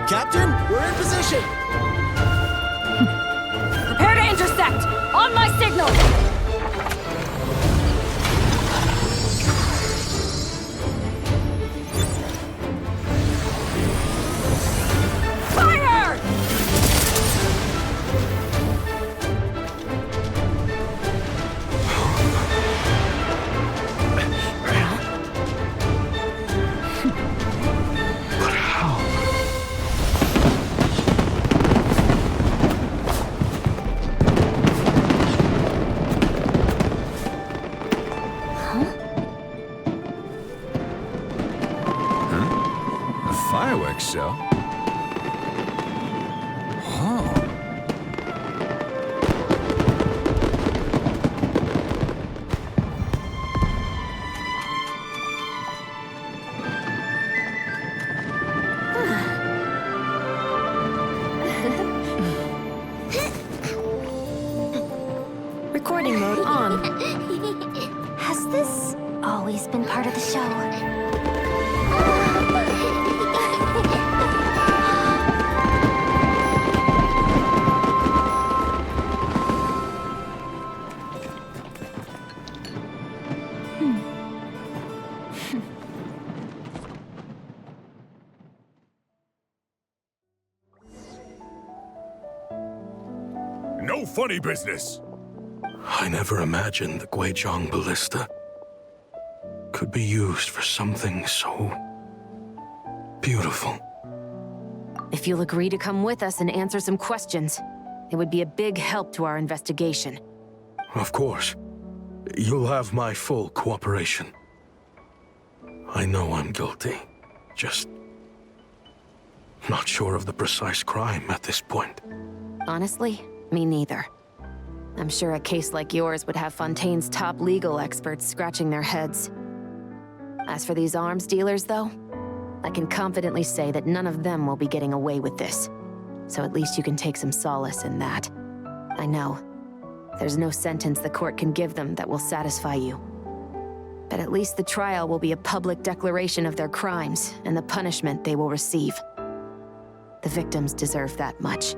Captain, we're in position! Prepare to intersect! On my signal! Fire! Fireworks show? Oh. Recording mode on. Has this always been part of the show? No funny business! I never imagined the Guizhong Ballista could be used for something so beautiful. If you'll agree to come with us and answer some questions, it would be a big help to our investigation. Of course. You'll have my full cooperation. I know I'm guilty. Just not sure of the precise crime at this point. Honestly, me neither. I'm sure a case like yours would have Fontaine's top legal experts scratching their heads. As for these arms dealers, though, I can confidently say that none of them will be getting away with this. So at least you can take some solace in that. I know. There's no sentence the court can give them that will satisfy you. But at least the trial will be a public declaration of their crimes and the punishment they will receive. The victims deserve that much.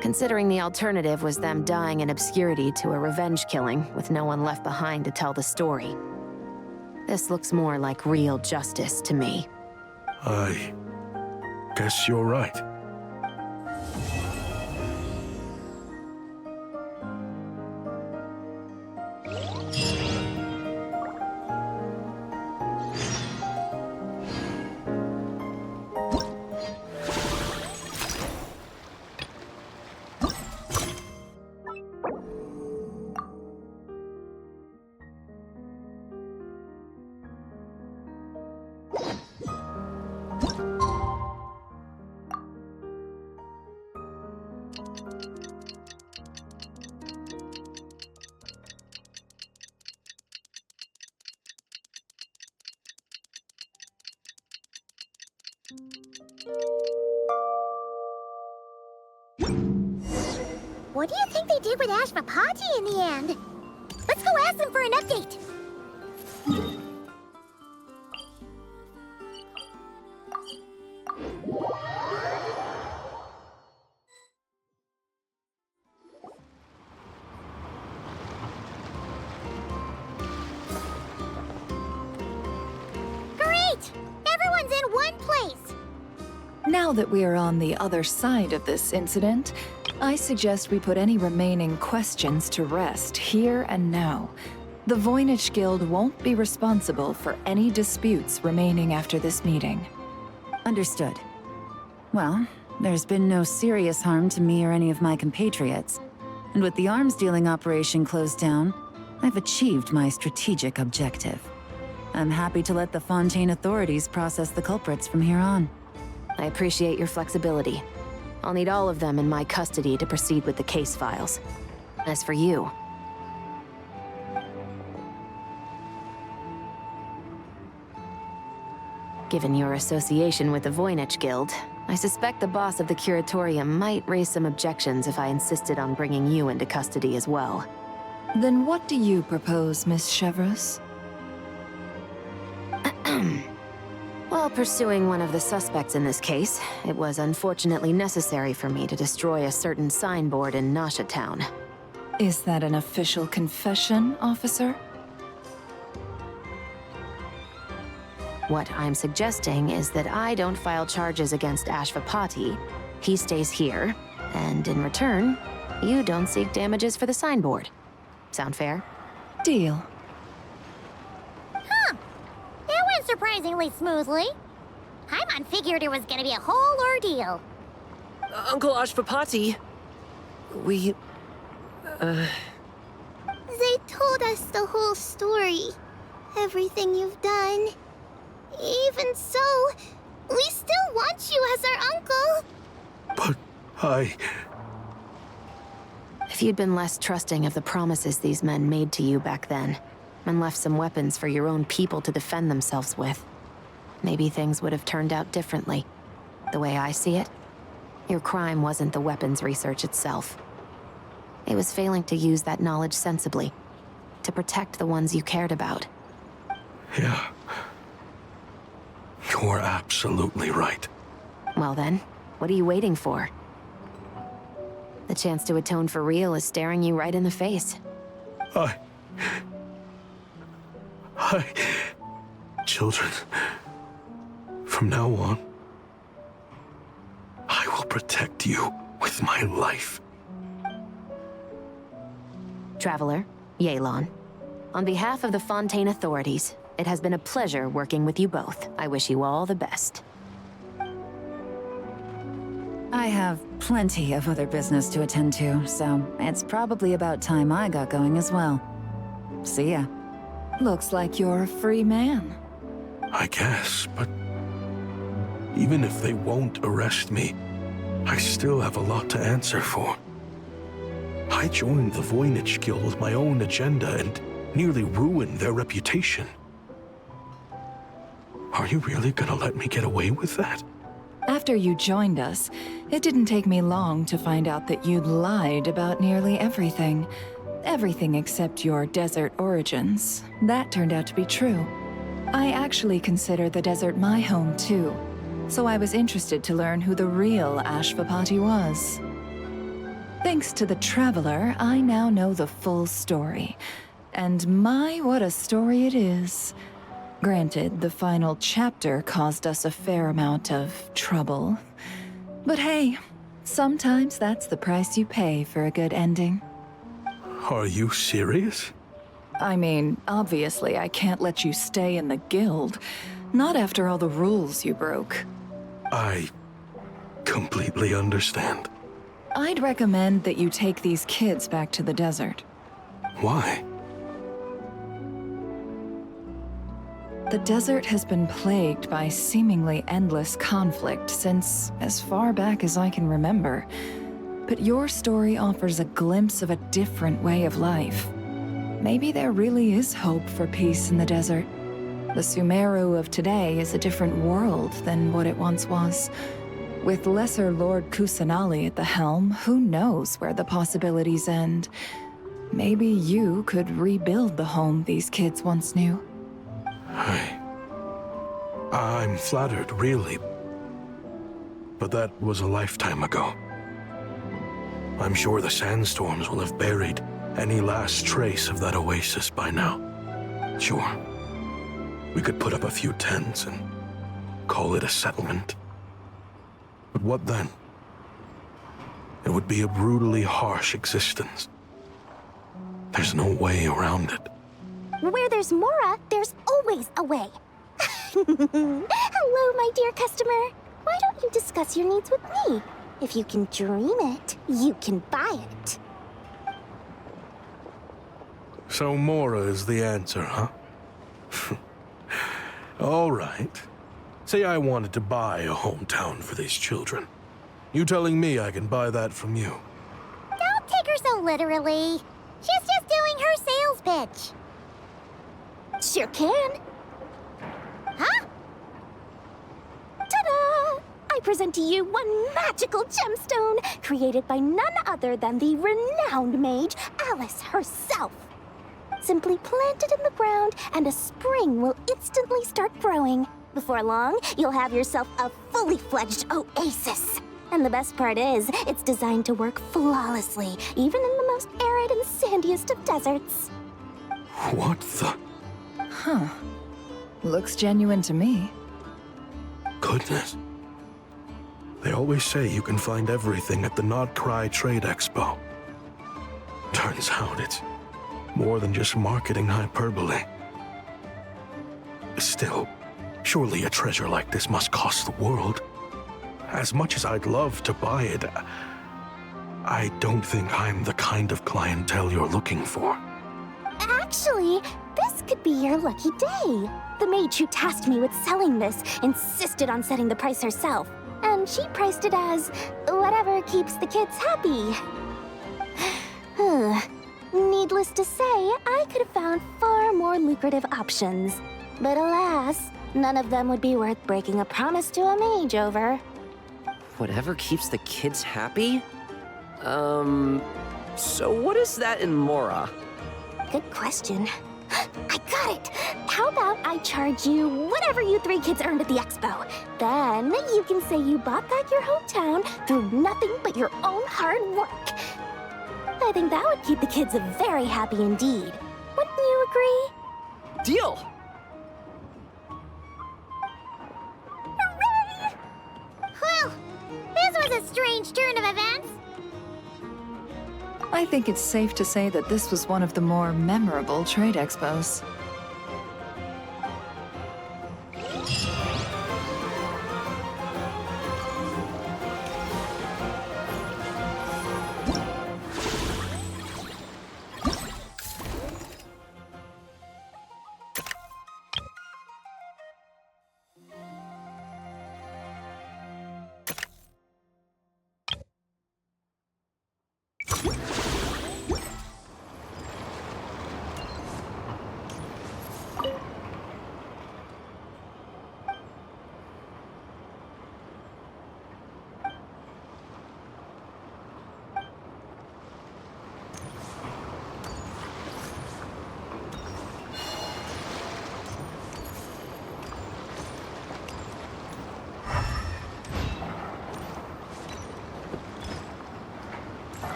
Considering the alternative was them dying in obscurity to a revenge killing with no one left behind to tell the story. This looks more like real justice to me. I guess you're right. What do you think they did with Ashvapati in the end? Let's go ask them for an update. Great! Everyone's in one place! Now that we are on the other side of this incident, I suggest we put any remaining questions to rest here and now. The Voynich Guild won't be responsible for any disputes remaining after this meeting. Understood. Well, there's been no serious harm to me or any of my compatriots. And with the arms dealing operation closed down, I've achieved my strategic objective. I'm happy to let the Fontaine authorities process the culprits from here on. I appreciate your flexibility. I'll need all of them in my custody to proceed with the case files. As for you... Given your association with the Voynich Guild, I suspect the boss of the Curatorium might raise some objections if I insisted on bringing you into custody as well. Then what do you propose, Miss Chevreuse? While pursuing one of the suspects in this case, it was unfortunately necessary for me to destroy a certain signboard in Nasha Town. Is that an official confession, officer? What I'm suggesting is that I don't file charges against Ashvapati, he stays here, and in return, you don't seek damages for the signboard. Sound fair? Deal. Huh. That went surprisingly smoothly. Paimon figured it was gonna be a whole ordeal. Uncle Ashvapati, we... They told us the whole story. Everything you've done. Even so, we still want you as our uncle. But I... If you'd been less trusting of the promises these men made to you back then, and left some weapons for your own people to defend themselves with, maybe things would have turned out differently. The way I see it, your crime wasn't the weapons research itself. It was failing to use that knowledge sensibly, to protect the ones you cared about. Yeah. You're absolutely right. Well then, what are you waiting for? The chance to atone for real is staring you right in the face. Children, from now on, I will protect you with my life. Traveler, Yelan, on behalf of the Fontaine authorities, it has been a pleasure working with you both. I wish you all the best. I have plenty of other business to attend to, so it's probably about time I got going as well. See ya. Looks like you're a free man. I guess, but even if they won't arrest me, I still have a lot to answer for. I joined the Voynich Guild with my own agenda and nearly ruined their reputation. Are you really gonna let me get away with that? After you joined us, it didn't take me long to find out that you'd lied about nearly everything. Everything except your desert origins. That turned out to be true. I actually consider the desert my home too, so I was interested to learn who the real Ashvapati was. Thanks to the Traveler, I now know the full story. And my, what a story it is. Granted, the final chapter caused us a fair amount of trouble. But hey, sometimes that's the price you pay for a good ending. Are you serious? I mean, obviously I can't let you stay in the guild. Not after all the rules you broke. I completely understand. I'd recommend that you take these kids back to the desert. Why? The desert has been plagued by seemingly endless conflict since as far back as I can remember. But your story offers a glimpse of a different way of life. Maybe there really is hope for peace in the desert. The Sumeru of today is a different world than what it once was. With Lesser Lord Kusanali at the helm, who knows where the possibilities end? Maybe you could rebuild the home these kids once knew. I'm flattered, really. But that was a lifetime ago. I'm sure the sandstorms will have buried any last trace of that oasis by now. Sure, we could put up a few tents and call it a settlement. But what then? It would be a brutally harsh existence. There's no way around it. Where there's Mora, there's always a way. Hello, my dear customer. Why don't you discuss your needs with me? If you can dream it, you can buy it. So Mora is the answer, huh? All right. Say I wanted to buy a hometown for these children. You telling me I can buy that from you? Don't take her so literally. She's just doing her sales pitch. Sure can. Huh? Ta-da! I present to you one magical gemstone created by none other than the renowned mage Alice herself. Simply plant it in the ground and a spring will instantly start growing. Before long, you'll have yourself a fully fledged oasis. And the best part is, it's designed to work flawlessly, even in the most arid and sandiest of deserts. What the? Huh. Looks genuine to me. Goodness. They always say you can find everything at the Not Cry Trade Expo. Turns out it's more than just marketing hyperbole. Still, surely a treasure like this must cost the world. As much as I'd love to buy it, I don't think I'm the kind of clientele you're looking for. Actually, this could be your lucky day. The mage who tasked me with selling this insisted on setting the price herself, and she priced it as whatever keeps the kids happy. Needless to say, I could have found far more lucrative options. But alas, none of them would be worth breaking a promise to a mage over. Whatever keeps the kids happy? So what is that in Mora? Good question. I got it! How about I charge you whatever you three kids earned at the expo? Then you can say you bought back your hometown through nothing but your own hard work. I think that would keep the kids very happy indeed. Wouldn't you agree? Deal! Hooray! Well, this was a strange turn of events. I think it's safe to say that this was one of the more memorable trade expos.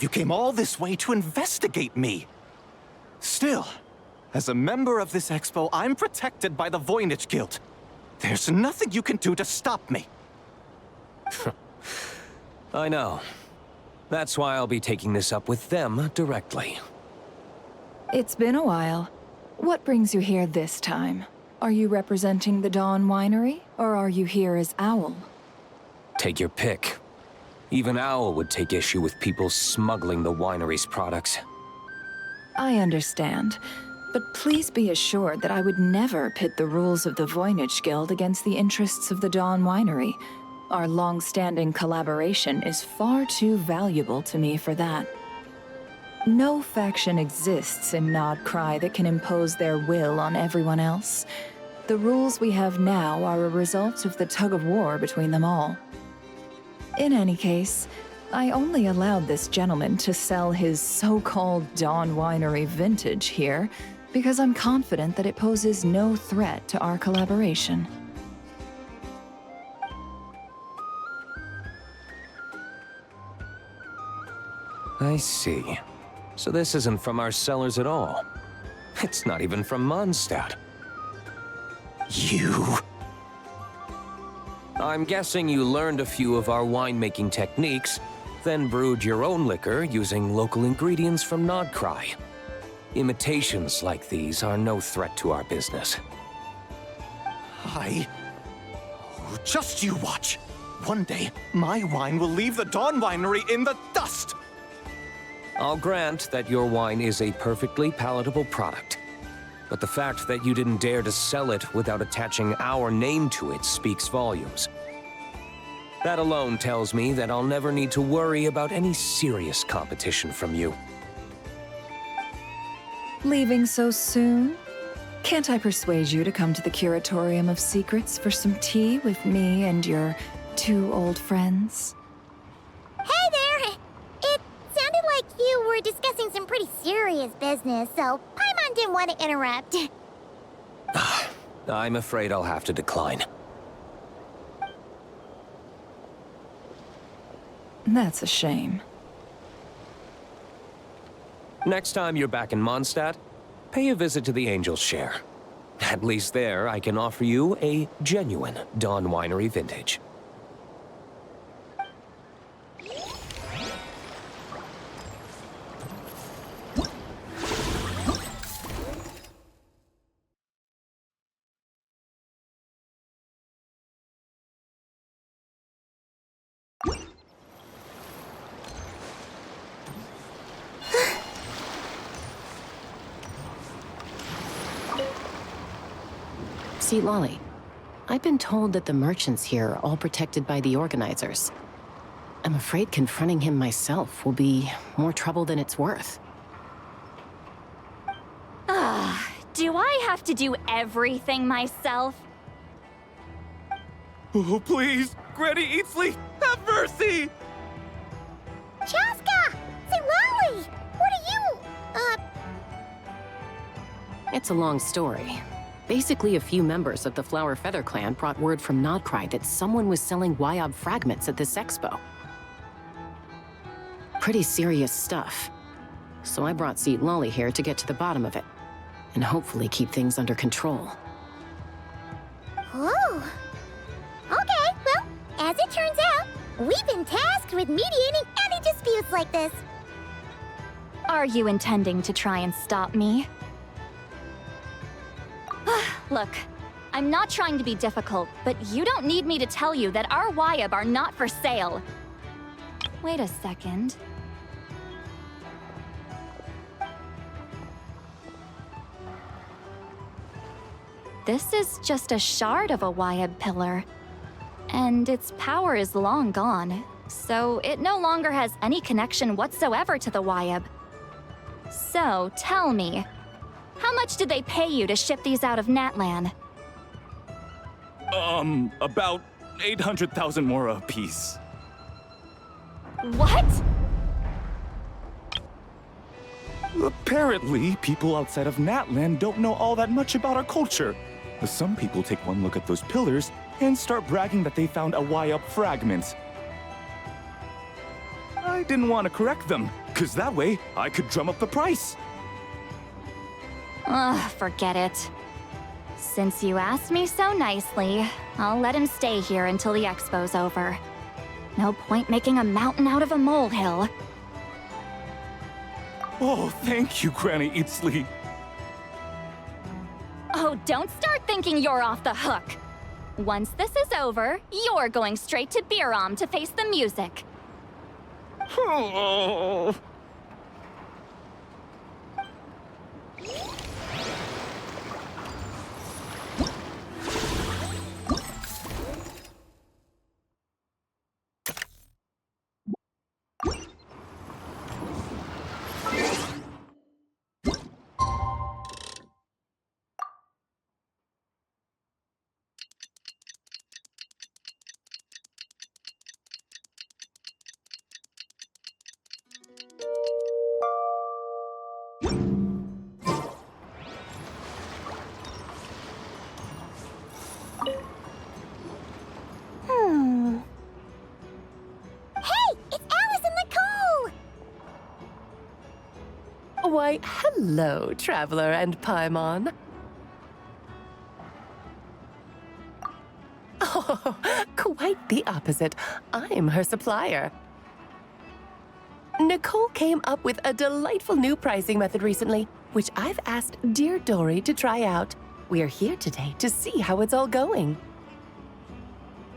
You came all this way to investigate me. Still, as a member of this expo, I'm protected by the Voynich Guild. There's nothing you can do to stop me. I know. That's why I'll be taking this up with them directly. It's been a while. What brings you here this time? Are you representing the Dawn Winery, or are you here as Owl? Take your pick. Even Owl would take issue with people smuggling the winery's products. I understand, but please be assured that I would never pit the rules of the Voynich Guild against the interests of the Dawn Winery. Our long-standing collaboration is far too valuable to me for that. No faction exists in Nodcry that can impose their will on everyone else. The rules we have now are a result of the tug-of-war between them all. In any case, I only allowed this gentleman to sell his so-called Dawn Winery vintage here because I'm confident that it poses no threat to our collaboration. I see. So this isn't from our cellars at all. It's not even from Mondstadt. You... I'm guessing you learned a few of our winemaking techniques, then brewed your own liquor using local ingredients from Nodcry. Imitations like these are no threat to our business. Just you watch. One day, my wine will leave the Dawn Winery in the dust! I'll grant that your wine is a perfectly palatable product. But the fact that you didn't dare to sell it without attaching our name to it speaks volumes. That alone tells me that I'll never need to worry about any serious competition from you. Leaving so soon? Can't I persuade you to come to the Curatorium of Secrets for some tea with me and your two old friends? Hey there! It sounded like you were discussing some pretty serious business, so Paimon didn't want to interrupt. I'm afraid I'll have to decline. That's a shame. Next time you're back in Mondstadt, pay a visit to the Angel's Share. At least there, I can offer you a genuine Dawn Winery vintage. See, Lolly, I've been told that the merchants here are all protected by the organizers. I'm afraid confronting him myself will be more trouble than it's worth. Do I have to do everything myself? Oh, please! Granny Eatsley, have mercy! Chaska! Say, Lolly! What are you, It's a long story. Basically, a few members of the Flower Feather clan brought word from Nodcry that someone was selling Wyob fragments at this expo. Pretty serious stuff. So I brought Seat Lolly here to get to the bottom of it, and hopefully keep things under control. Oh. Okay, well, as it turns out, we've been tasked with mediating any disputes like this. Are you intending to try and stop me? Look, I'm not trying to be difficult, but you don't need me to tell you that our Wyob are not for sale. Wait a second. This is just a shard of a Wyob pillar. And its power is long gone, so it no longer has any connection whatsoever to the Wyob. So, tell me, how much did they pay you to ship these out of Natlan? About 800,000 more apiece. What? Apparently, people outside of Natlan don't know all that much about our culture. Some people take one look at those pillars and start bragging that they found a Wyob fragment. I didn't want to correct them, because that way I could drum up the price. Ugh, forget it. Since you asked me so nicely, I'll let him stay here until the expo's over. No point making a mountain out of a molehill. Oh, thank you, Granny Eatsley. Oh, don't start thinking you're off the hook. Once this is over, you're going straight to Biram to face the music. Oh. Why, hello, Traveler and Paimon. Oh, quite the opposite. I'm her supplier. Nicole came up with a delightful new pricing method recently, which I've asked dear Dory to try out. We're here today to see how it's all going.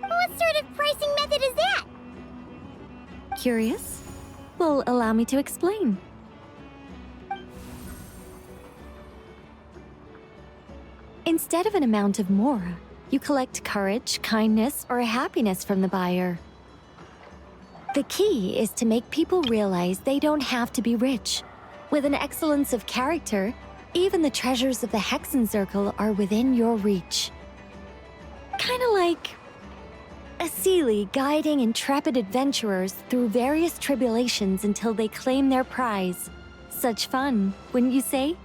What sort of pricing method is that? Curious? Well, allow me to explain. Instead of an amount of mora, you collect courage, kindness, or happiness from the buyer. The key is to make people realize they don't have to be rich. With an excellence of character, even the treasures of the Hexen Circle are within your reach. Kinda like a Sealy guiding intrepid adventurers through various tribulations until they claim their prize. Such fun, wouldn't you say?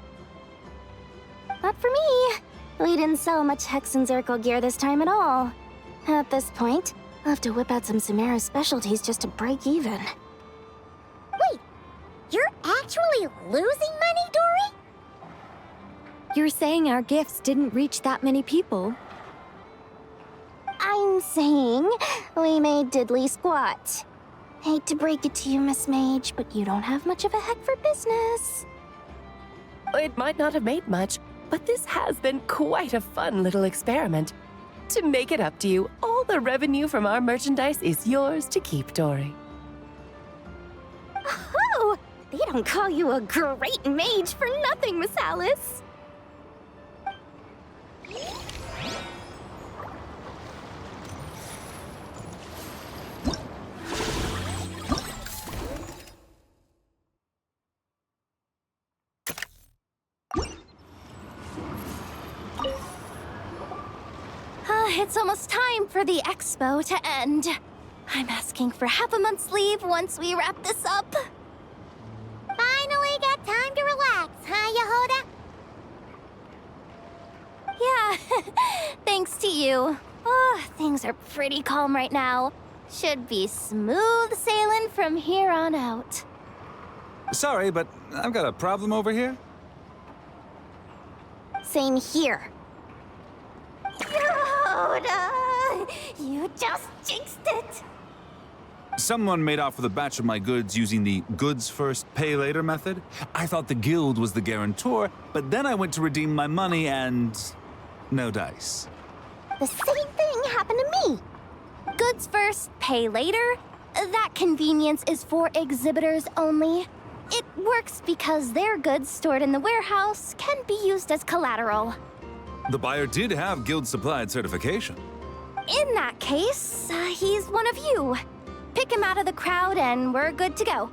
Not for me. We didn't sell much Hexen Circle gear this time at all. At this point, I'll have to whip out some Samara specialties just to break even. Wait, you're actually losing money, Dory? You're saying our gifts didn't reach that many people? I'm saying we made diddly squat. Hate to break it to you, Miss Mage, but you don't have much of a head for business. It might not have made much, but this has been quite a fun little experiment. To make it up to you, all the revenue from our merchandise is yours to keep, Dory. Oh, they don't call you a great mage for nothing, Miss Alice. It's almost time for the expo to end. I'm asking for half a month's leave once we wrap this up. Finally got time to relax, huh, Yehoda? Yeah, thanks to you. Oh, things are pretty calm right now. Should be smooth sailing from here on out. Sorry, but I've got a problem over here. Same here. Yehoda, you just jinxed it. Someone made off with a batch of my goods using the goods first, pay later method. I thought the guild was the guarantor, but then I went to redeem my money and no dice. The same thing happened to me. Goods first, pay later? That convenience is for exhibitors only. It works because their goods stored in the warehouse can be used as collateral. The buyer did have guild-supplied certification. In that case, he's one of you. Pick him out of the crowd and we're good to go.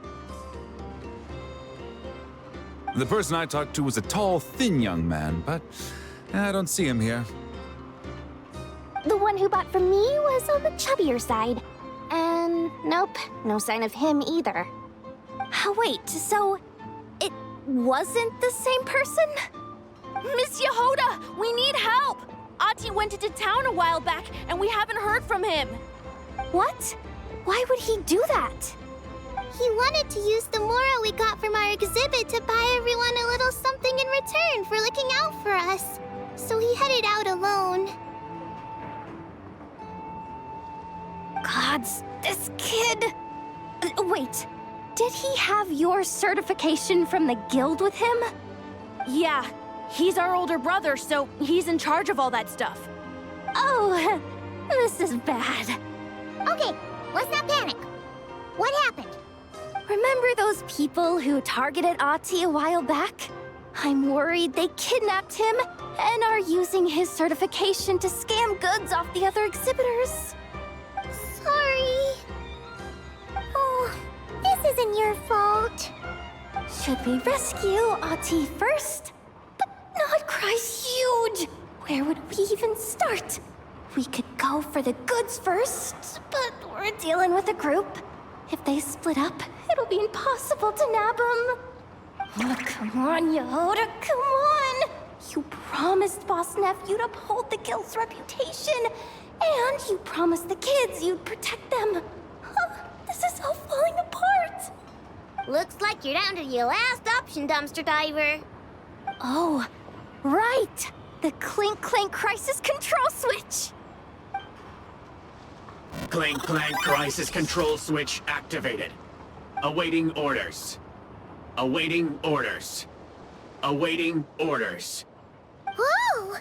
The person I talked to was a tall, thin young man, but I don't see him here. The one who bought from me was on the chubbier side. And nope, no sign of him either. Wait, so it wasn't the same person? Miss Yehoda, we need help! Ati went into town a while back, and we haven't heard from him. What? Why would he do that? He wanted to use the mora we got from our exhibit to buy everyone a little something in return for looking out for us. So he headed out alone. Gods, this kid... Wait, did he have your certification from the guild with him? Yeah, he's our older brother, so he's in charge of all that stuff. Oh, this is bad. Okay, let's not panic. What happened? Remember those people who targeted Ati a while back? I'm worried they kidnapped him and are using his certification to scam goods off the other exhibitors. Sorry. Oh, this isn't your fault. Should we rescue Ati first? But Nodcry's huge. Where would we even start? We could go for the goods first, but we're dealing with a group. If they split up, it'll be impossible to nab them. Oh, come on, Yehoda, come on! You promised Boss Nephew to uphold the guild's reputation, and you promised the kids you'd protect them. This is all falling apart. Looks like you're down to your last option, dumpster diver. Oh, right! The Clink Clank Crisis Control Switch! Clank Clank Crisis Control Switch activated. Awaiting orders. Awaiting orders. Awaiting orders. Whoa!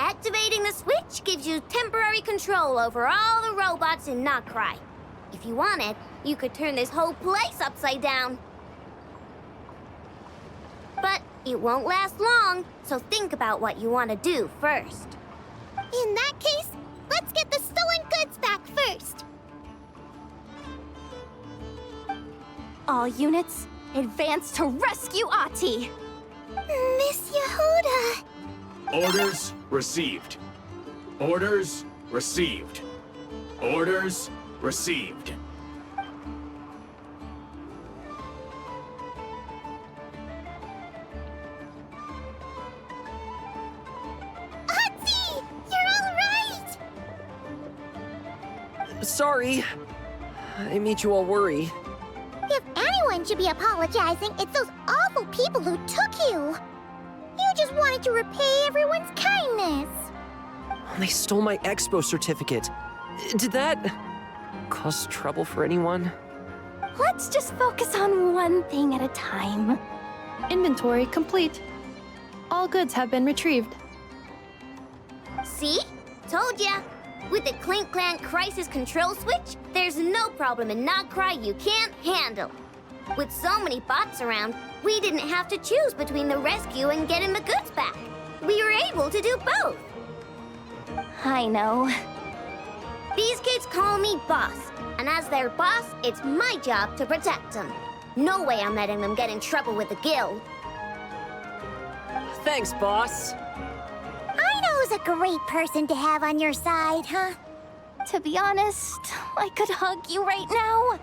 Activating the switch gives you temporary control over all the robots in Nocry. If you wanted, you could turn this whole place upside down. But it won't last long, so think about what you want to do first. In that case, let's get the stolen goods back first. All units, advance to rescue Ahti! Miss Yehuda! Orders received. Orders received. Orders received. Ahti! You're all right! Sorry. I made you all worry. If anyone should be apologizing, it's those awful people who took you. You just wanted to repay everyone's kindness. They stole my expo certificate. Did that cause trouble for anyone? Let's just focus on one thing at a time. Inventory complete. All goods have been retrieved. See? Told ya. With the Clink Clank Crisis Control Switch, there's no problem in Nocry you can't handle. With so many bots around, we didn't have to choose between the rescue and getting the goods back. We were able to do both. I know. These kids call me boss, and as their boss, it's my job to protect them. No way I'm letting them get in trouble with the guild. Thanks, boss. Ino's a great person to have on your side, huh? To be honest, I could hug you right now.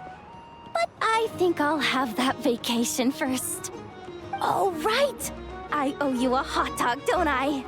But I think I'll have that vacation first. Oh, right! I owe you a hot dog, don't I?